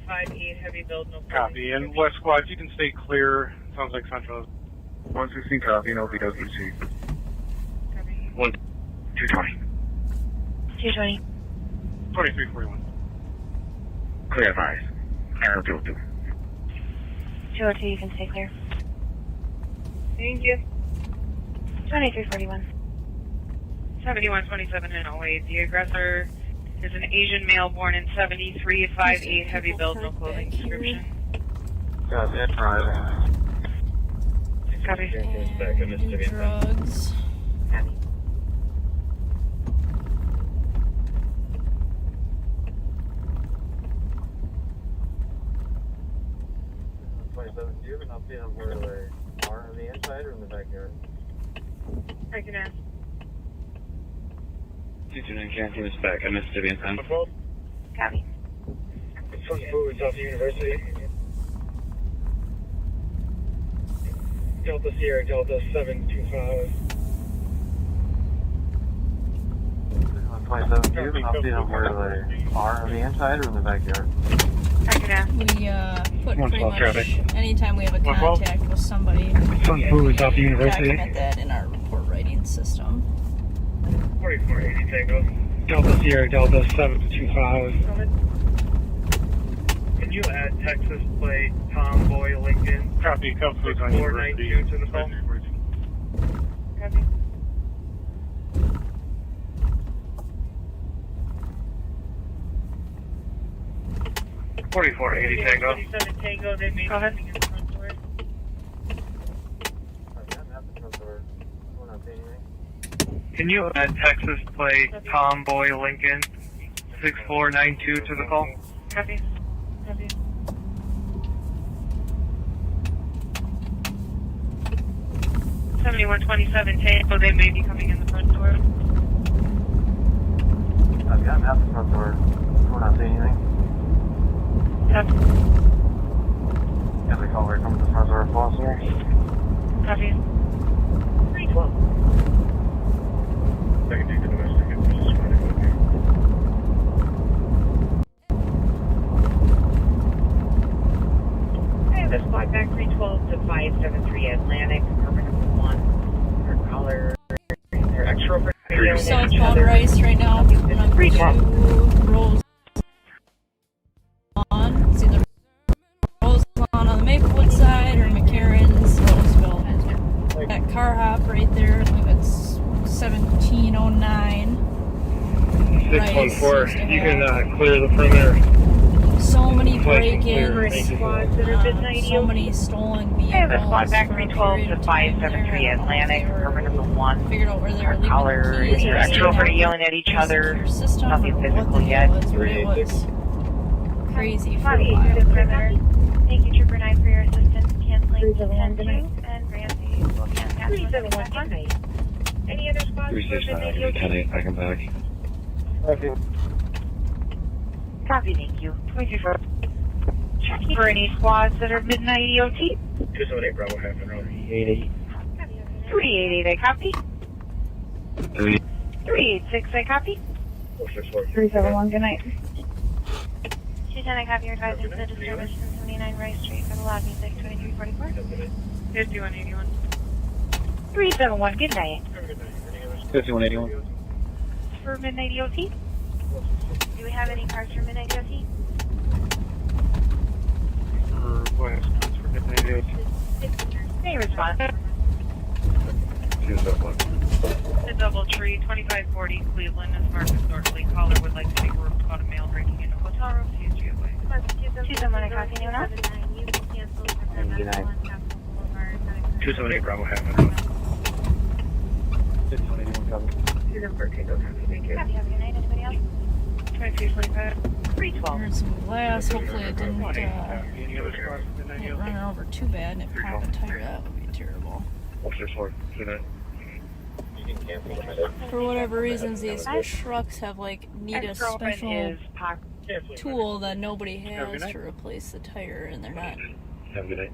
5-8, heavy build, no problem. Copy. And West squad, you can stay clear. Sounds like Central. 116, copy. No BWC. Copy. 220. 220. 2341. Clear Vries. Arrow 202. 202, you can stay clear. Thank you. 2341. 7127 and 08. The aggressor is an Asian male born in 73, 5'8", heavy build, no clothing description. Copy. Right. Copy. And drugs. Copy. Do you have an update on where they are on the inside or in the backyard? I can ask. 229 Canteen is back at Mississippi in time. Copy. From Foods off the University. Delta Sierra, Delta 725. 27. Do you have an update on where they are on the inside or in the backyard? I can ask. We put pretty much anytime we have a contact with somebody, From Foods off the University. document that in our report writing system. 4480 Tango. Delta Sierra, Delta 725. Can you add Texas plate, Tomboy, Lincoln? Copy, Foods on University. 492 to the phone. Copy. $44.80 Tango. 27 Tango, they may be coming in the front door. Can you add Texas plate, Tomboy, Lincoln, 6492 to the call? Copy. Copy. $7127 Tango, they may be coming in the front door. I've gotten out the front door. We're not seeing anything. Copy. Yeah, they call her coming to the front door if possible. Copy. 312. Second take the domestic and just trying to go here. I have a squad back 312 to 573 Atlantic, permanent 1. Their color, their extra radio. Southbound Rice right now. And I'm going to Rosedale. It's either Rosedale on the Maplewood side or McCarran's Roseville. That car hop right there, I believe it's 1709. 614, you can clear the perimeter. So many break-ins, Squads that are midnight so many stolen vehicles. I have a squad back for a 312 period to of time 573 there. Atlantic, permanent 1. Figured out where they were leaving Color, the keys. their extrovert yelling at each other. Nothing physical yet. It was crazy for a Body while. to the perimeter. Thank you, Trooper 9, for your assistance. Canceling 10-2 and Ramsey will can pass 371, Any other squads? 369, I can be 10-8, I can back. Okay. Copy, thank you. 24. Checking for any squads that are midnight EOT. 278 Bravo, half an hour. 388, I copy. 386, I copy. 464. 371, good night. 210, I have your advising to the disturbance in 79 Rice Street for the loud music 2344. 5181. 371, good night. 5181. For midnight EOT? Do we have any cars for midnight EOT? For West. response. Choose that one. The Doubletree, 2540 Cleveland, is marked as Northley. Caller would like to make a report about a male breaking into a hotel room. Please do away. 278 copy, you know? 278 Bravo Haven. 681 copy. 214, thank you. Copy, have a good night. Anybody else? 2345. 312. Heard some glass. Hopefully it didn't get run over too bad and it popped a tire. That would be terrible. 164. Good night. For whatever reasons, these trucks have need a special tool that nobody has to replace the tire, and they're not Have a good night.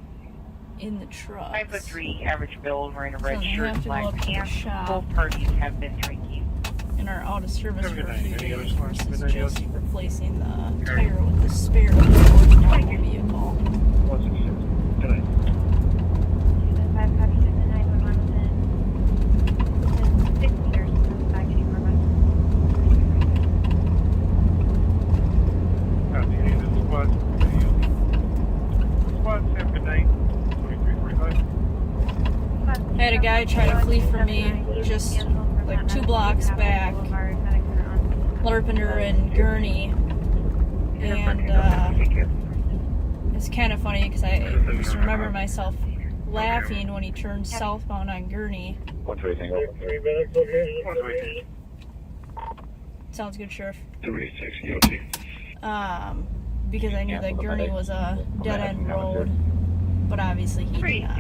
in the truck. 5'3", average build, wearing a red So they shirt, have to go black up to the pants. shop. Both parties have been drinking. And are out of service for a few days versus just replacing the tire with the spare for the normal vehicle. 166. Good night. 5 copy, 911 within 6 meters of back any more money. Copy, any of the squads for video. Squads, have a good night. 2345. I had a guy try to flee from me just 2 blocks back, Larpenter and Gurney, and it's kind of funny because I just remember myself laughing when he turned southbound on Gurney. 128 Tango. 3 minutes, okay. 128. Sounds good, Sheriff. 386 EOT. Because I knew that Gurney was a dead-end road, but obviously he did not.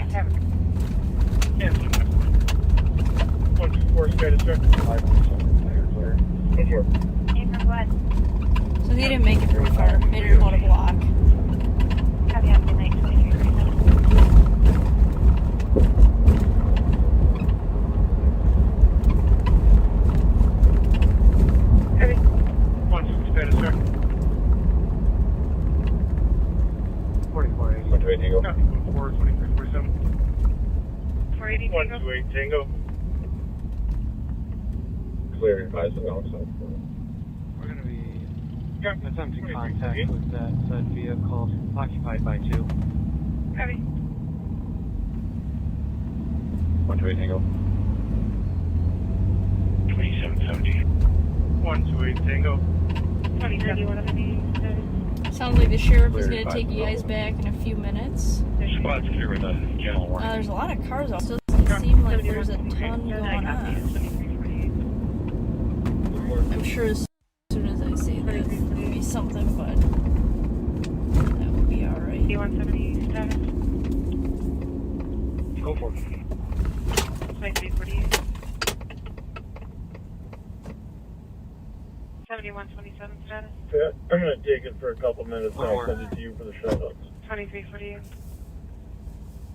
124 status check. 547. So he didn't make it very far, made it about a block. Copy, have a good night. 2337. Heavy. 1 status check. 4480. 128 Tango. 4 2347. 480 Tango. 128 Tango. Clear advised on outside. We're going to be attempting contact with that said vehicle occupied by 2. Copy. 128 Tango. 2770. 128 Tango. 2031. Sounds like the sheriff is going to take you guys back in a few minutes. Squad's clear with the channel 1. There's a lot of cars out. Still doesn't seem like there's a ton going on. I'm sure as soon as I say that, there'll be something, but that would be alright. 170 status. Go for it. 2348. 7127 status. Yeah, I'm going to take it for a couple minutes and I'll send it to you for the shoutouts. 2348.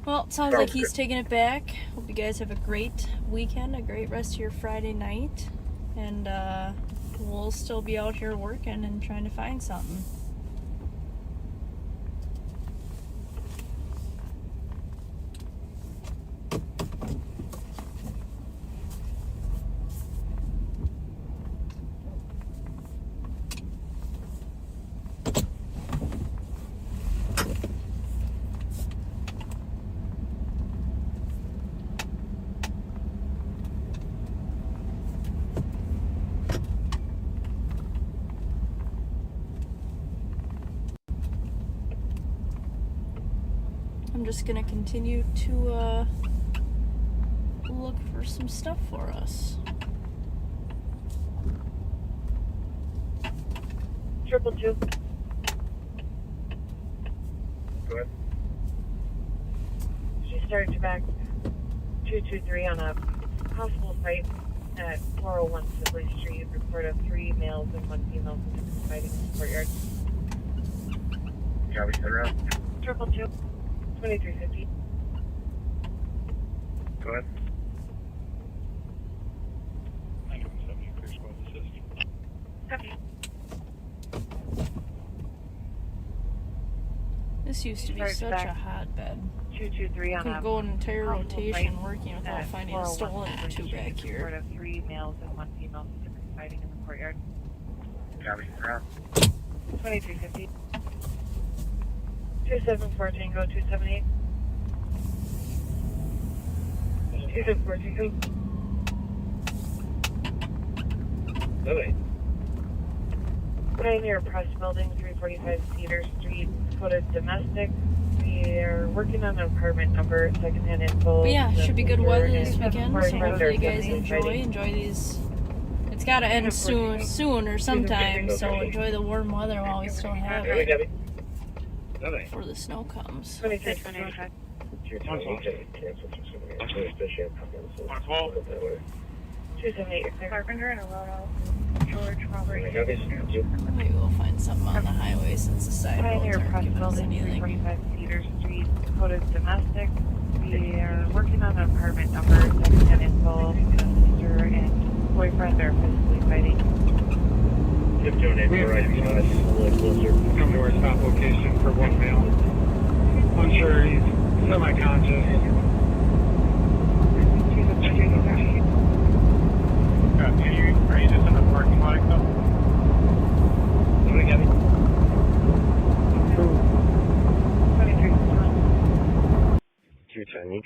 Well, it sounds like he's taking it back. Hope you guys have a great weekend, a great rest of your Friday night. And we'll still be out here working and trying to find something. I'm just gonna continue to look for some stuff for us. 222. Go ahead. She started to back 223 on a possible site at 401 Sibley Street. Report of 3 males and 1 female fighting in the courtyard. Copy, turn around. 222. 2350. Go ahead. 9170, clear squad assist. Copy. This used to be such a hotbed. 223 on Could a go an entire possible rotation site working without at finding a 401 stolen or Sibley 2 Street. back here. Report of 3 males and 1 female fighting in the courtyard. Copy, turn around. 2350. 274 Tango 278. Bye-bye. Pioneer Press Building, 345 Cedar Street, coded domestic. We are working on an apartment number, secondhand info. But yeah, should be good weather this weekend, so hopefully you guys enjoy these. It's gotta end soon or sometime, so enjoy the warm weather while we still have it before the snow comes. 26, 25. 278 Carpenter and Aurora. George Robert. Maybe we'll find something on the highway since the side roads aren't giving us anything. 345 Cedar Street, coded domestic. We are working on an apartment number, secondhand info. Sister and boyfriend are physically fighting. Come to our stop location for one male. Unsure, he's semi-conscious. Are you just in the parking lot though? What do we get? 210,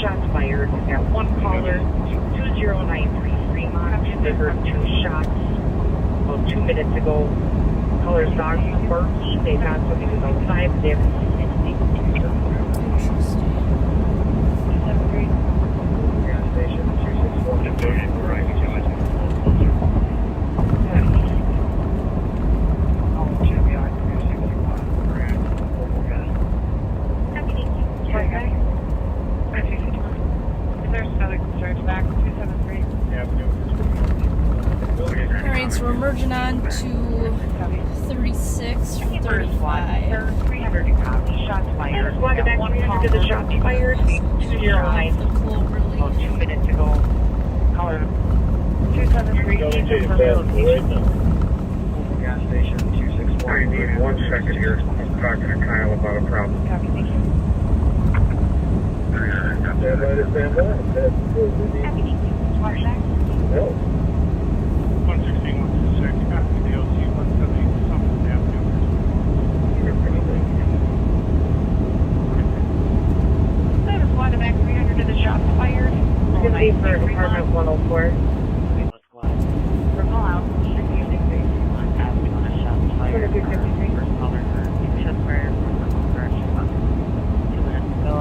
Shots fired. We got one caller, 20933 Fremont. They heard 2 shots about 2 minutes ago. Caller's dog was barking. They thought somebody was outside, but they haven't seen anything. gas station 261. Right. Alright, so we're merging on to 36 from 35. 300 to copy. Shots fired. We got one call to the shots fired. 209. About 2 minutes ago. Caller 273. Gas station 261. I need 1 second here. I'm talking to Kyle about a problem. Copy, thank you. No. 116, 126, copy the DOC, 170, Summit Avenue. Status 1 to back 300 to the shots fired. Good day for apartment 104. Let's go out. We're call out. Asking on a shots fired. First caller for 2 shots fired. Direction 2 minutes ago.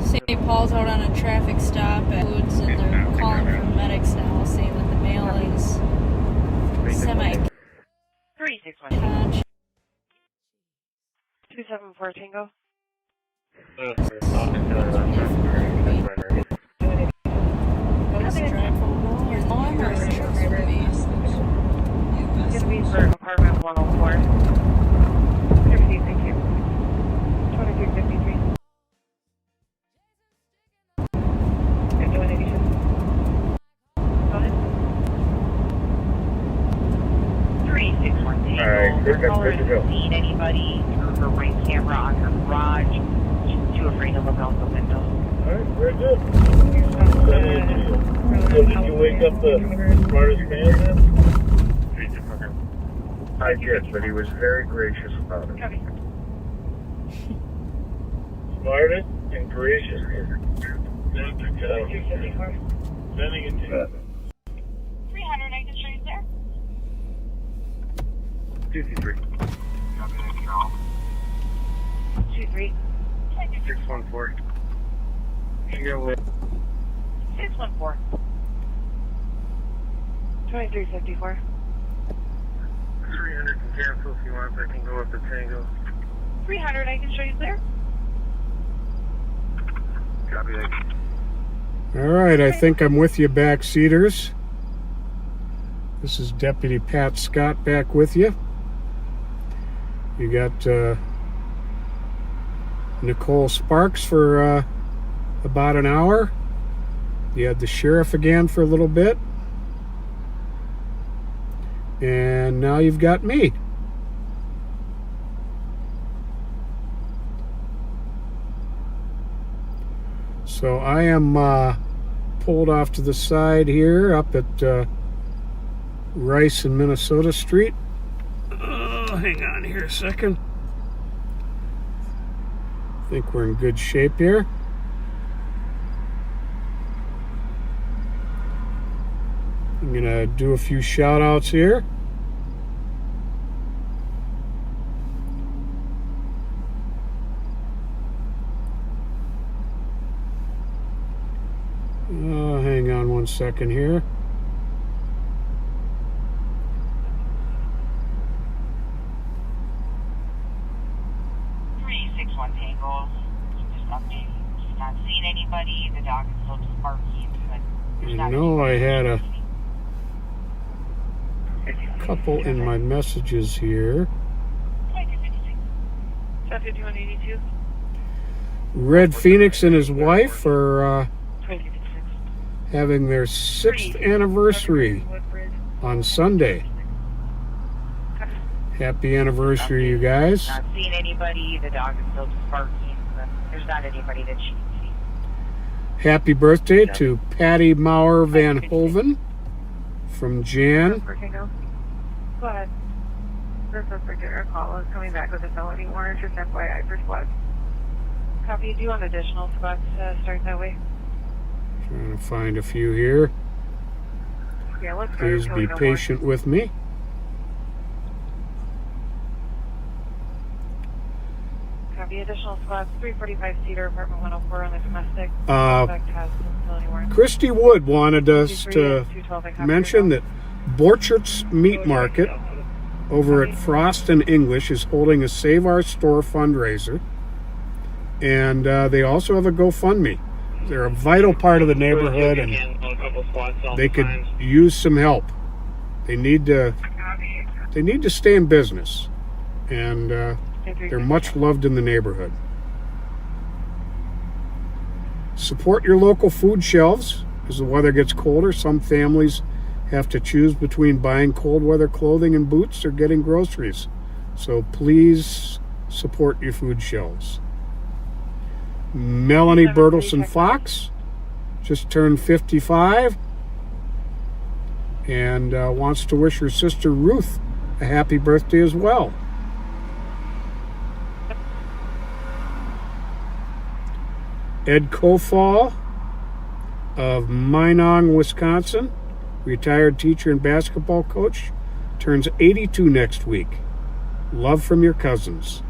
St. Paul's out on a traffic stop at Woods, and they're calling for medics now, saying that the male is semi-conscious. 274 Tango. It's going to be for apartment 104. 50, thank you. 2353. Alright, seen anybody through her ring camera on her garage. She's too afraid to look out the window. Alright, very good. So did you wake up the smartest man then? I did, but he was very gracious about it. Copy. Smartest and gracious. Sending it to you. 300, I can show you there. 223. 23. 614. You're with 614. 2354. 300 can cancel if you want. I can go up to Tango. 300, I can show you there. Copy that. All right, I think I'm with you back, Cedars. This is Deputy Pat Scott back with you. You got Nicole Sparks for about an hour. You had the sheriff again for a little bit. And now you've got me. So I am pulled off to the side here up at Rice and Minnesota Street. Hang on here a second. I think we're in good shape here. I'm going to do a few shout outs here. Hang on one second here. Not seen anybody. The dog is still just barking. I know I had a couple in my messages here. 5182. Red Phoenix and his wife are having their 6th anniversary on Sunday. Happy anniversary, you guys. Not seen anybody. The dog is still just barking. There's not anybody that she can see. Happy birthday to Patty Maurer Van Hoven from Jan. Go ahead. This particular call is coming back with a felony warrant, just FYI for squad. Copy. Do you want additional squads to start that way? Trying to find a few here. Yeah, let's go. Please be patient with me. Copy. Additional squads, 345 Cedar, apartment 104 on the domestic. Christy Wood wanted us to mention that Borchert's Meat Market over at Frost and English is holding a Save Our Store fundraiser. And they also have a GoFundMe. They're a vital part of the neighborhood, and they could use some help. They need to stay in business, and they're much loved in the neighborhood. Support your local food shelves. As the weather gets colder, some families have to choose between buying cold weather clothing and boots or getting groceries. So please support your food shelves. Melanie Bertelson Fox just turned 55 and wants to wish her sister Ruth a happy birthday as well. Ed Kofall of Minong, Wisconsin, retired teacher and basketball coach, turns 82 next week. Love from your cousins.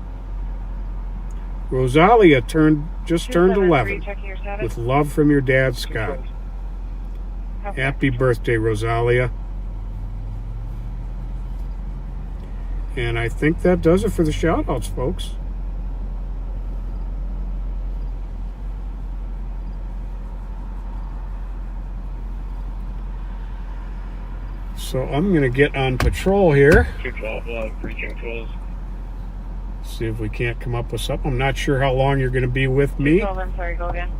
Rosalia just turned 11, with love from your dad, Scott. Happy birthday, Rosalia. And I think that does it for the shout-outs, folks. So I'm going to get on patrol here. 212, breaching tools. See if we can't come up with something. I'm not sure how long you're going to be with me. I'm sorry, go again.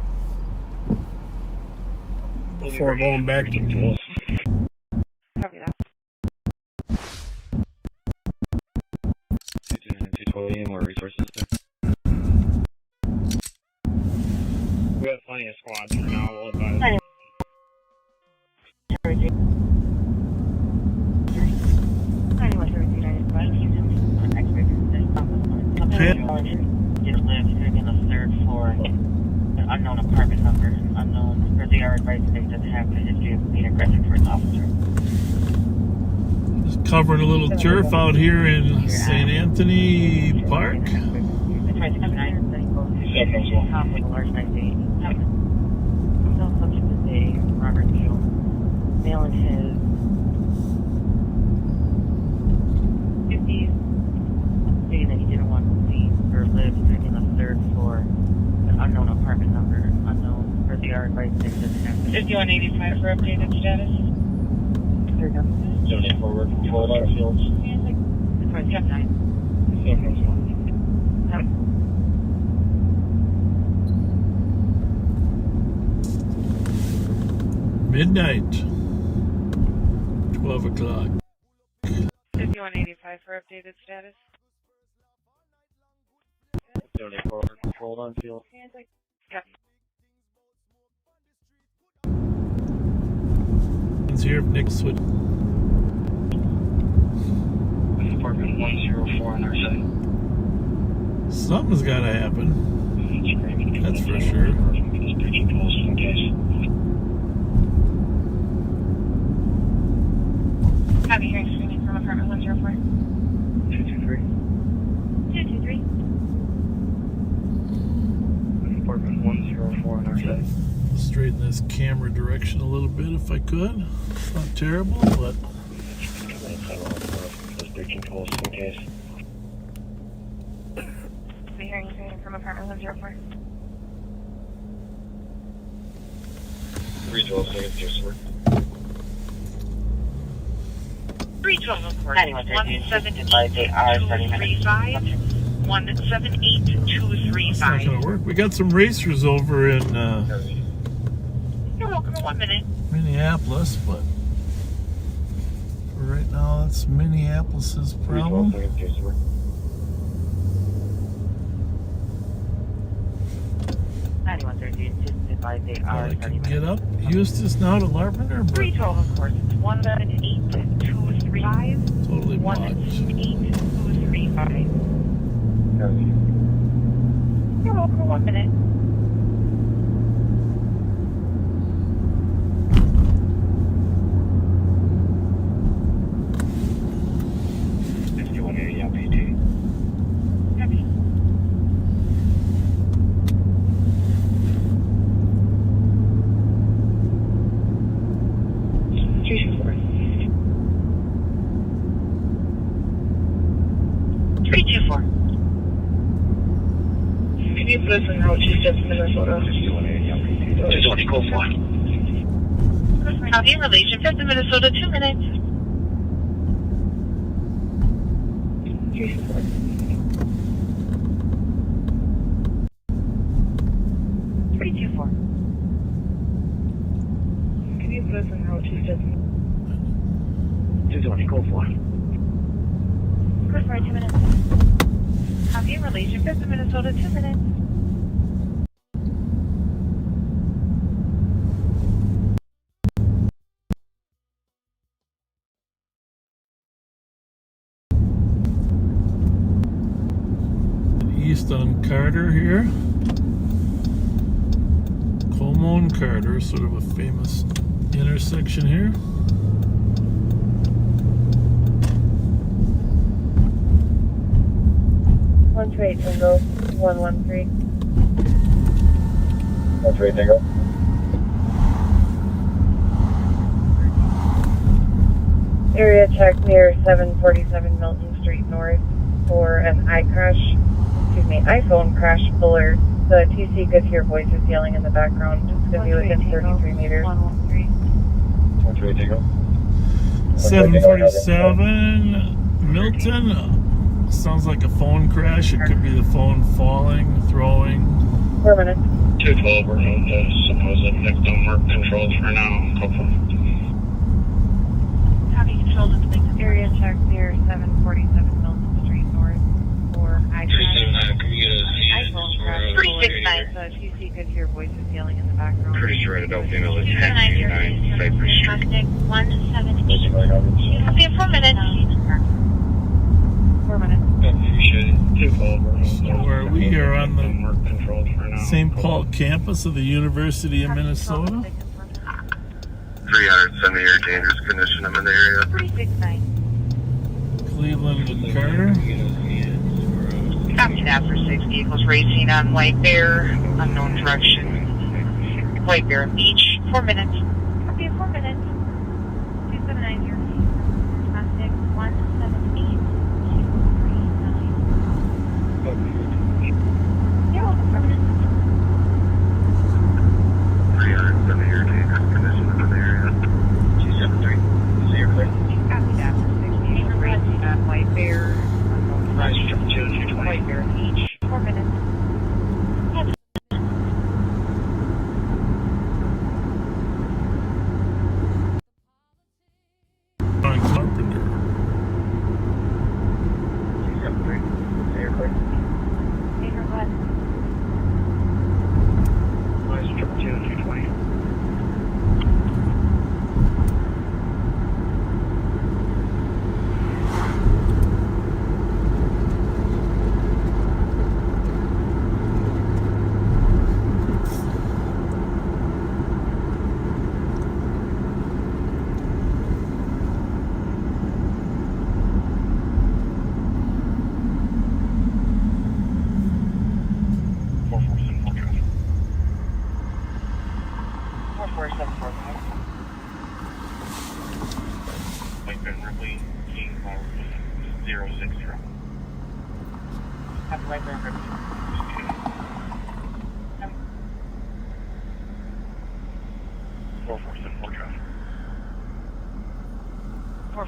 Before going back to tools. Copy that. 212, any more resources there? We have plenty of squads for now. We'll advise. Just lives in the 3rd floor. An unknown apartment number. Unknown. Or they are advised that doesn't have a history of being aggressive towards officer. Just covering a little turf out here in St. Anthony Park. Robert Jones. Male in his 50s. Stating that he didn't want to leave or live in the 3rd floor. An unknown apartment number. Unknown. Or they are advised that doesn't have 5185 for updated status. There you go. 74 working control on fields. It's 9. Midnight. 12 o'clock. 5185 for updated status. 74 working control on field. Yep. here if Nick switch. Apartment 104 on our side. Something's got to happen. That's for sure. Have you hearing screaming from apartment 104? 223. 223. Apartment 104 on our side. Straighten this camera direction a little bit if I could. It's not terrible, but. Breaching calls in case. Have you hearing screaming from apartment 104? 312 seconds, yes, sir. 312, of course. 178-235. 178-235. That's not going to work. We got some racers over in You're welcome in 1 minute. Minneapolis, but for right now, that's Minneapolis's problem. 312 seconds, yes, sir. 9113, just advise they are I can get up Eustis now to Larpenteur, but 312, of course. It's 178-235. totally blocked. 178-235. You're welcome in 1 minute. Listen, Road 26, Minnesota. 220, call fly. Copy in relation, 5th in Minnesota, 2 minutes. 324. Can you put us in Road 26? 220, call fly. First flight, 2 minutes. Copy in relation, 5th in Minnesota, 2 minutes. East on Carter here. Como and Carter, sort of a famous intersection here. One trade Tango, 113. 1 trade Tango. Area check near 747 Milton Street North for an iPhone crash alert. The TC could hear voices yelling in the background. It's going to be within 33 meters. 1 trade Tango. 747 Milton. Sounds like a phone crash. It could be the phone falling, throwing. 4 minutes. 212, we're going to supposed McDonald mark controls for now. Couple. Copy controls at the victim. Area check near 747 Milton Street North for iPhone crash. 369. So TC could hear voices yelling in the background. Pretty sure I don't think it was 1029 Cypress Street. 178. I'll be in 4 minutes. 4 minutes. Appreciate it. 212, So where we are on the St. Paul campus of the University of Minnesota. 370 dangerous condition. I'm in the area. 369. Cleveland and Carter. Copy that for 6 vehicles racing on White Bear, unknown direction. White Bear Beach, 4 minutes. Copy 4 minutes. 2790. Plastic 178. You're welcome, 4 minutes. 370 dangerous condition. I'm in the area. 273. So you're clear. Copy that for 6 vehicles racing on White Bear, unknown direction. White Bear Beach, 4 minutes.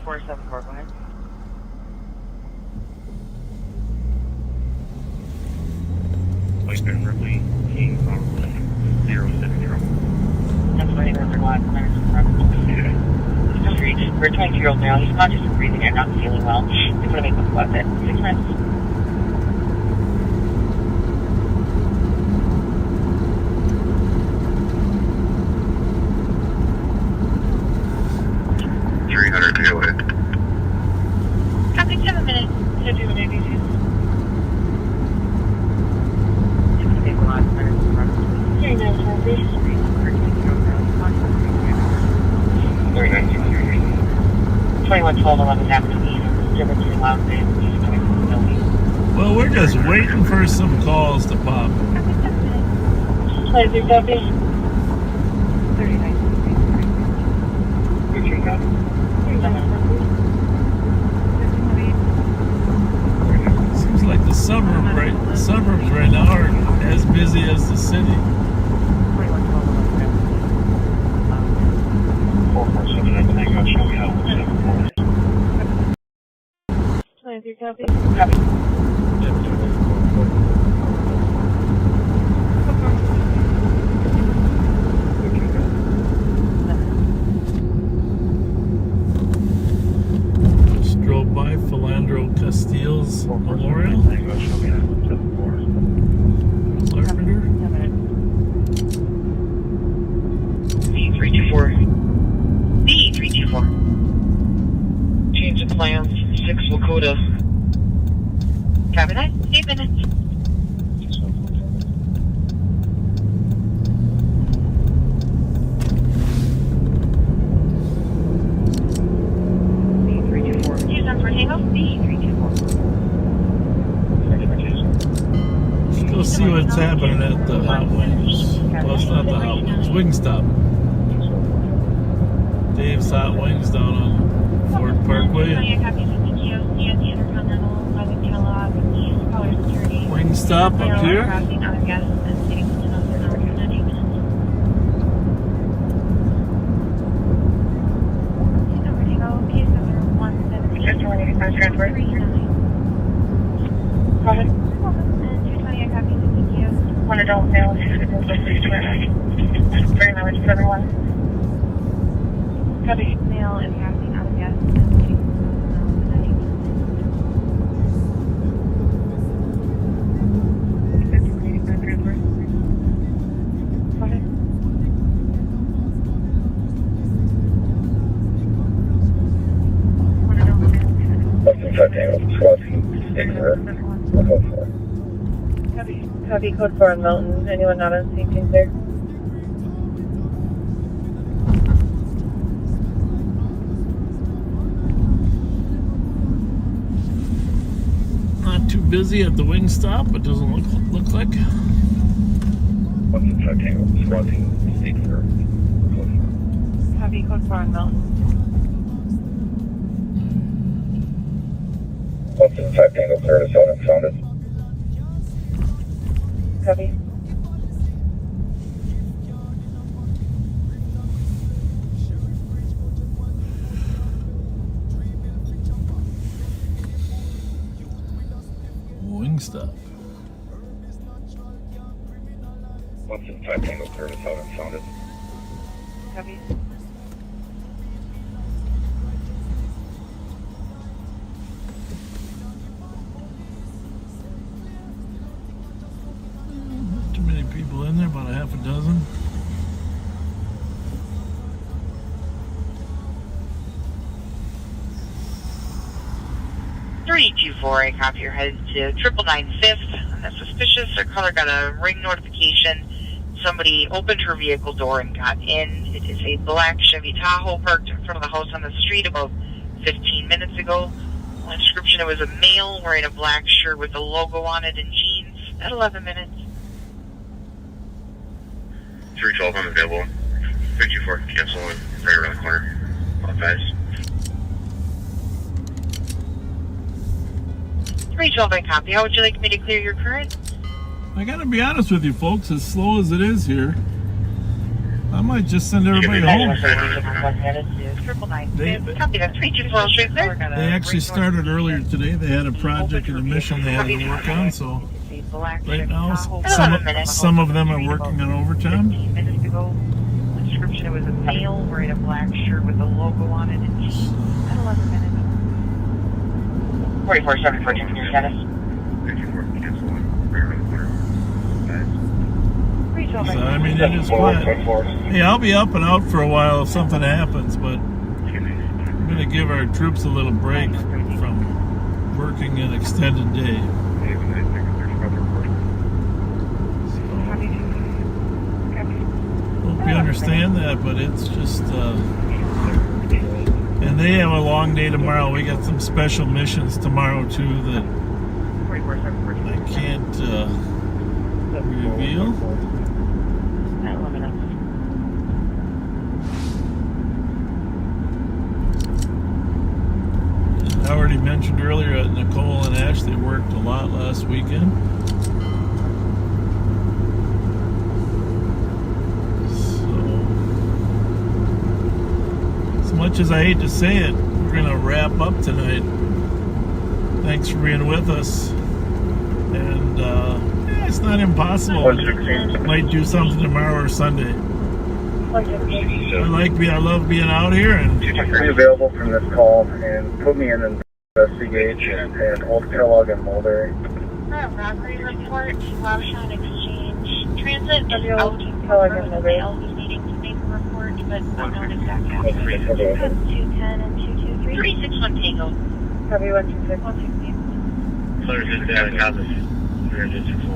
474, go ahead. Whiteman Ripley, King, 070. That's why you're under line. Just reach. We're 22-year-old male. He's conscious of breathing and not feeling well. He's going to make a spot at 6 minutes. Copy, 7 minutes. Should do an ABC. It's going to take a lot of minutes to run. Okay, now, so this is 2112 11 Avenue East. Distributed to Loud Bay. Well, we're just waiting for some calls to pop. 23 copy. 39. Seems like the suburbs right now are as busy as the city. 23 copy. Copy. Just drove by Philandro Castile's memorial. Carpenter. B324. B324. Change of plans. 6 Lakota. Copy that. 8 minutes. B324. Use them for Tango. B324. Let's go see what's happening at the Hot Wings. Well, it's not the Hot Wings. Wingstop. Dave's Hot Wings down on Ford Parkway. Wingstop up here. Go ahead. One adult male, very large for everyone. Copy. Male is passing out of gas. Copy, code 4 on Mountain. Anyone not on scene, please, there? Not too busy at the Wingstop, but doesn't look like. Copy, code 4 on Mountain. 175 Tango, clear to zone and sounded. Copy. Wingstop. 175 Tango, clear to zone and sounded. Copy. Too many people in there, about a half a dozen. I copy. You're headed to 999 5th. On that suspicious, our caller got a ring notification. Somebody opened her vehicle door and got in. It is a black Chevy Tahoe parked in front of the house on the street about 15 minutes ago. On description, it was a male wearing a black shirt with a logo on it and jeans. At 11 minutes. 312, I'm available. 324, cancel and right around the corner. On guys. 312, I copy. How would you like me to clear your current? I gotta be honest with you folks, as slow as it is here, I might just send everybody home. They actually started earlier today. They had a project and a mission they had to work on, so right now some of them are working on overtime. 15 minutes ago, the description, it was a male wearing a black shirt with a logo on it, and at 11 minutes. 44-714 from your status. So, I mean, it is quiet. Hey, I'll be up and out for a while if something happens, but I'm going to give our troops a little break from working an extended day. So, hope you understand that, but it's just, and they have a long day tomorrow. We got some special missions tomorrow, too, that I can't reveal. I already mentioned earlier that Nicole and Ashley worked a lot last weekend. So, as much as I hate to say it, we're going to wrap up tonight. Thanks for being with us. And it's not impossible. Might do something tomorrow or Sunday. I love being out here, and be available from this call and put me in and investigate and Old Kellogg and Mulberry. Robbery report, Shot Exchange. Transit is out of Rosedale who's needing to make a report, but unknown exact address. 210 and 223. 361 Tango. Copy 126. 160. Fletcher just down in Cosmos. 361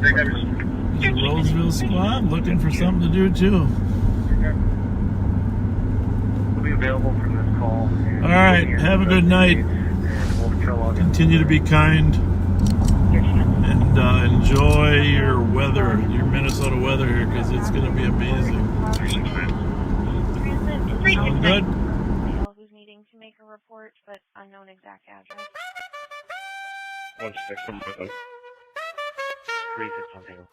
there's a Roseville squad looking for something to do too. We'll be available from this call. All right, have a good night. Continue to be kind and enjoy your weather, your Minnesota weather here, because it's going to be amazing. Sound good? Who's needing to make a report, but unknown exact address. 161 Tango. 361 Tango.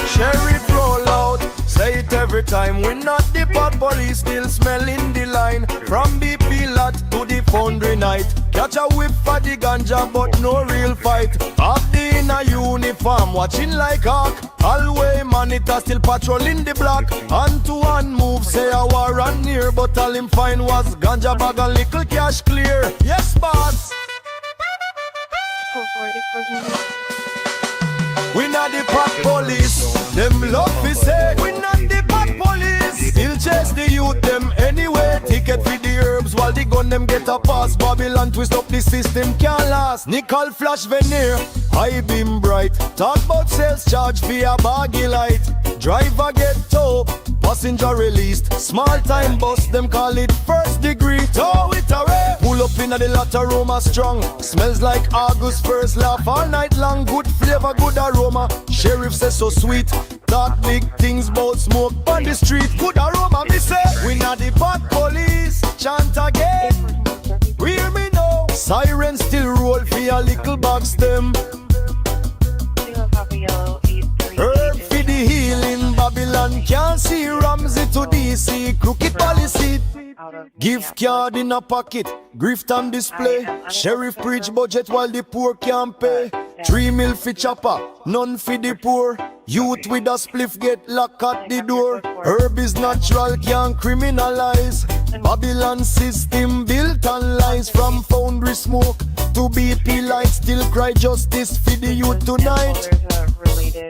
Sheriff roll out, say it every time. We're not the pot police, still smelling the line. From BP lot to the foundry night. Catch a whip for the ganja, but no real fight. Up the inner uniform, watching like hawk. Hallway monitor still patrolling the block. Hand to hand move, say a war on near. But all him find was ganja bag and little cash clear. Yes, boss. We not the pot police, them love we say. We not the pot police, still chase the youth them anyway. Ticket for the herbs while the gun them get a pass. Babylon twist up the system can't last. Nickel flash veneer, high beam bright. Talk about sales charge for a baggy light. Driver get tow, passenger released. Small time bus, them call it first degree. Tow it away, pull up in the latter Roma strong. Smells like August first, laugh all night long. Good flavor, good aroma. Sheriff says so sweet. Talk big things about smoke on the street. Good aroma, me say. We not the pot police, chant again. We hear me now. Sirens still roll for a little box them. Herb for the healing, Babylon can't see. Ramsey to DC, crooked policy. Gift card in a pocket, grift on display. Sheriff preach budget while the poor can't pay. 3 mil for chopper, none for the poor. Youth with a spliff get locked at the door. Herb is natural, can't criminalize. Babylon system built on lies. From foundry smoke to BP light, still cry justice for the youth tonight.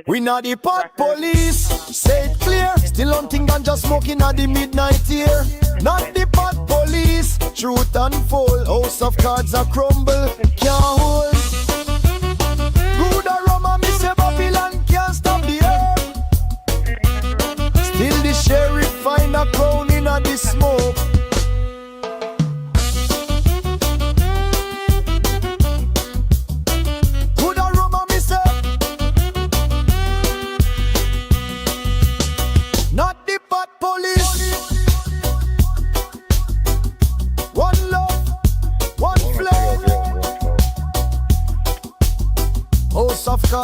We not the pot police, say it clear. Still hunting ganja smoking at the midnight here. Not the pot police, truth unfold. House of cards are crumble, can't hold. Good aroma, me say Babylon can't stop the earth. Still the sheriff find a crown in the smoke. Good aroma, me say.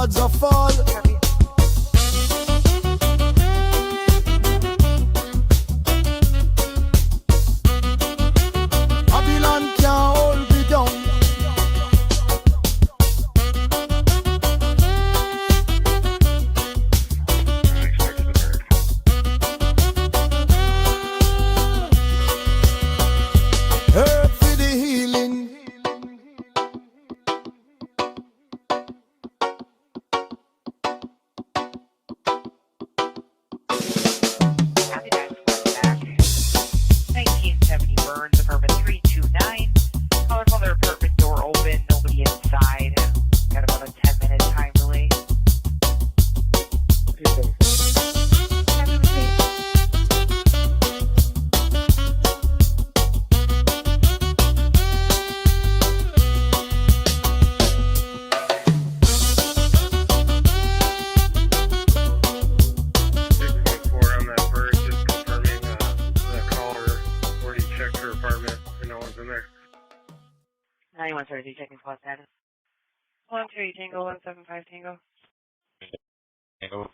gods a fall. Babylon can't hold me down. Herb for the healing. Burns, apartment 329. Caller called their apartment door open, nobody inside. Got about a 10-minute time delay. Anyone started checking spot status? 13 Tango, 175 Tango. Tango.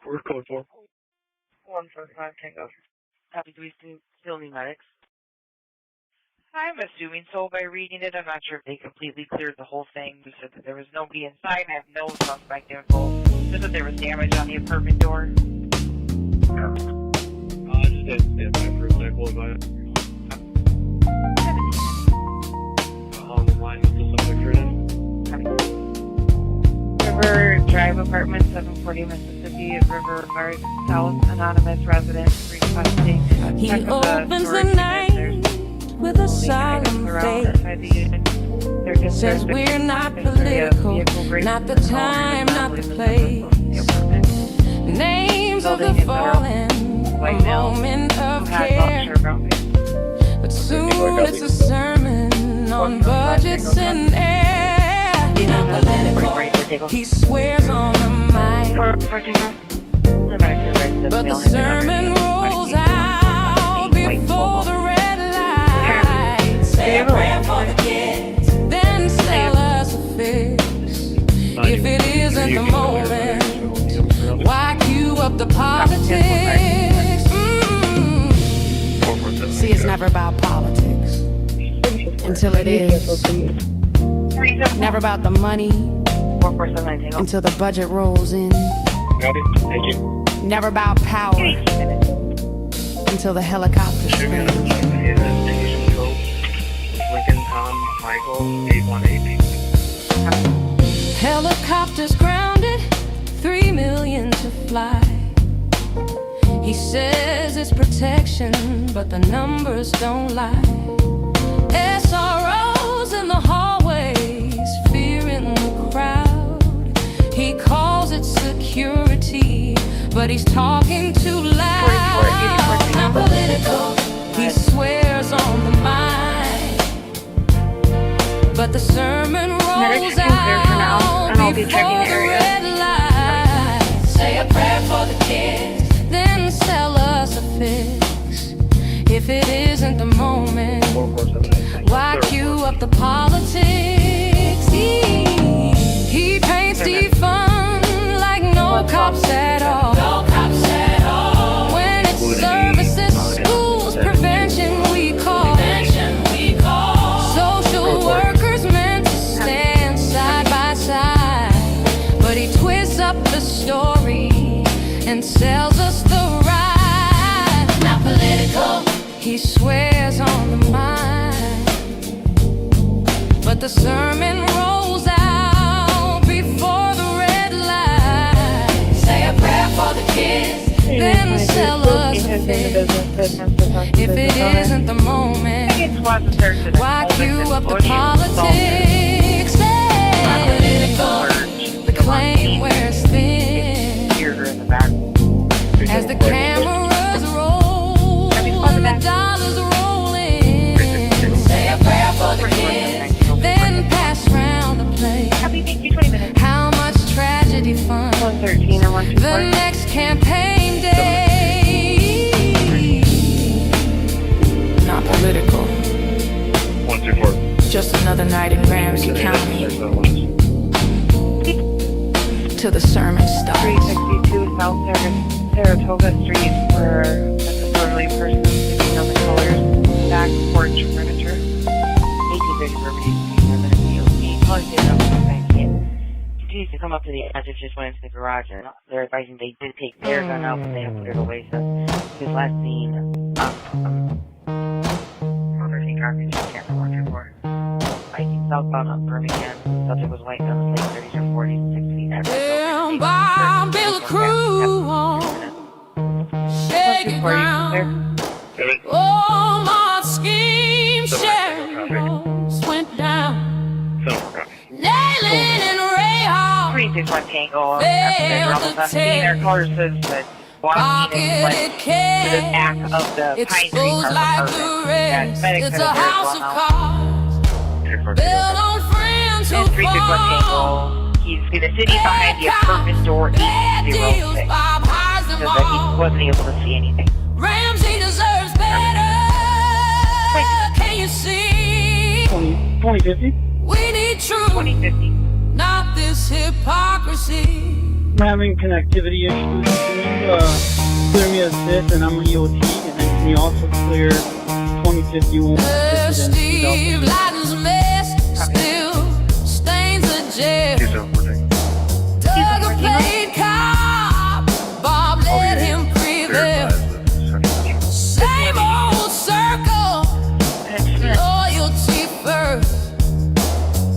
Where's code 4? 175 Tango. Copy, do we still need medics? I'm assuming so by reading it. I'm not sure if they completely cleared the whole thing. We said that there was nobody inside. I have no suspect info. Just that there was damage on the apartment door. Just stand by for a sec. We'll advise. On the line with the subject right in. River Drive Apartment, 740 Mississippi, River Vries South, anonymous resident requesting he opens the night with a solemn face. Says we're not political, not the time, not the place. Names of the fallen, a moment of care. But soon it's a sermon on budgets and air. Not political, he swears on the mic. But the sermon rolls out before the red light. Say a prayer for the kids, then sell us a fix. If it isn't the moment, why cue up the politics? See, it's never about politics until it is. Never about the money until the budget rolls in. Thank you. Never about power until the helicopter spins. Lincoln, Tom, Michael, 818. Helicopters grounded, 3 million to fly. He says it's protection, but the numbers don't lie. SROs in the hallways, fear in the crowd. He calls it security, but he's talking too loud. Not political, he swears on the mind, but the sermon rolls out before the red light. Say a prayer for the kids, then sell us a fix. If it isn't the moment, why cue up the politics? He paints defund like no cops at all. No cops at all. When it's services, schools, prevention we call. Social workers meant to stand side by side, but he twists up the story and sells us the ride. Not political, he swears on the mind, but the sermon rolls out before the red light. Say a prayer for the kids, then sell us a fix. If it isn't the moment, why cue up the politics? Not political, the claim wears thin as the cameras roll and the dollars roll in. Say a prayer for the kids, then pass round the plate. How much tragedy fun the next campaign day. Not political, 124. just another night in Ramsey County. till the sermon starts. 362 South Saratoga Street, where a disorderly person sitting on the colors back porch furniture. 1830 Burberry Street, I'm going to be okay. Colors did not look back in. Continues to come up to the edge of just went into the garage, and they're advising they did take their gun out, but they have put it away since his last seen garbage. Can't remember what for. Biking southbound on Birmingham. Subject was white on the late 30s or 40s, 6 feet average. Bob built a crew on shaky ground. Oh, my scheme shadows went down. Nailing and Ray Hall. 361 Tango. Their colors says that walking in went to the back of the Pine Tree apartment. It's a house of cards built on friends who 361 Tango. He's going to sit behind the apartment door 806. So that he wasn't able to see anything. Ramsey deserves better. Can you see? 2050. We need truth. 2050. Not this hypocrisy. I'm having connectivity issues. Can you clear me a SIT and I'm an EOT, and then can you also clear 2051? Steve Ladden's mess still stains the jail. Doug a played cop, Bob let him prevail. Same old circle, loyalty first.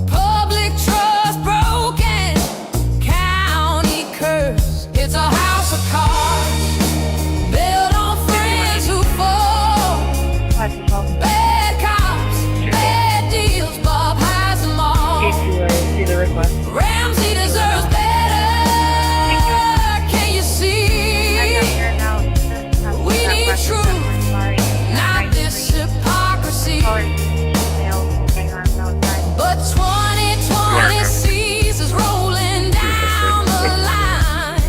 Public trust broken, county curse. It's a house of cards, built on friends who fall. Bad cops, bad deals, Bob has them all. Ramsey deserves better. Can you see? We need truth, not this hypocrisy. But 2020 seas is rolling down the line.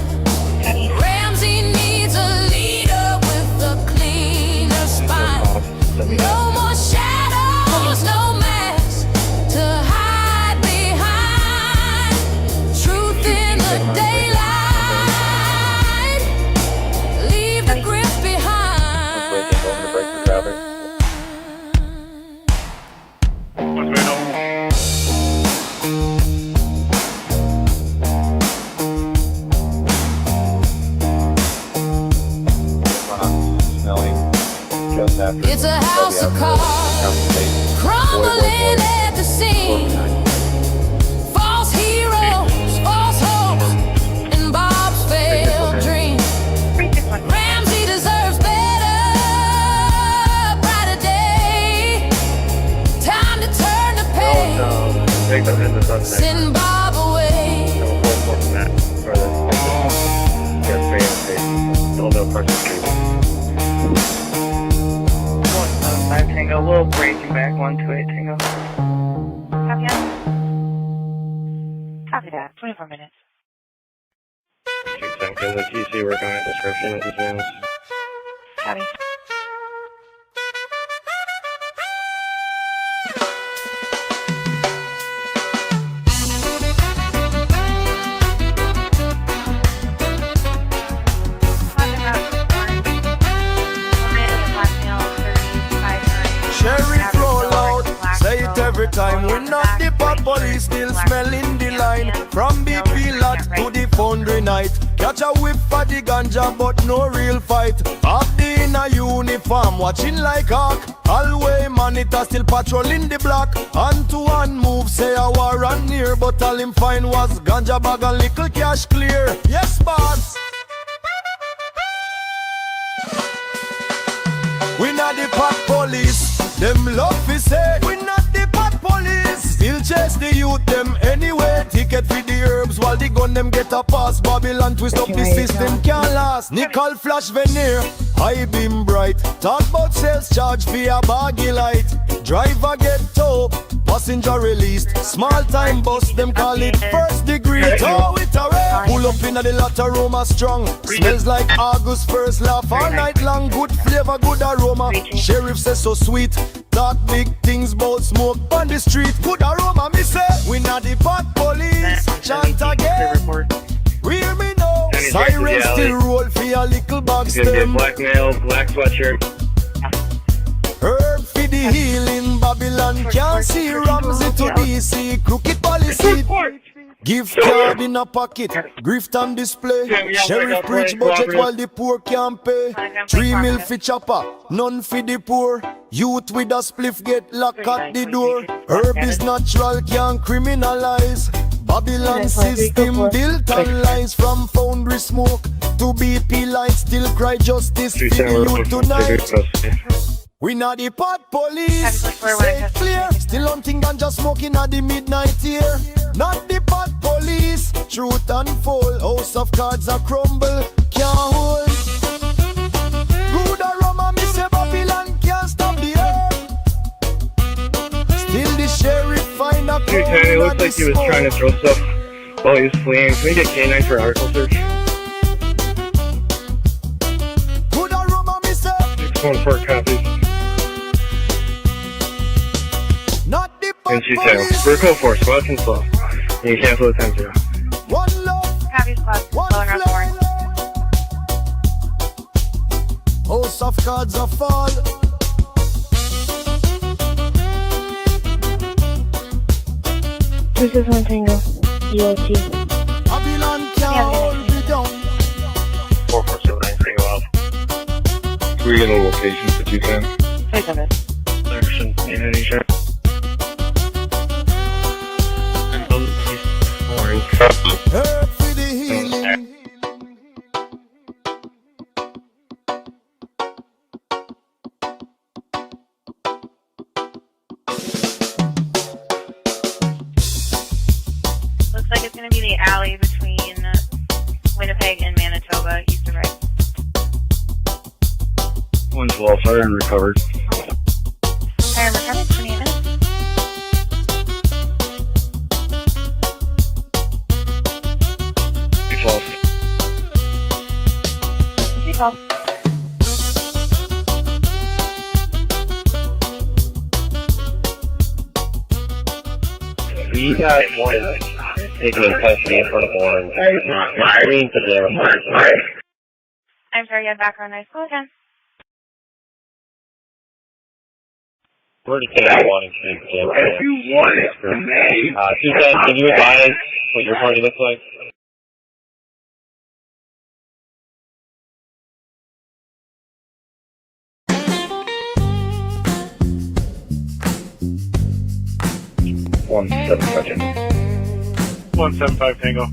Ramsey needs a leader with a cleaner spine. No more shadows, no mask to hide behind. Truth in the daylight. Leave the grip behind. It's a house of cards, crumbling at the seams. False heroes, false hopes, and Bob's failed dreams. Ramsey deserves better, brighter day. Time to turn the page, send Bob away. Tango, we'll break you back 128 Tango. Copy that. Copy that. 24 minutes. Can the TC work on a description of these rooms? Copy. Sheriff roll out, say it every time. We're not the pop police, still smelling the line. From BP lot to the foundry night. Catch a whip for the ganja, but no real fight. Up the in a uniform, watching like hawk. Hallway monitor still patrolling the block. Hand to hand move, say a war on near. But all him find was ganja bag and little cash clear. Yes, boss. We not the pot police, them love to say. We not the pot police, still chase the youth them anyway. Ticket for the herbs while the gun them get a pass. Babylon twist up the system can't last. Nickel flash veneer, high beam bright. Talk about sales charge for a baggy light. Driver get tow, passenger released. Small time bus, them call it first degree. Tow it away, pull up in the latter room a strong. Smells like August first laugh all night long. Good flavor, good aroma. Sheriff says so sweet. Talk big things about smoke on the street. Good aroma, me say. We not the pot police. Chant again. Sirens still roll for your little box. It's gonna be a black male, black sweatshirt. Herb for the healing, Babylon can't see Ramsey to DC, crooked policy. Gift card in a pocket, grift on display. Sheriff preach budget while the poor can't pay. 3 mil for chopper, none for the poor. Youth with a spliff get locked at the door. Herb is natural, can't criminalize. Babylon system built on lies, from foundry smoke to BP lights. Still cry justice for the youth tonight. We not the pot police, say clear. Still hunting ganja smoking at the midnight here. Not the pot police, truth unfold. House of cards are crumble, can't hold. Good aroma, me say Babylon can't stop the earth. Still the sheriff find a Dude, Tony, it looked like he was trying to throw stuff while he was fleeing. Can we get K9 for article search? Good aroma, me say. 614 copies. Not the And she's saying, we're code 4, squats and slow. And you cancel the 10-0. One love, Copy squad, slowing up more. House of cards are fall. This is one Tango. EOT. Babylon can't hold me down. 4479, Tango out. Can we get a location for 210? 27. Anderson, Indonesia. Herb for the healing. Looks like it's going to be the alley between Winnipeg and Manitoba, east of right. One's well, fire and recovered. Fire and recovered, 28 minutes. Default. We got one taken in custody in front of Orange. Green to the I'm sorry, you had background noise. Go again. We're just taking one and street jam. If you want it, Suzanne, can you advise what your party looks like? One 175 Tango.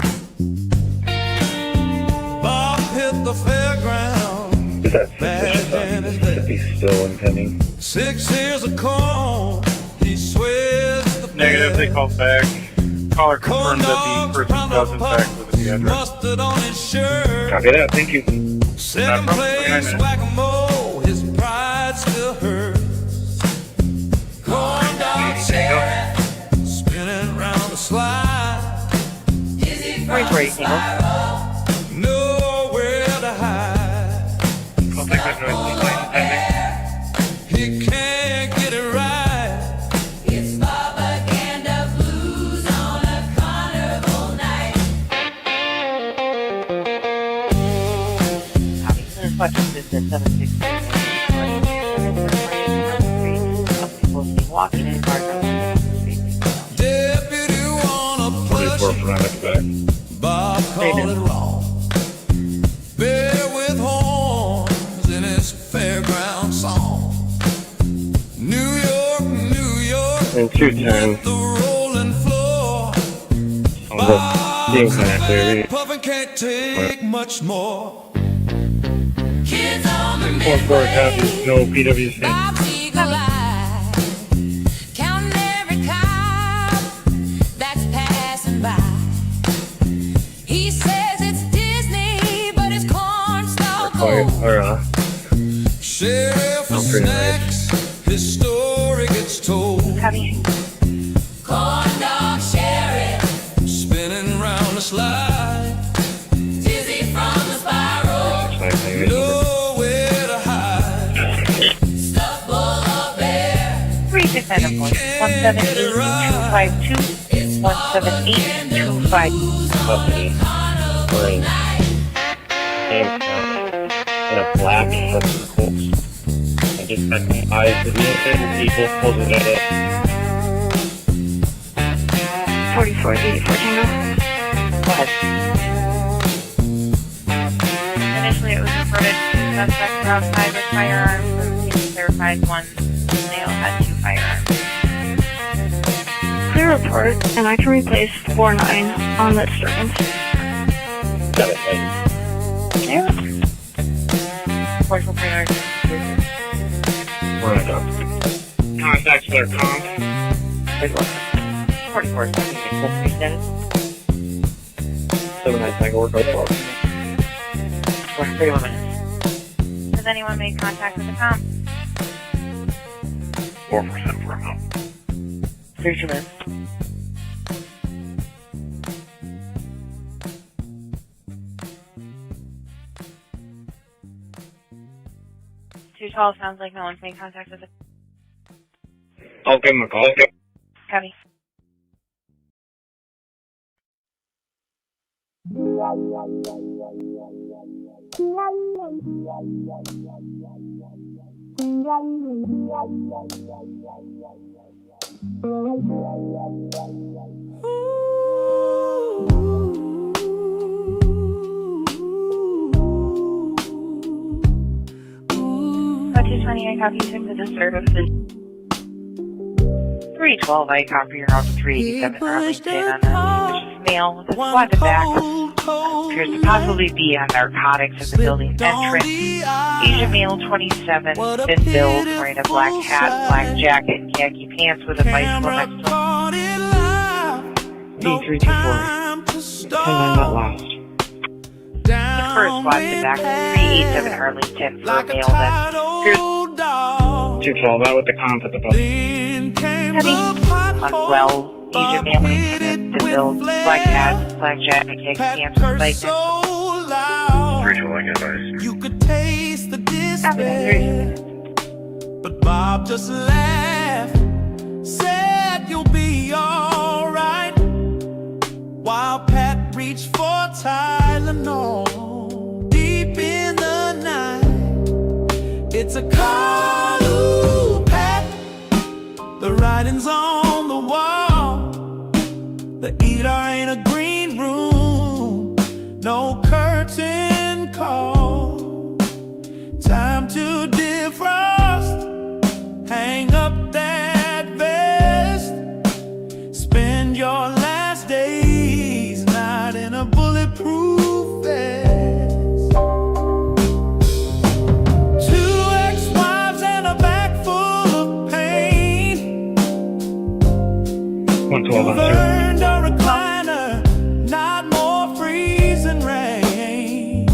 Bob hit the fairground. Is that suspicious? If he's still impending? 6 years of corn. He swears the Negative, they called back. Caller confirmed that the person does in fact live at the address. mustard on his shirt. Copy that, thank you. Second place, whack-a-mole. His pride still hurts. Corn dog Sarah, spinning round the slide. Is he from the spiral? Nowhere to hide. I'll take that noise. He can't get it right. It's Bobaganda blues on a carnival night. There's Fletcher business 763. Some people see walking in cars on the street. Deputy wanna push Bob called it wrong. Bear with horns in his fairground song. New York, And 210. the rolling floor. Being connected. Puffin' can't take much more. Kids on the 4-4 copies, no PWC. counting every car that's passing by. He says it's Disney, but it's cornstalk gold. Sheriff and snacks, his story gets told. Corn dog sheriff, Spinning round the slide. dizzy from the spiral. Nowhere to hide. Stuff full of bear. 3% of course. 178-252. 178-252. came in a black circle. I just had my eyes to look at people pulling at it. 4484 Tango. Go ahead. Initially, it was reported suspects were outside with firearms, but the team clarified one male had 2 firearms. Clear report, and I can replace 49 on that string. Got it, thank you. Yeah. 4439. We're gonna go. Contacts their comp. 44 status. 79 Tango, we're code 4. 31 minutes. Has anyone made contact with the comp? 4% for a month. 32 minutes. Too tall, sounds like no one's made contact with the I'll give him a call. copy. Code 220, I copy 6 to the service. 312, I copy your out to 387 Arlington on a suspicious male with a squatted back. Appears to possibly be on narcotics at the building entrance. Asian male, 27, thin build, wearing a black hat, black jacket, and khaki pants with a bicycle next to him. D324. Because I'm not lost. Look for a squatted back at 387 Arlington for a male that appears 212, out with the comp at the bus. Unwell, Asian male, 27, thin build, black hat, black jacket, khaki pants with a bicycle. 312, advice. You could taste the despair, but Bob just laughed, said you'll be alright, while Pat reached for Tylenol. Deep in the night, it's a call, ooh, Pat, the writing's on the wall, the ER ain't a green room, no curtain call, time to defrost, hang up that vest, spend your last days not in a bulletproof vest. 2 ex-wives and a back full of pain. 112 on 2. Burned a recliner, not more freezing rain.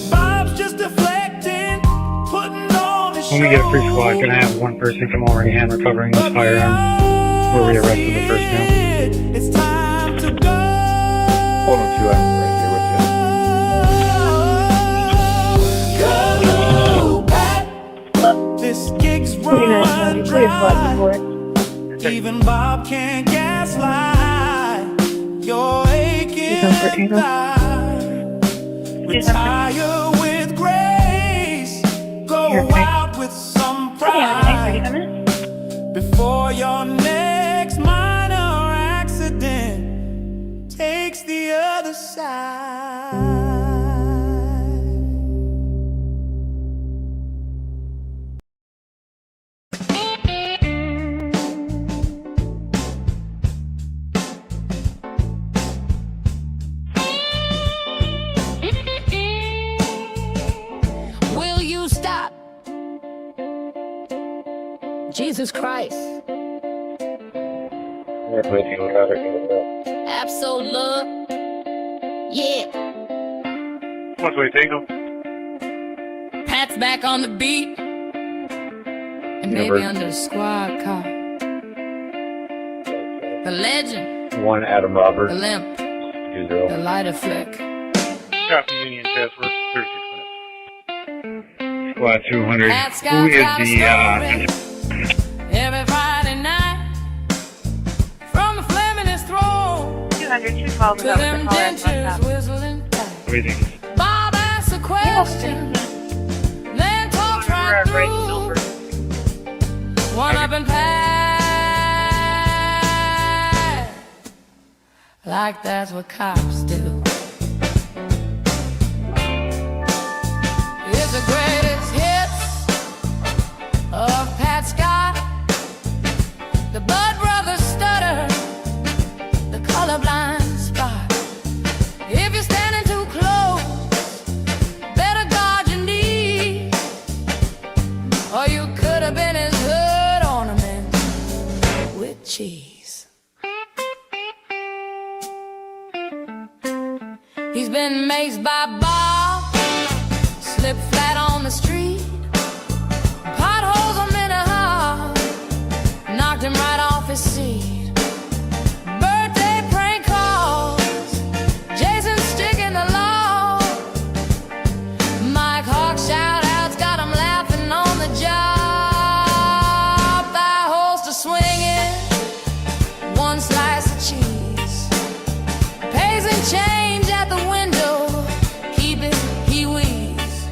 Bob's just deflecting, putting on his When we get a free squad, can I have one person come over and hand recovering this firearm where we arrested the first male? It's time to go. Hold on, 2, I'm right here Go, Pat. This gig's run dry. Even Bob can't gaslight your aching thigh. Retire with grace. Go out with some pride. Before your next minor accident takes the other side. Will you stop? Jesus Christ. Absolute. Yeah. What's way Tango? Pat's back on the beat. And maybe under the squad car. The legend. 1 Adam Roberts. The limp. 2-0. The lighter flick. Copy Union Chatsworth, 36 minutes. Squad 200. Pat's Who got is a the, story. Every Friday night. From the flame in his throat. 200, 212 is To up them the caller. dentures whistling. what do you think? question, then talks right through. One up and pass, like that's what cops do. It's the greatest hits of Pat Scott, the Bud Brothers stutter, the colorblind spot. If you're standing too close, better guard your knee, or you could have been his hood ornament with cheese. He's been maced by Bob, slipped flat on the street, potholes a minute high, knocked him right off his seat. Birthday prank calls, Jason sticking the law, Mike Hawk shoutouts got him laughing on the job. Thigh holster swinging, one slice of cheese, pays and change at the window, keep it, he wheezes.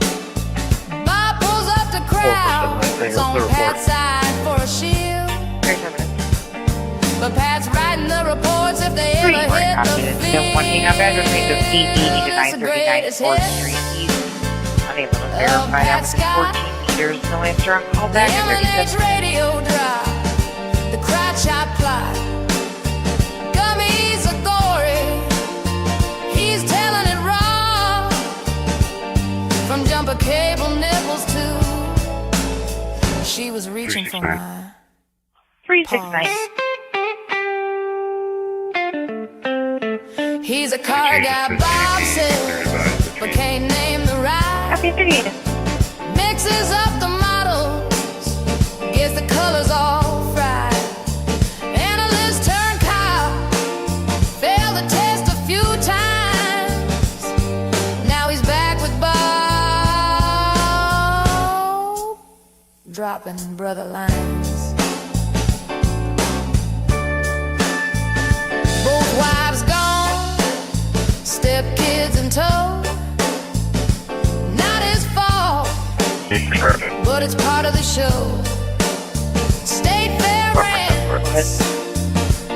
Bob pulls up the crowd, it's on Pat's side for a shield, but Pat's writing the reports if they ever hit the field. It's the greatest hit Unable to verify that within 14 meters. No answer on call back. The M&H radio drive, the crowd shot plot, gummies are gory, he's telling it raw, from jumper cable nipples to she was reaching for my 369. He's a car guy, Bob says, but can't name the ride. Happy 38. Mixes up the models, gets the colors all fried. Analyst turned cop, failed the test a few times. Now he's back with Bob, dropping brother lines. Both wives gone, stepkids in tow. Not his fault, but it's part of the show. State fair rants,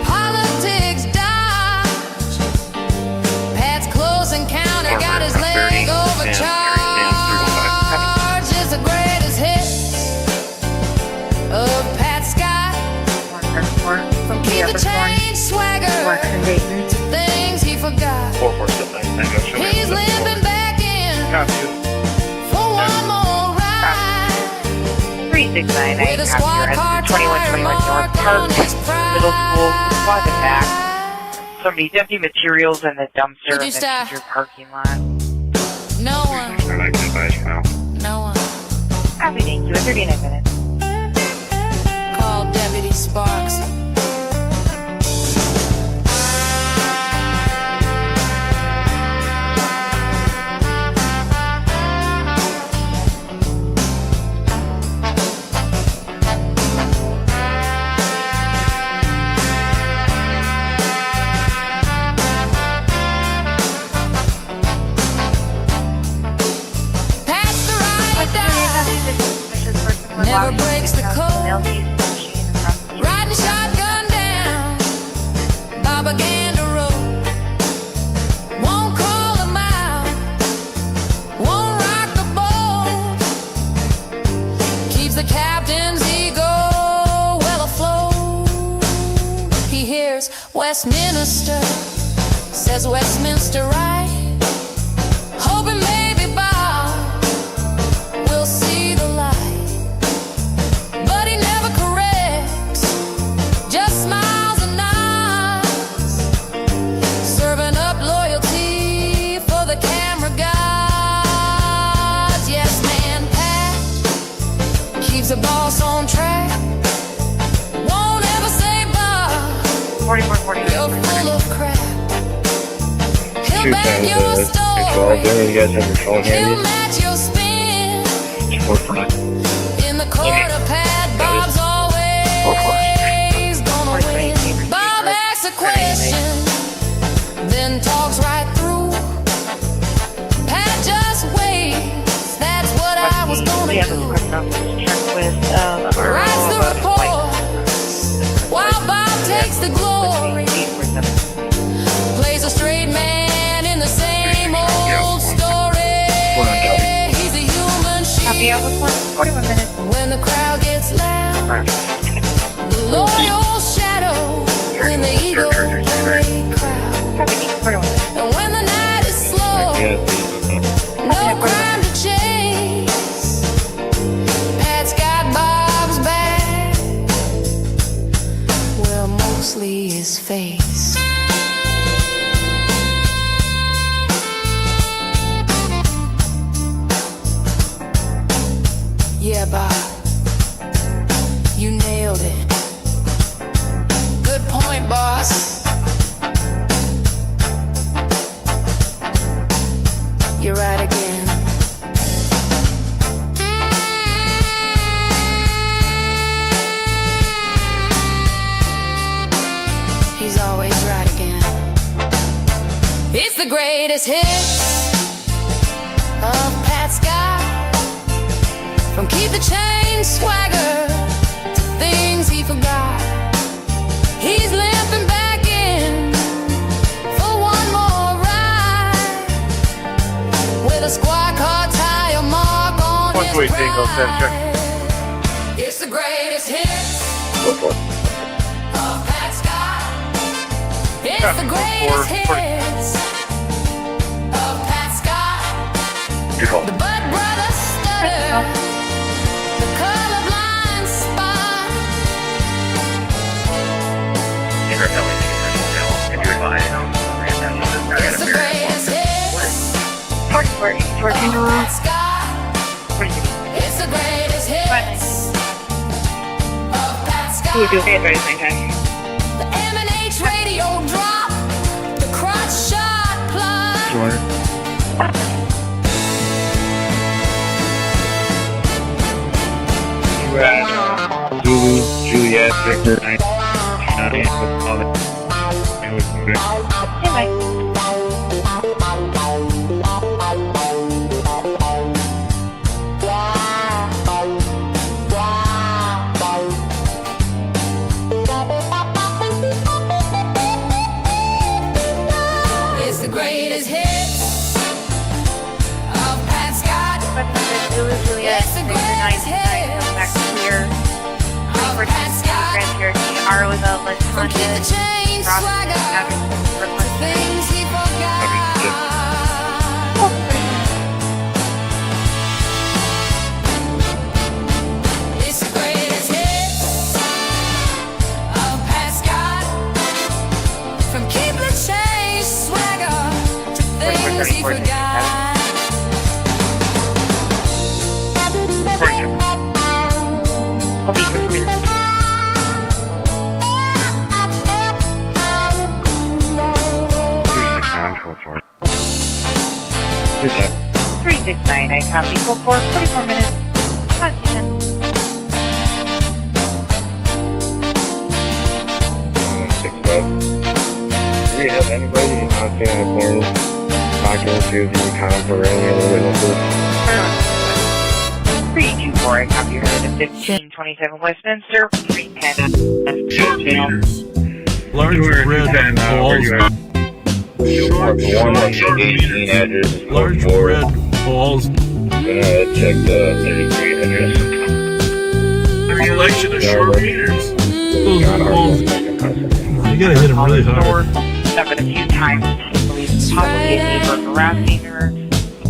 politics dodge. Pat's close encounter got his leg overcharged. It's the greatest hits of Pat Scott, from keep the change swagger to things he forgot. He's limping back in for one more ride. 369, I capture at 2121 North Park, Middle School, Closet back. Somebody's empty materials in the dumpster in the teacher parking lot. No one. No one. Happy, thank you. 39 minutes. Call Deputy Sparks. Never breaks the code. Riding shotgun down Bobaganda Road. Won't call him out, won't rock the boat. Keeps the captain's ego well afloat. He hears Westminster, says Westminster right. Hoping maybe Bob will see the light. The boss on track, won't ever say Bob, 44, you're full of crap. He'll back your story, he'll match your spin. In the court of Pat, Bob's always gonna win. Bob asks a question, then talks right through. Pat just waits Yeah, that's quick enough to check with Writes the report while Bob takes the glory. Plays a straight man in the same old story. He's a human sheep. Happy hour, 41 minutes. When the crowd gets loud, the loyal shadow when the ego parade crowd. And when the night is slow, no crime to chase. Pat's got Bob's back, well, mostly his face. Yeah, Bob, you nailed it. Good point, boss. You're right again. He's always right again. It's the greatest hits of Pat Scott. From keep the chain swagger to things he forgot. He's limping back in for one more ride with a squad car tire mark on his pride. It's the greatest hits of Pat Scott. It's the greatest hits of Pat Scott. The Bud Brothers stutter. It's the greatest hits. It's the greatest hits of Pat Scott. The M&H radio drop, the crotch shot plug. Zulu, Juliet, Victor, It's the greatest hits of Pat Scott. It's the greatest hits of Pat Scott. Are with a list on Keep the chain swagger, things he forgot. It's the greatest hits of Pat Scott. From keep the chain swagger to things he forgot. Who's that? 369, I copy. Go for 44 minutes. Continent. Do you have anybody in Montana Corner talking to the account or any other witnesses? 324, I copy her to 1527 Westminster, 310. Large red balls. Large red balls. Gonna check the 33 address. Selection of short meters. Those balls. You gotta hit them really hard. Stuck it a few times. Possibly a neighbor harassing her.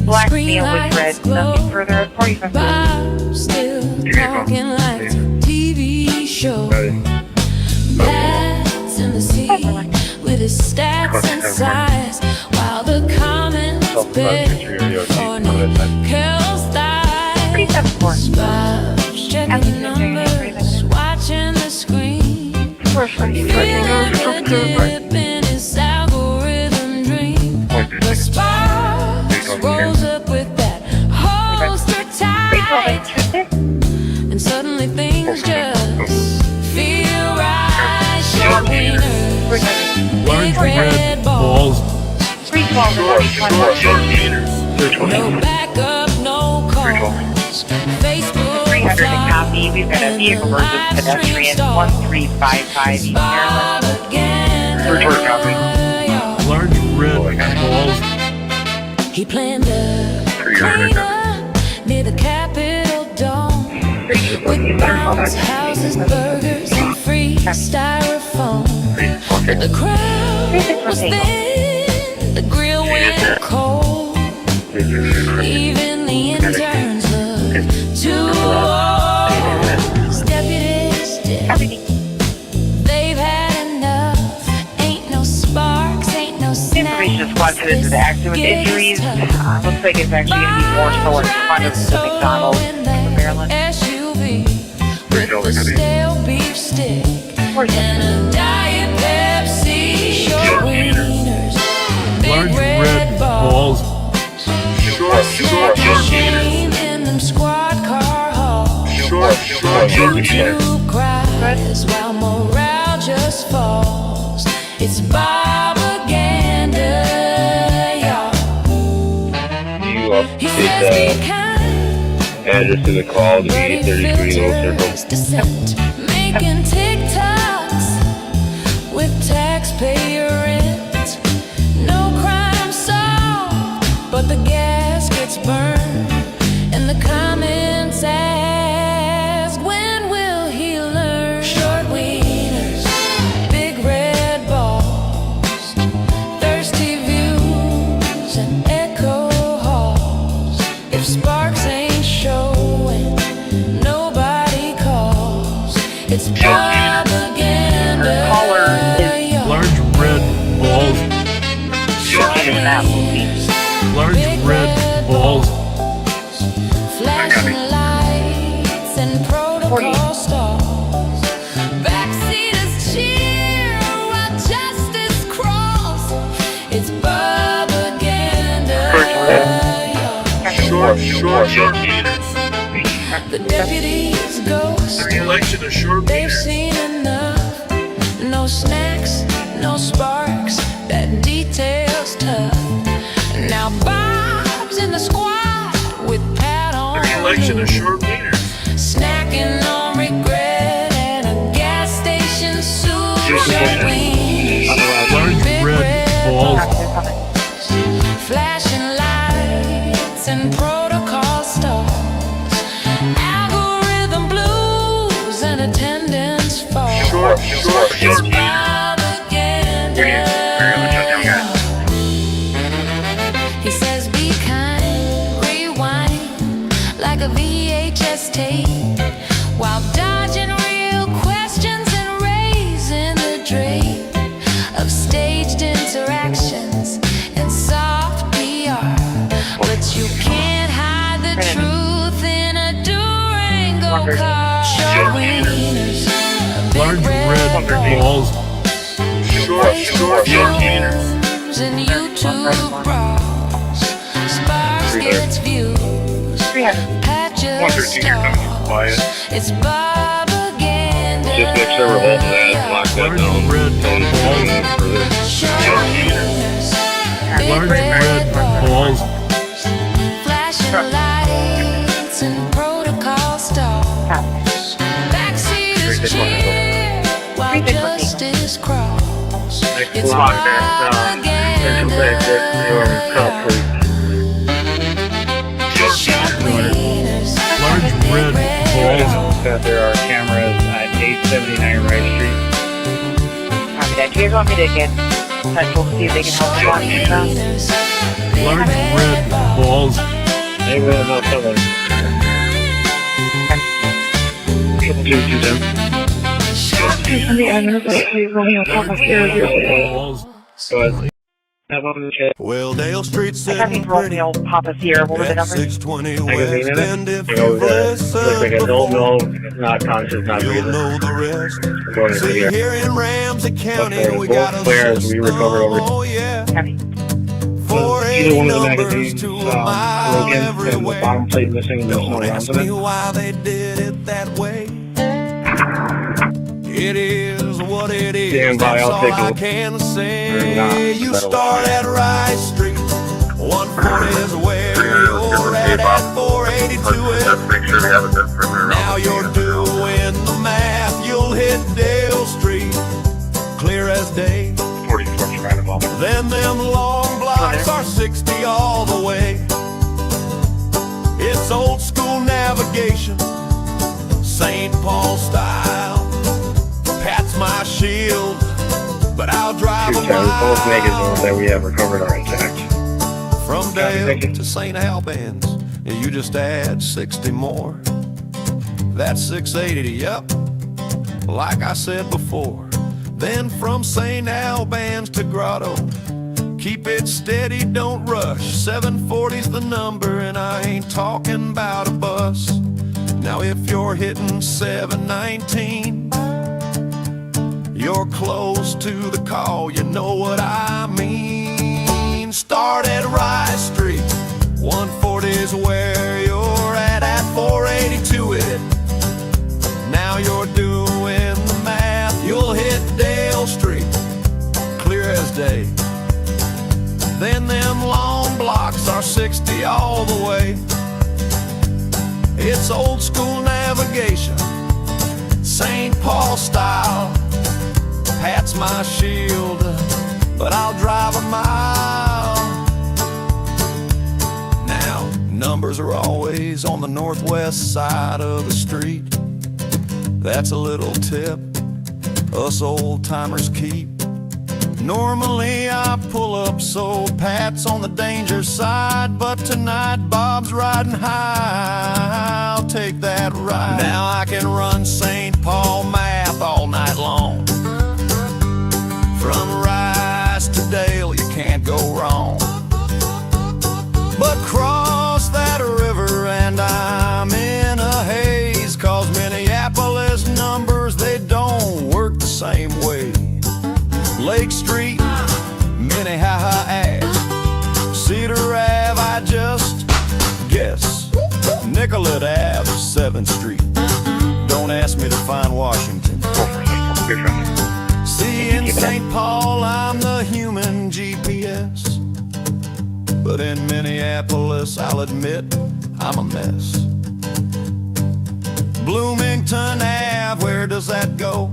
Black male with red. Nothing further at 45 minutes. Still talking like TV show. Bats in the sea with his stats and size, while the comments beg for Carol's thighs. Bob's checking numbers, watching the screen, feeling the dip in his algorithm dream. The sparks rose up with that holster tight, and suddenly things just feel right. Showing Large red balls. No backup, no calls. Face Center to copy. We've got a vehicle versus pedestrian 1355 East Maryland. Report copy. Large red balls. He planned a cleanup near the Capitol Dome with bombs, houses, burgers, and free styrofoam. The crowd was thin, the grill went cold. Even the interns looked too old. These deputies did. They've had enough. Ain't no sparks, ain't no snacks. Information squad to the accident with injuries. Looks like it's actually going to be more so in front of the McDonald in Maryland. SUV with the stale beef stick and a Diet Pepsi. Short wieners, big red balls. Short shame in them squad car halls. YouTube cries while morale just falls. It's Bobaganda, y'all. You update the address to the call to be 33 Little Circle. Making TikToks with taxpayer rent. No crime solved, but the gas gets burned. And the comments ask, when will he learn? Short wieners, big red balls, thirsty views and echo halls. If Sparks ain't showing, nobody calls. It's Bobaganda. Large red balls. Large red balls. Flashing lights and protocol stalls. Backseaters cheer while justice crawls. It's Bobaganda. The deputies ghost. Election of short They've seen enough. No snacks, no sparks. That detail's tough. Now Bob's in the squad with Pat on election of short wieners. snacking on regret at a gas station soup. Large red balls. Flashing lights and protocol stalls. Algorithm blues and attendance falls. It's Bobaganda. He says be kind, rewind like a VHS tape, while dodging real questions and raising the drape of staged interactions and soft PR. But you can't hide the truth in a Durango car. Short wieners, Large red balls. Short wieners and YouTube bras. Sparks gets views. Pat just stalls. It's Bobaganda. Just make sure we're holding that, lock that down. Red balls. Large red balls. Flashing lights and protocol stalls. Backseaters cheer while justice crawls. It's Bobaganda. Large red balls. That there are cameras at 879 Wright Street. Copy that. Do you guys want me to get Central to see if they can help you on this now? Large red balls. They will know something. 227. Well, Dale Street's I got these Rosedale Papa Sierra. What were the numbers? 620 Magazine in it. You know, looks like a no, not conscious, not breathing. know the rest. Going to See, here. here in Ramsey County, Okay, we both got a flares we recovered over. Oh, yeah. Copy. Either one of the magazines broken and the bottom plate missing and there's no Don't rounds ask in me it. why they did it that way. It is what it is. Stand by, That's I'll all take I a- can Or say. not, You that'll- start at Rice Street. 140 is where you're at 482 is. Let's make sure we have a good perimeter. Now Now you're doing the math, you'll hit Dale Street, clear as day. 44 roundabout. Then them long blocks are 60 all the way. It's old school navigation, St. Paul style. Pat's my shield, but I'll drive a mile. Both magazines that we have recovered are intact. From Dale to St. Albans, you just add 60 more. That's 680, yep, like I said before. Then from St. Albans to Grotto, keep it steady, don't rush. 740's the number, and I ain't talking about a bus. Now if you're hitting 719, you're close to the call, you know what I mean. Start at Rice Street, 140's where you're at 482 it. Now you're doing the math, you'll hit Dale Street, clear as day. Then them long blocks are 60 all the way. It's old school navigation, St. Paul style. Pat's my shield, but I'll drive a mile. Now, numbers are always on the northwest side of the street. That's a little tip us old timers keep. Normally I pull up so Pat's on the danger side, but tonight Bob's riding high. I'll take that ride. Now I can run St. Paul math all night long. From Rice to Dale, you can't go wrong. But cross that river and I'm in a haze, 'cause Minneapolis numbers, they don't work the same way. Lake Street, Minnehaha Ave, Cedar Ave, I just guess. Nicollet Ave, 7th Street. Don't ask me to find Washington. See, in St. Paul, I'm the human GPS. But in Minneapolis, I'll admit, I'm a mess. Bloomington Ave, where does that go?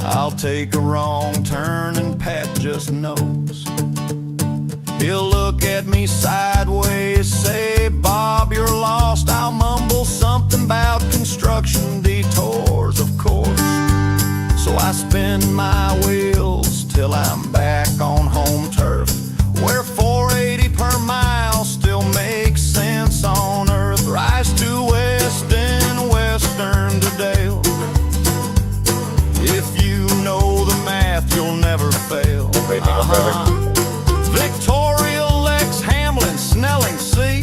I'll take a wrong turn and Pat just knows. He'll look at me sideways, say, Bob, you're lost. I'll mumble something about construction detours, of course. So I spin my wheels till I'm back on home turf, where 480 per mile still makes sense on earth. Rise to Weston, Western to Dale. If you know the math, you'll never fail. Victoria, Lex, Hamlin, Snelling, see?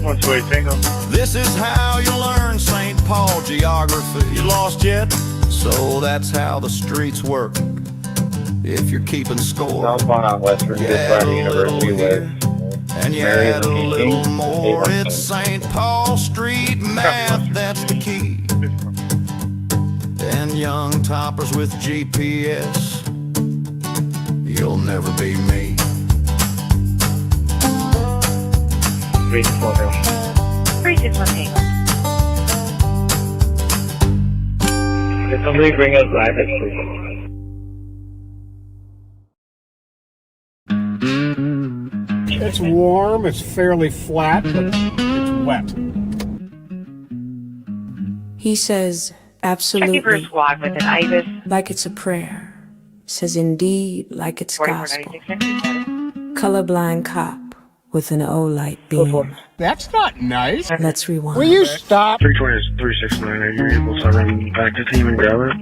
What's way tango? This is how you learn St. Paul geography. You lost yet? So that's how the streets work. If you're keeping score, Southbound on Western, you just by the University West. and you add a little more. It's St. Paul Street math, that's the key. And young toppers with GPS, you'll never be me. Can somebody bring us live at please? It's warm, it's fairly flat, but it's wet. He says, absolutely, like it's a prayer. Says indeed, like it's gospel. Colorblind cop with an O-light beam. That's not nice. Let's rewind. Will you stop? 320 is 369. Are you able to run back to team and grab it?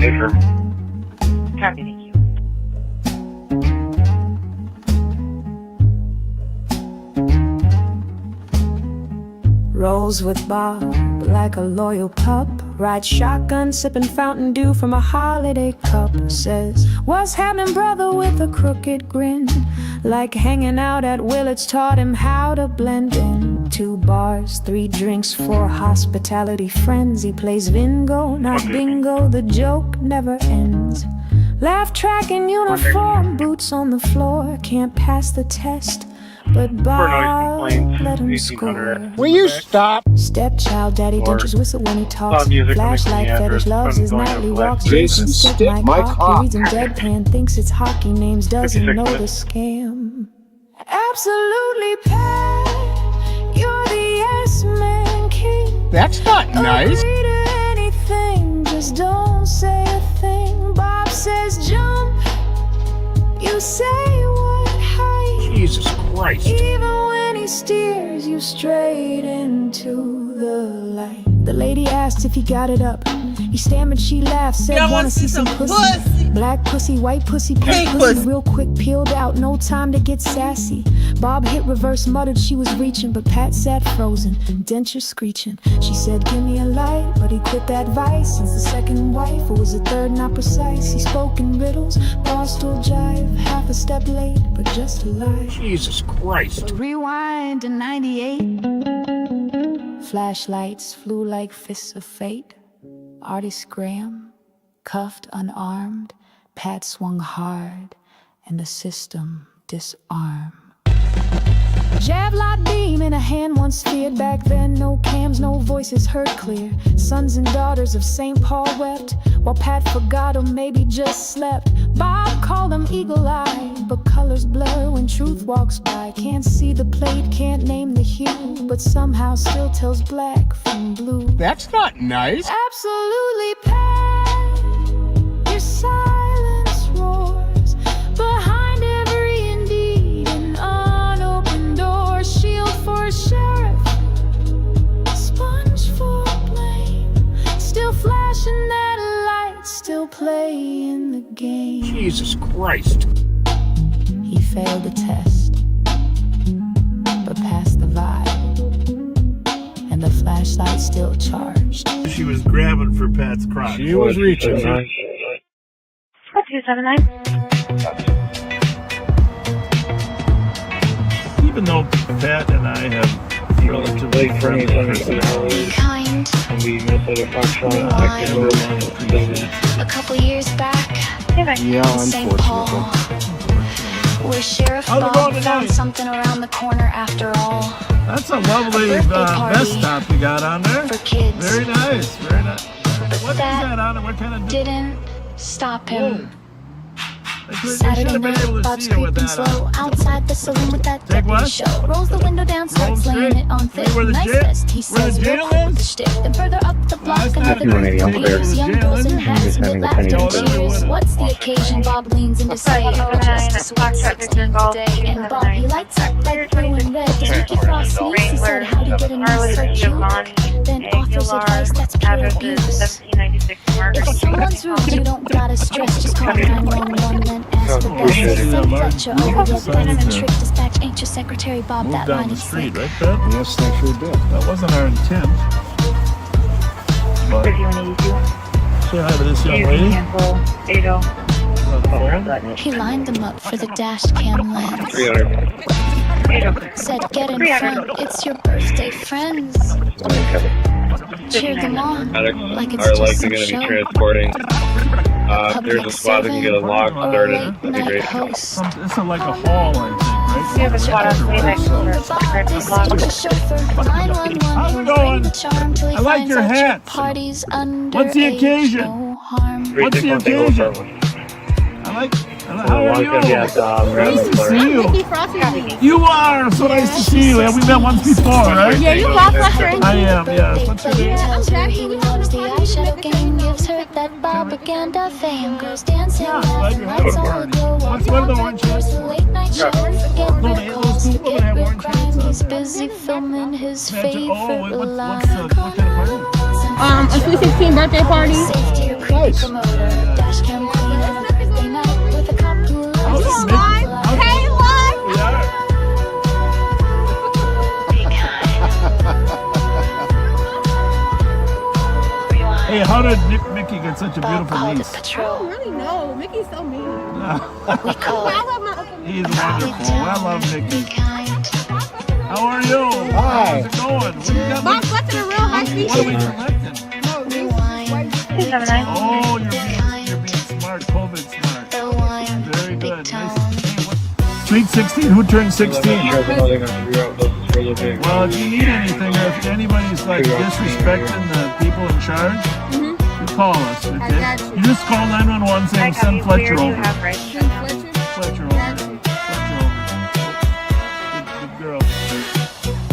Affirm. Copy, thank you. Rolls with Bob like a loyal pup. Rides shotgun, sipping Fountain Dew from a holiday cup. Says, what's happening, brother, with a crooked grin? Like hanging out at Willard's taught him how to blend in. 2 bars, 3 drinks, 4 hospitality friends. He plays Vingo, not bingo, the joke never ends. Laugh track in uniform, boots on the floor, can't pass the test. But Bob let him score. Will you stop? Stepchild, daddy dentures whistle when he talks. Loud music coming from Flashlight the fetish address. loves his Going nightly up walks. left. Jason stick my cock. cock. He reads in deadpan, thinks it's hockey names, doesn't 56 know the minutes. scam. Absolutely Pat, you're the yes man king. That's not nice. Agree to anything, just don't say a thing. Bob says jump, you say what height. Jesus Christ. Even when he steers you straight into the light. The lady asked if he got it up. He stammered, she laughed, said, wanna see some pussy. Black pussy, white pussy, pink pussy. Real quick, peeled out, no time to get sassy. Bob hit reverse, muttered she was reaching, but Pat sat frozen, denture screeching. She said, give me a light, but he quit that vice. Since the second wife, it was the third not precise. He spoke in riddles, barstool jive, half a step late, but just a lie. Jesus Christ. Rewind to 98. Flashlights flew like fists of fate. Artie Graham, cuffed, unarmed. Pat swung hard, and the system disarmed. Javelot beam in a hand once feared. Back then, no cams, no voices heard clear. Sons and daughters of St. Paul wept, while Pat forgot or maybe just slept. Bob called them eagle-eyed, but colors blur when truth walks by. Can't see the plate, can't name the hue, but somehow still tells black from blue. That's not nice. Absolutely, Pat, your silence roars behind every indeed an unopened door. Shield for sheriff, sponge for blame, still flashing that light, still playing the game. Jesus Christ. He failed the test, but passed the vibe, and the flashlight still charged. She was grabbing for Pat's crotch. She was reaching. 279. Even though Pat and I have relatively friendly personalities, Kind. And we missed other function. A couple years back, Yeah, St. Paul, where Sheriff How's it Bob going found tonight? something around the corner after all. that's a lovely birthday party vest top you got on there. For kids. Very nice, very nice. But What is that that on it? What kind of? didn't stop him. They should Saturday have been night, able to Bob's see it with creeping that slow on. outside the saloon with that Take what? deputy show. Rolls the window down, starts Rome laying Street? it on thick. Where the Nice jail- vest, he where the says, real jail quick with the is? shtick. Then further up the block, That's another not group the of jail. peers, young Jail, girls in isn't it? hats, Just mid having the laughter Pennington cheers. window. What's the occasion? Bob leans in to say, oh, just a sweet 16 today. And Bob, he lights up like blue and red. Does Mickey Frost sneeze? He said, how'd he get in this so cute? Then offers advice that's pure abuse. 1796 Margaret. If someone's rude, you don't gotta stress. Just call 911, then ask for best. Appreciate it. Send Fletcher over your Signs pen and there. trick dispatch. Ain't your secretary Bob? Moved That down line the is street, sick. right, Pat? Yes, they sure did. That wasn't our intent. But 5182. say hi to this young lady. Cancel 80. He lined them up for the dash cam lens. 300. Said, get in front, it's your birthday, friends. Cheered them on, like it's Are just likely some going to show. be transporting. If there's a spot that can get a lock Or a started, late that'd be night great. host. It's like a hall, I think, right? You have a spot on From next the to bar, they sing the chauffeur. 911, How's it he'll going? ring the charm till he I like finds your out hat. party's under What's the occasion? no harm. What's the occasion? I like. How are you? Nice to see you. You are so nice to see you. We met once before, right? Yeah, you love Fletcher. I am. Yes. What's your name? Tells her he loves the eyeshadow game, gives her that Bobaganda fame. Goes dancing, laughing, lights all aglow. What's one of the orange There's shirts? a late night show, forget No, the calls, those two forget women have real orange crime. shirts He's on. busy filming his Oh, favorite what's the what line. kind of party? A Sweet 16 birthday party. Safety or creepy promoter, dash cam queen on a birthday night with a cop who loves How's to it, smoke Nick? loud. Hey, look! Hey, how did Mickey get such a beautiful Called niece? it patrol. Really? No, Mickey's so mean. We call I it love my Uncle Mickey. He's wonderful. I love Mickey. kind. How are you? Hi. How's it going? What you got? Mom's collecting a real high speed. What are we collecting? Rewind. 279. Oh, you're being smart, COVID smart. The wine. Very Big good. Nice. tone. Hey, Sweet 16. Who turned 16? Well, Well, if you need anything, or if anybody's like disrespecting the people in charge, you call us. Okay? I got you. You just call 911 saying send Fletcher over. Fletcher over. Fletcher over. Good girl.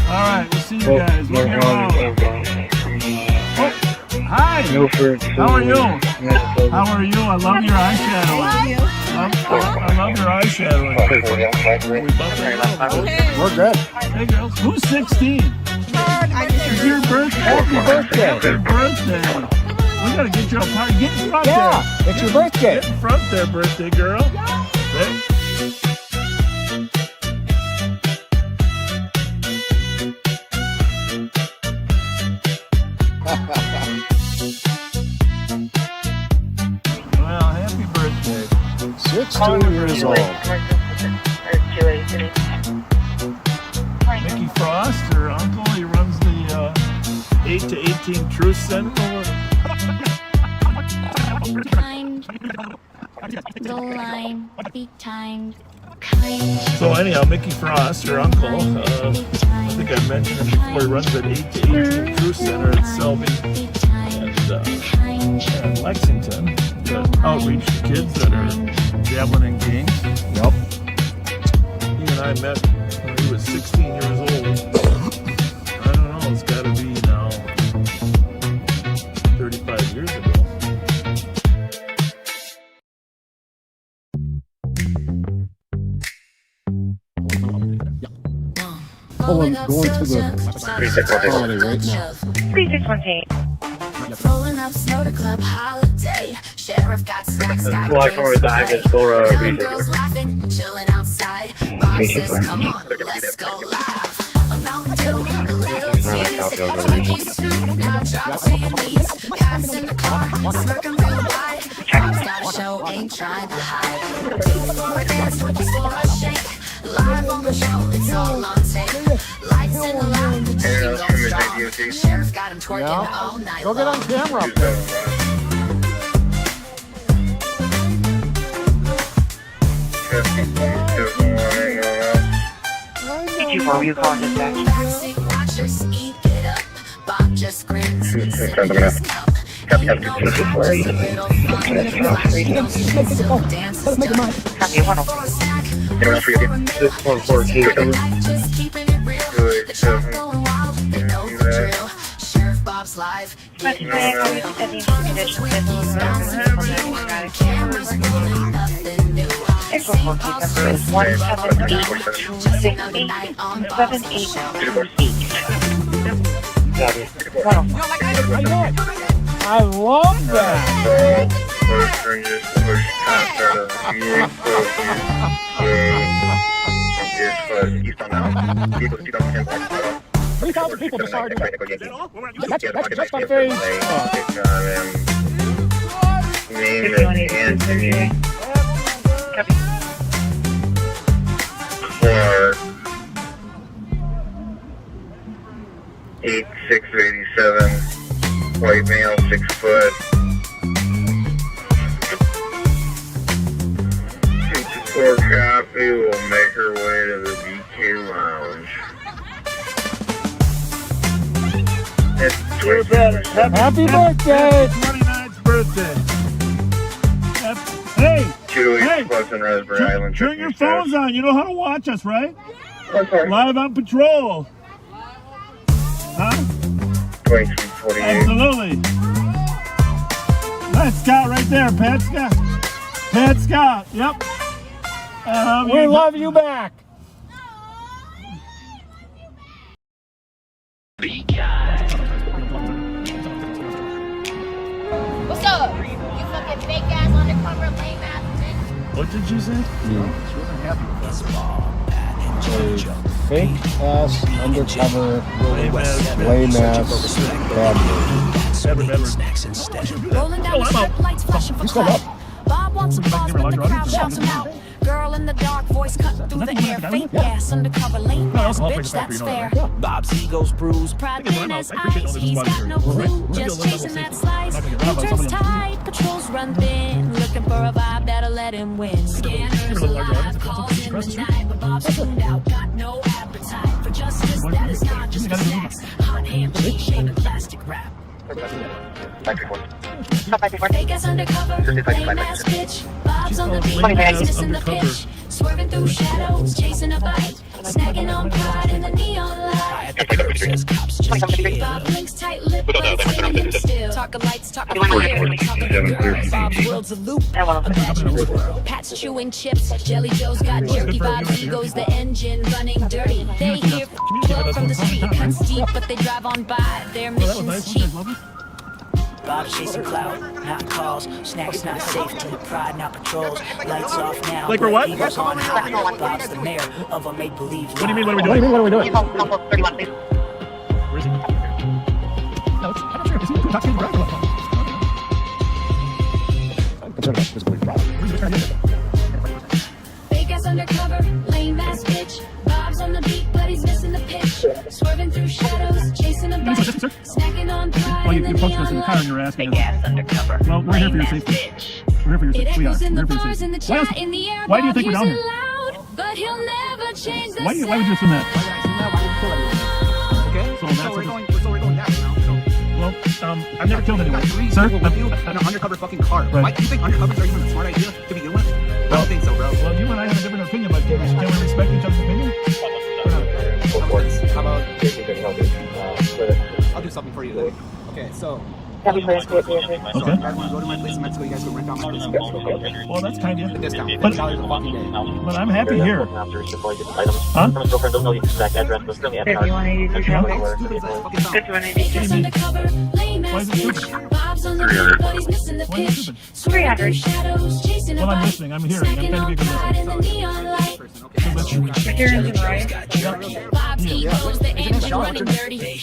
All right, we'll see you guys. We'll get around. Oh, hi. How are you? How are you? I love your eyeshadow. I love your eyeshadow. We're good. Hey girls, who's 16? It's your birthday. Happy birthday. It's your birthday. We gotta get you a party. Get in front there. Yeah, it's your birthday. Get in front there, birthday girl. Hey. Well, happy birthday. 16 years old. Mickey Frost, her uncle, he runs the 8 to 18 Truth Center. The line, be timed. So anyhow, Mickey Frost, her uncle, I think I mentioned him before, he runs that 8 to 18 Truth Center at Selby and Lexington to outreach to kids that are dabbling in gangs. Yep. He and I met when he was 16 years old. I don't know, it's got to be now 35 years ago. Oh, I'm going to the holiday right now. 3618. Rolling up soda club holiday. Sheriff got snacks, got for the August girls laughing, chilling outside. Boxes, come on, let's go live. About to little tears. Now dropping these cats in the car, smirking real wide. Got a show, ain't trying to hide. Before I dance, before I shake. Live on the show, it's all on tape. Lights in the line, the team goes strong. Sheriff got him twerking all night. Go get on camera up there. Did you know you called this back? Watchers eat it up. Bob just grins. Copy 1. This one for Just keeping it real. The shop going wild. They know the drill. Sheriff Bob's live. Cameras rolling, nothing new. Extra funky number is 178-268-78. I love that. $3,000 people decided. That's my face. Name is Anthony Clark. 8687. White male, 6 foot. 54 copy will make her way to the BK Lounge. Happy birthday! 29th birthday. Hey! 2 weeks plus in Raspberry Island. Turn your phones on. You know how to watch us, right? Live on patrol. Huh? 2348. Absolutely. That's Scott right there. Pat Scott. Pat Scott. Yep. We love you back. What's up? You fucking fake ass undercover lame ass bitch. What did you say? She wasn't happy with that. Fake ass undercover lame ass bad Rolling down the strip, lights flashing for clout. Bob wants applause, but the crowd shouts him out. Girl in the dark, voice cut through the air. Fake ass undercover lame ass bitch, that's fair. Bob's ego's bruised. Pride in his eyes, he's got no clue. Just chasing that slice. Interest tight, patrols run thin. Looking for a vibe that'll let him win. Scanners alive, calls in across the street. night, but Bob's tuned out, got no appetite for justice. That is not just for snacks. Hot ham, cheese, shaving plastic wrap. Vegas undercover, lame ass bitch. Bob's on the beat, missing the pitch. Swerving through shadows, chasing a bite. Snagging on pride in the neon light. Bob blinks tight lip, but it's hitting him still. Talking lights, talking fire, talking girls. Bob's world's a loop. Imagine his world. Pat's chewing chips. Jelly Joe's got jerky vibes. He goes the engine running dirty. They hear from the street. Cuts deep, but they drive on by. Their mission's cheap. Bob's chasing clout, not calls. Snacks not safe till pride, not patrols. Lights off now. Like we're what? Eagles on high. Bob's the mayor of a make-believe. What do you mean, what are we doing? What are we doing? Where is he? No, I'm not sure. Is he intoxicated driver? Fake ass undercover, lame ass bitch. Bob's on the beat, but he's missing the pitch. Swerving through shadows, chasing a bite. Snacking on pride. Well, you posted us in the car and you're asking us. Undercover. Well, we're here for your safety. We're here for your safety. We are. We're here for your safety. Why do you think we're down here? But he'll never change the Why would you assume that? Okay, so we're going down now. Well, I've never killed anyone. Sir? With you in an undercover fucking car. Right. Why do you think undercovers are even a smart idea to begin with? I don't think so, bro. Well, you and I have a different opinion, but can we respect each other's opinion? How about I'll do something for you. Okay, so Happy place, Okay. I want to go to my place in Mexico. You guys can rent out my place in Mexico. Well, that's kind of The discount. But $50 a fucking day. I'm happy here. Huh? Why is it stupid? Bob's on the beat, but he's missing the pitch. 300. Shadows, chasing a Well, I'm bite. listening. I'm hearing. I'm trying to be a good Pride in listener. the neon light. Darrin's in right. Bob's ego's the engine running dirty.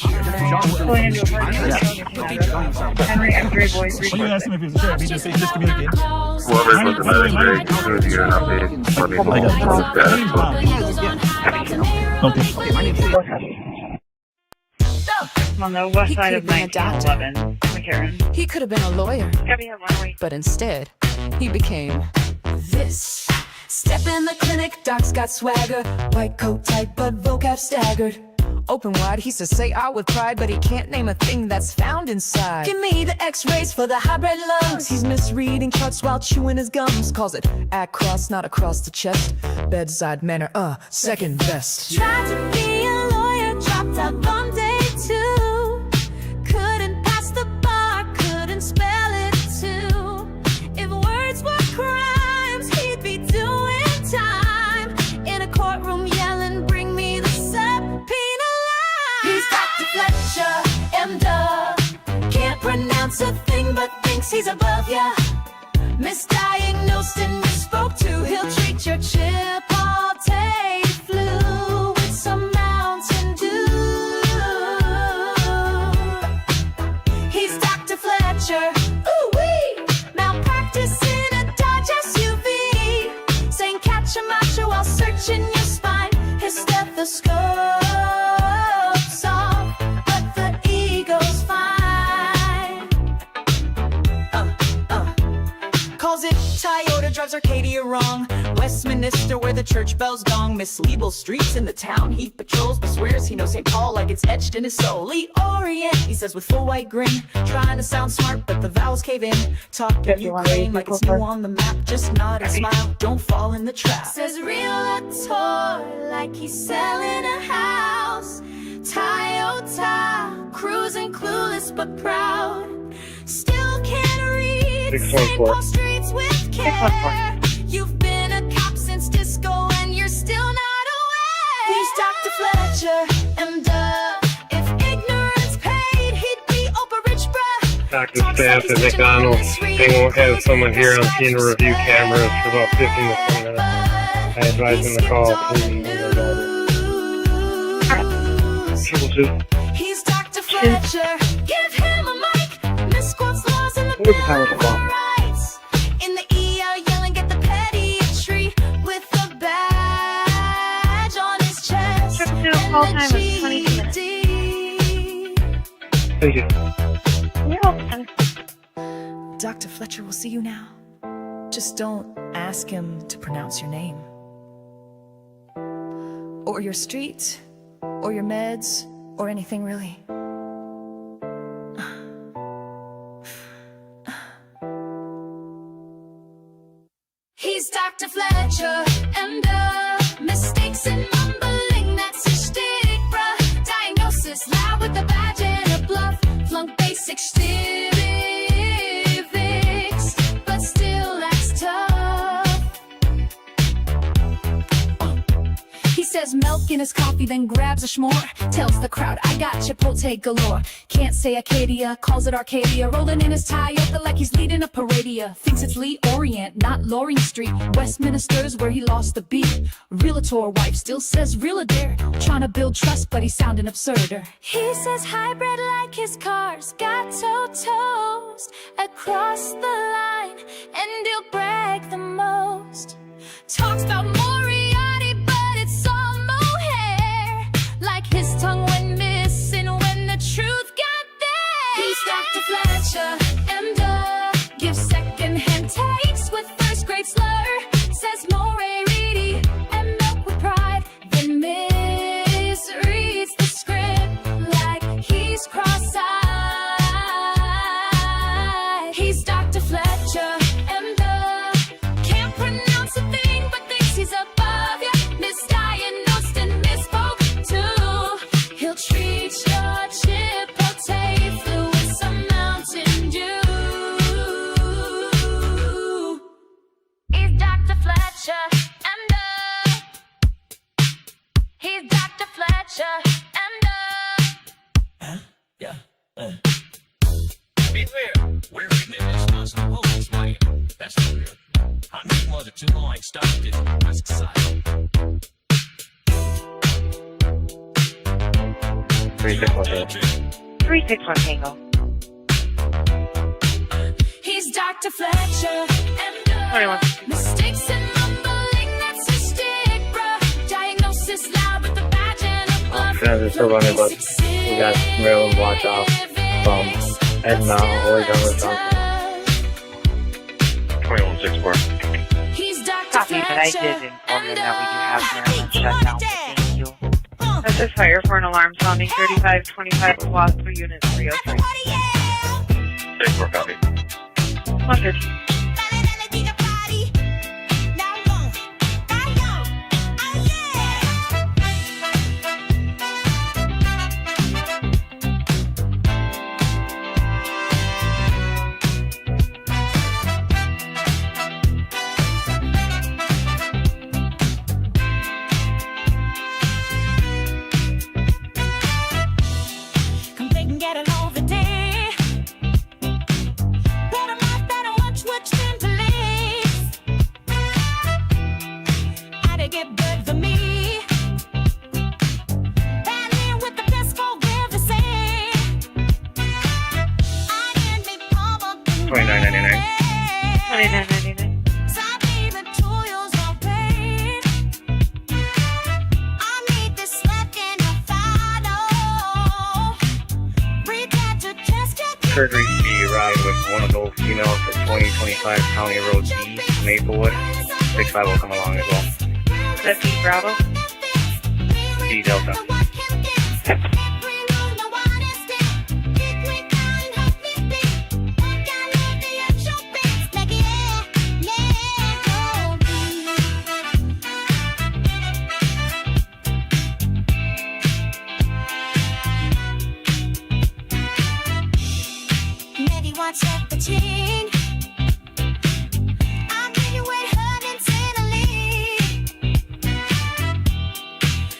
Going into a party. Henry, Andre Boys, When you asked him if he was a sheriff, he just said just communicate. Whoever's with the military can give you an update. Let me know what the status. Okay. My name's On the west side of 1911. McCarran. He could have been a lawyer, Gabby had one way. but instead, he became this. Step in the clinic, doc's got swagger. White coat tight, but vocab staggered. Open wide, he says say out with pride, but he can't name a thing that's found inside. Give me the x-rays for the hybrid lungs. He's misreading charts while chewing his gums. Calls it across, not across the chest. Bedside manner, second best. Tried to be a lawyer, dropped out on day 2. Couldn't pass the bar, couldn't spell it too. If words were crimes, he'd be doing time. In a courtroom yelling, bring me the subpoena line. He's Dr. Fletcher, M-Dub. Can't pronounce a thing but thinks he's above ya. Misdiagnosed and misspoke to, he'll treat your Chipotle flu with some Mountain Dew. He's Dr. Fletcher, ooh-wee. Malpractice in a Dodge SUV. Saying catch a macho while searching your spine. His stethoscope's off, but the ego's fine. Calls it Toyota, drives Arcadia wrong. Westminster, where the church bells gong. Misleadable streets in the town he patrols, but swears he knows St. Paul like it's etched in his soul. Lee Orient, he says with full white grin, trying to sound smart, but the vowels cave in. Talk to Ukraine like it's new on the map. Just nod and smile, don't fall in the trap. Says realtor like he's selling a house. Toyota, cruising clueless but proud. Still can't read St. Paul streets with care. You've been a cop since disco and you're still not aware. He's Dr. Fletcher, M-Dub. If ignorance paid, he'd be Oprah Rich, bruh. Dr. Staff at McDonald, they won't have someone here on scene to review cameras for about 15 to 20 minutes. I advise them to call police. He's Dr. Fletcher. Give him a mic. Misquotes laws in the Bill of Rights. In the ER yelling at the pediatry with a badge on his chest. Call time is 22 minutes. Thank you. Dr. Fletcher will see you now. Just don't ask him to pronounce your name. or your street, or your meds, or anything really. He's Dr. Fletcher, and mistakes and mumbling, that's his shtick, bruh. Diagnosis, loud with a badge and a bluff. Flunk basic civics, but still that's tough. He says milk in his coffee, then grabs a s'more. Tells the crowd, I got Chipotle galore. Can't say Acadia, calls it Arcadia. Rolling in his Toyota like he's leading a paradia. Thinks it's Lee Orient, not Loring Street. Westminster's where he lost the beat. Realtor wife still says real Adair. Trying to build trust, but he's sounding absurder. He says hybrid like his car's got toast across the line, and he'll brag the most. Talks about Moriarty, but it's all mohair. Like his tongue went missing when the truth got there. He's Dr. Fletcher, and gives second-hand takes with first-grade slur. Says Moray Reedy and milk with pride, then misreads the script like he's cross-eyed. He's Dr. Fletcher, and can't pronounce a thing but thinks he's above ya. Misdiagnosed and misspoke too. He'll treat your Chipotle flu with some Mountain Dew. He's Dr. Fletcher, and he's Dr. Fletcher, and Yeah. Beware, we're reading it as constant police, mate. That's not real. I need more than 2 lines started in the risk side. 361 Tango. 361 Tango. he's Dr. Fletcher, and mistakes and mumbling, that's his stick, bruh. Diagnosis loud with the badge and a bluff. Just still running, but we got Maryland watch off from Edna all the way down to Wisconsin. 2164. He's Dr. Copy, but I did inform them that we do have Maryland shut down. Thank you. This is fire for an alarm sounding 3525 Wasp for Unit 303. 64 copy. 113. Come they can get along the day. Better not, better watch what you believe. How to get good for me. Battling with the best for where they say. I can be pummeled. 29.99. 29.99. Surgery fee ride with one of those females at 2025 County Road D, Maplewood. 65 will come along as well. That's D Bravo. D Delta. Maybe one step between. I'm here with her intently.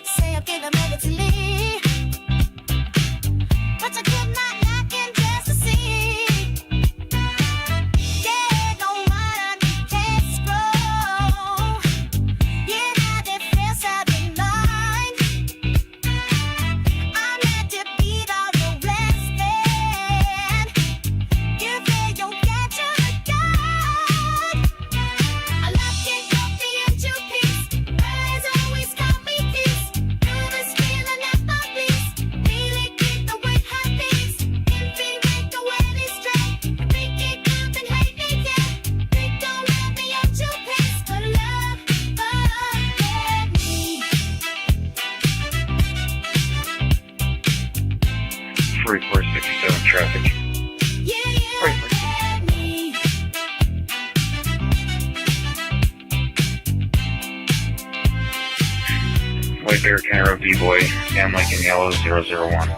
Say I'll give her maybe to leave. 4467 traffic. White Bear Camera B-Boy, and Lincoln Yellow 001.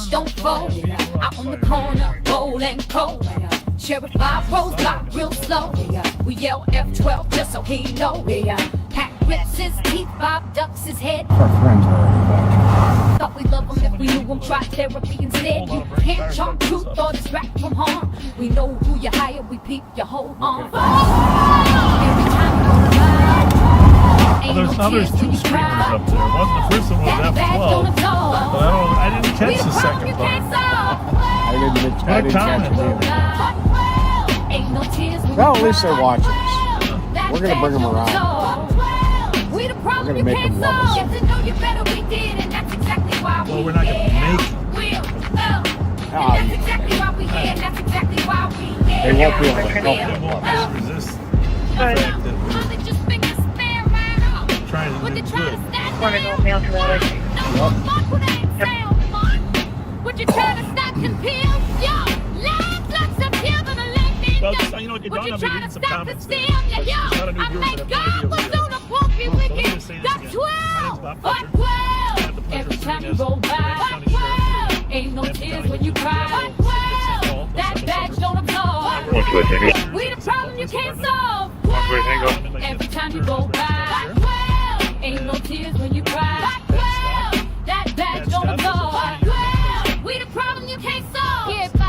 Don't fold out on the corner, bold and cold. Sheriff 5 rolls block real slow. We yell F12 just so he know. Pack rips his teeth, Bob ducks his head. Our friends are already back. Thought we love him if we knew him, try therapy instead. You can't charm truth or distract from harm. We know who you hire, we peep your whole arm. Every time you go to ride, Well, there's two streamers up there. The first one was F12. But I didn't catch the second part. I didn't catch it either. Well, at least they're watching us. We're going to bring them around. We're going to make them love us. Well, we're not going to make them. They won't be able to help them. They won't resist the fact that we're trying to do good. Want to go mail to the What you trying to stop and peel? Yo, live blocks up here than a lightning. Well, just, you know, it dawned on me reading some comments there. I make God was on a pulpy wicked. Got 12 for 12. Every time you go by, 12. Ain't no tears when you cry. 12. That badge don't absorb. We the problem you can't solve. 12. Every time you go by, 12. Ain't no tears when you cry. 12. That badge don't absorb. We the problem you can't solve.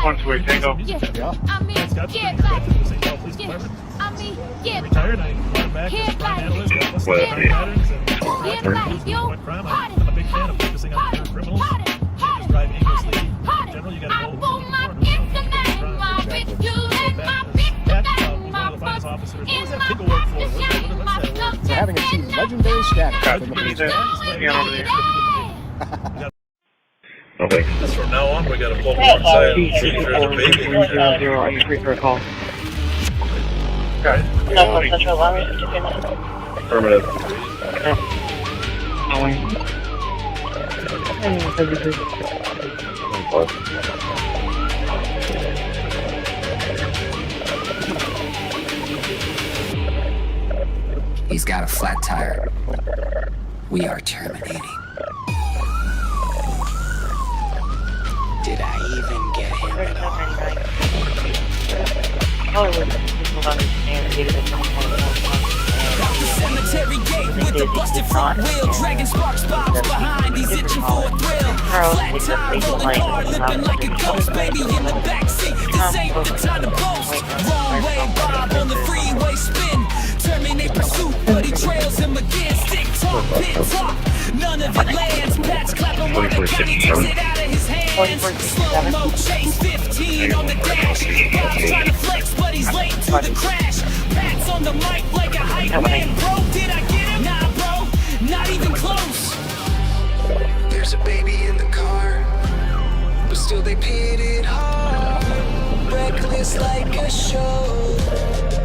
One-way tango. Yeah. I mean, yeah, Retired, I went back as a crime analyst, got listening to crime patterns and crime. I'm a big fan of focusing on criminals. Just drive aimlessly. In general, you got to know who's the finest officers. What was that big award for? What's that award? For having achieved legendary status. Okay. Just from now on, we got to pull more inside and see if there's a baby. Are you free for a call? Okay. Southwest Central, allow me to take in. Affirmative. He's got a flat tire. We are terminating. Did I even get him at all? Hollywood people understand The cemetery gate with the busted front wheel, dragging spark spots behind. He's itching for a thrill. Flat tire rolling car, lipping like a ghost. Baby in the backseat, this ain't the time to boast. Wrong way, Bob on the freeway spin. Terminate pursuit, but he trails him again. Stick talk, pit talk, none of it lands. Pat's clapping while the county takes it out of his hands. Slow-mo chase 15 on the dash. Bob's trying to flex, but he's late to the crash. Pat's on the mic like a hype man. Bro, did I get him? Nah, bro, not even close. There's a baby in the car, but still they pit it hard. Reckless like a show.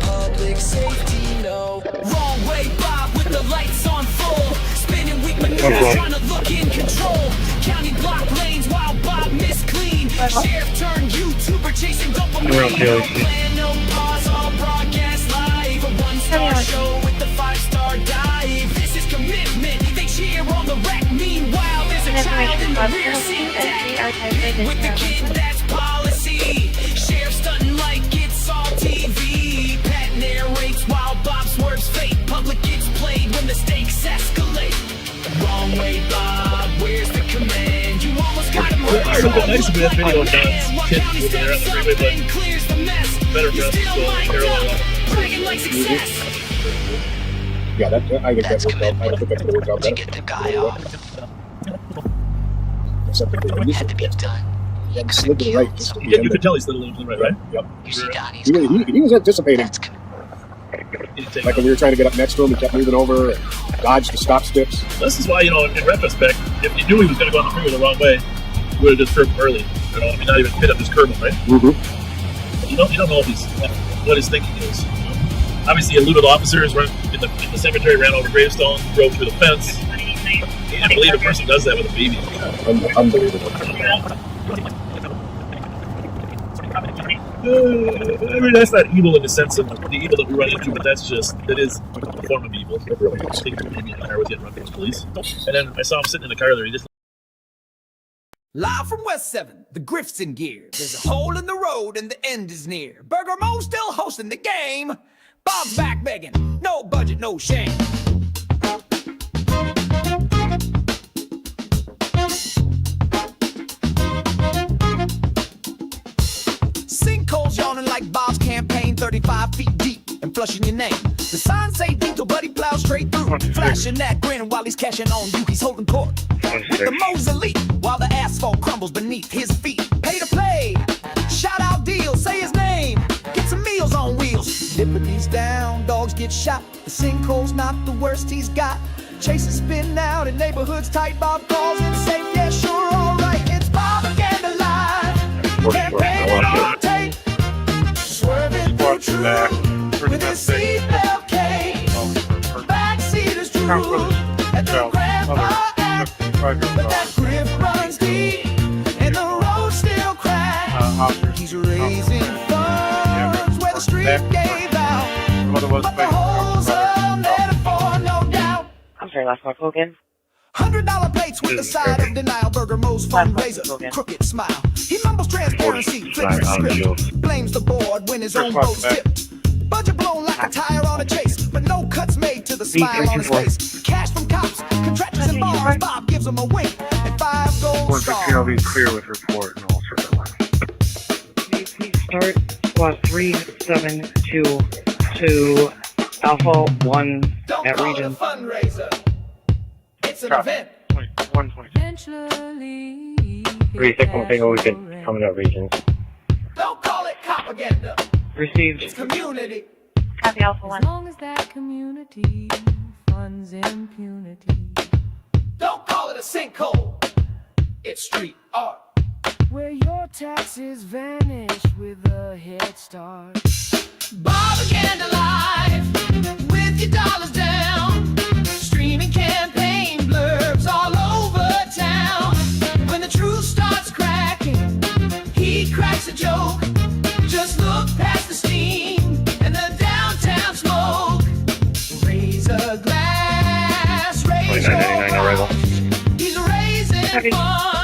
Public safety, no. Wrong way, Bob, with the lights on full. Spinning weak maneuvers, trying to look in control. County block lanes while Bob missed clean. Sheriff turned YouTuber chasing dopamine. Plan no pause, all broadcast live. A one-star show with the 5-star dive. This is commitment, they cheer on the wreck. Meanwhile, there's a child in the rear seat with the kid, that's policy. Sheriff stunting like it's all TV. Pat narrates while Bob swerves fate. Public gets played when the stakes escalate. Wrong way, Bob, where's the command? You almost got him right. It's a bit nice to be that video done. Kids moving there on the freeway, but better dressed than Carolina. Bragging like success. Yeah, I think that worked out. I don't think that's going to work out better. Get the guy off. Except that they Had to be done. He slid to the right. You could tell he slid a little to the right, right? Yep. You see Donnie's He was anticipating. Like when we were trying to get up next to him, he kept moving over and dodged the stop strips. This is why, you know, in retrospect, if you knew he was going to go on the freeway the wrong way, you would have just curved early. You know, I mean, not even hit up his curb, right? Mm-hmm. You don't know if what his thinking is. You know? Obviously, eluded officers run in the cemetery, ran over gravestones, drove through the fence. I can't believe a person does that with a baby. Unbelievable. I mean, that's not evil in the sense of the evil that we run into, but that is a form of evil. Taking a baby in the car with you and running to the police. And then I saw him sitting in the car there. He just. Live from West 7, the Grift's in gear. There's a hole in the road and the end is near. Burger Mo's still hosting the game. Bob's back begging, no budget, no shame. Sinkholes yawning like Bob's campaign, 35 feet deep and flushing your name. The signs say Dito, but he plows straight through, flashing that grin while he's cashing on you. He's holding court with the Mo's elite while the asphalt crumbles beneath his feet. Pay to play, shout out deals, say his name, get some meals on wheels. Liberty's down, dogs get shot. The sinkhole's not the worst he's got. Chases spin out in neighborhoods tight. Bob calls it safe, yeah, sure, alright. It's Bobaganda live. Campaign on tape. Swerving through truth with his seatbelt case. Backseaters drool at the grandpa act. But that grip runs deep and the road still cracks. He's raising funds where the street gave out. But the holes are metaphor, no doubt. I'm sorry, last call again. $100 plates with the side of denial. Burger Mo's fundraiser, crooked smile. He mumbles transparency, flips the script, blames the board when his own boat's tipped. Budget blown like a tire on a chase, but no cuts made to the smile on his face. Cash from cops, contractors and bars. Bob gives him a wink and 5 gold stars. PLV clear with report and all sorts of lines. Please start squad 372 to Alpha 1 at region. It's an event. 120. Eventually, 361 Tango, we can coming up regions. Don't call it propaganda. Received. It's community. Copy Alpha 1. as long as that community funds impunity. Don't call it a sinkhole. It's street art. Where your taxes vanish with a head start. Bobaganda live with your dollars down. Streaming campaign blurbs all over town. When the truth starts cracking, he cracks a joke. Just look past the steam and the downtown smoke. Raise a glass, raise your voice. He's raising funds.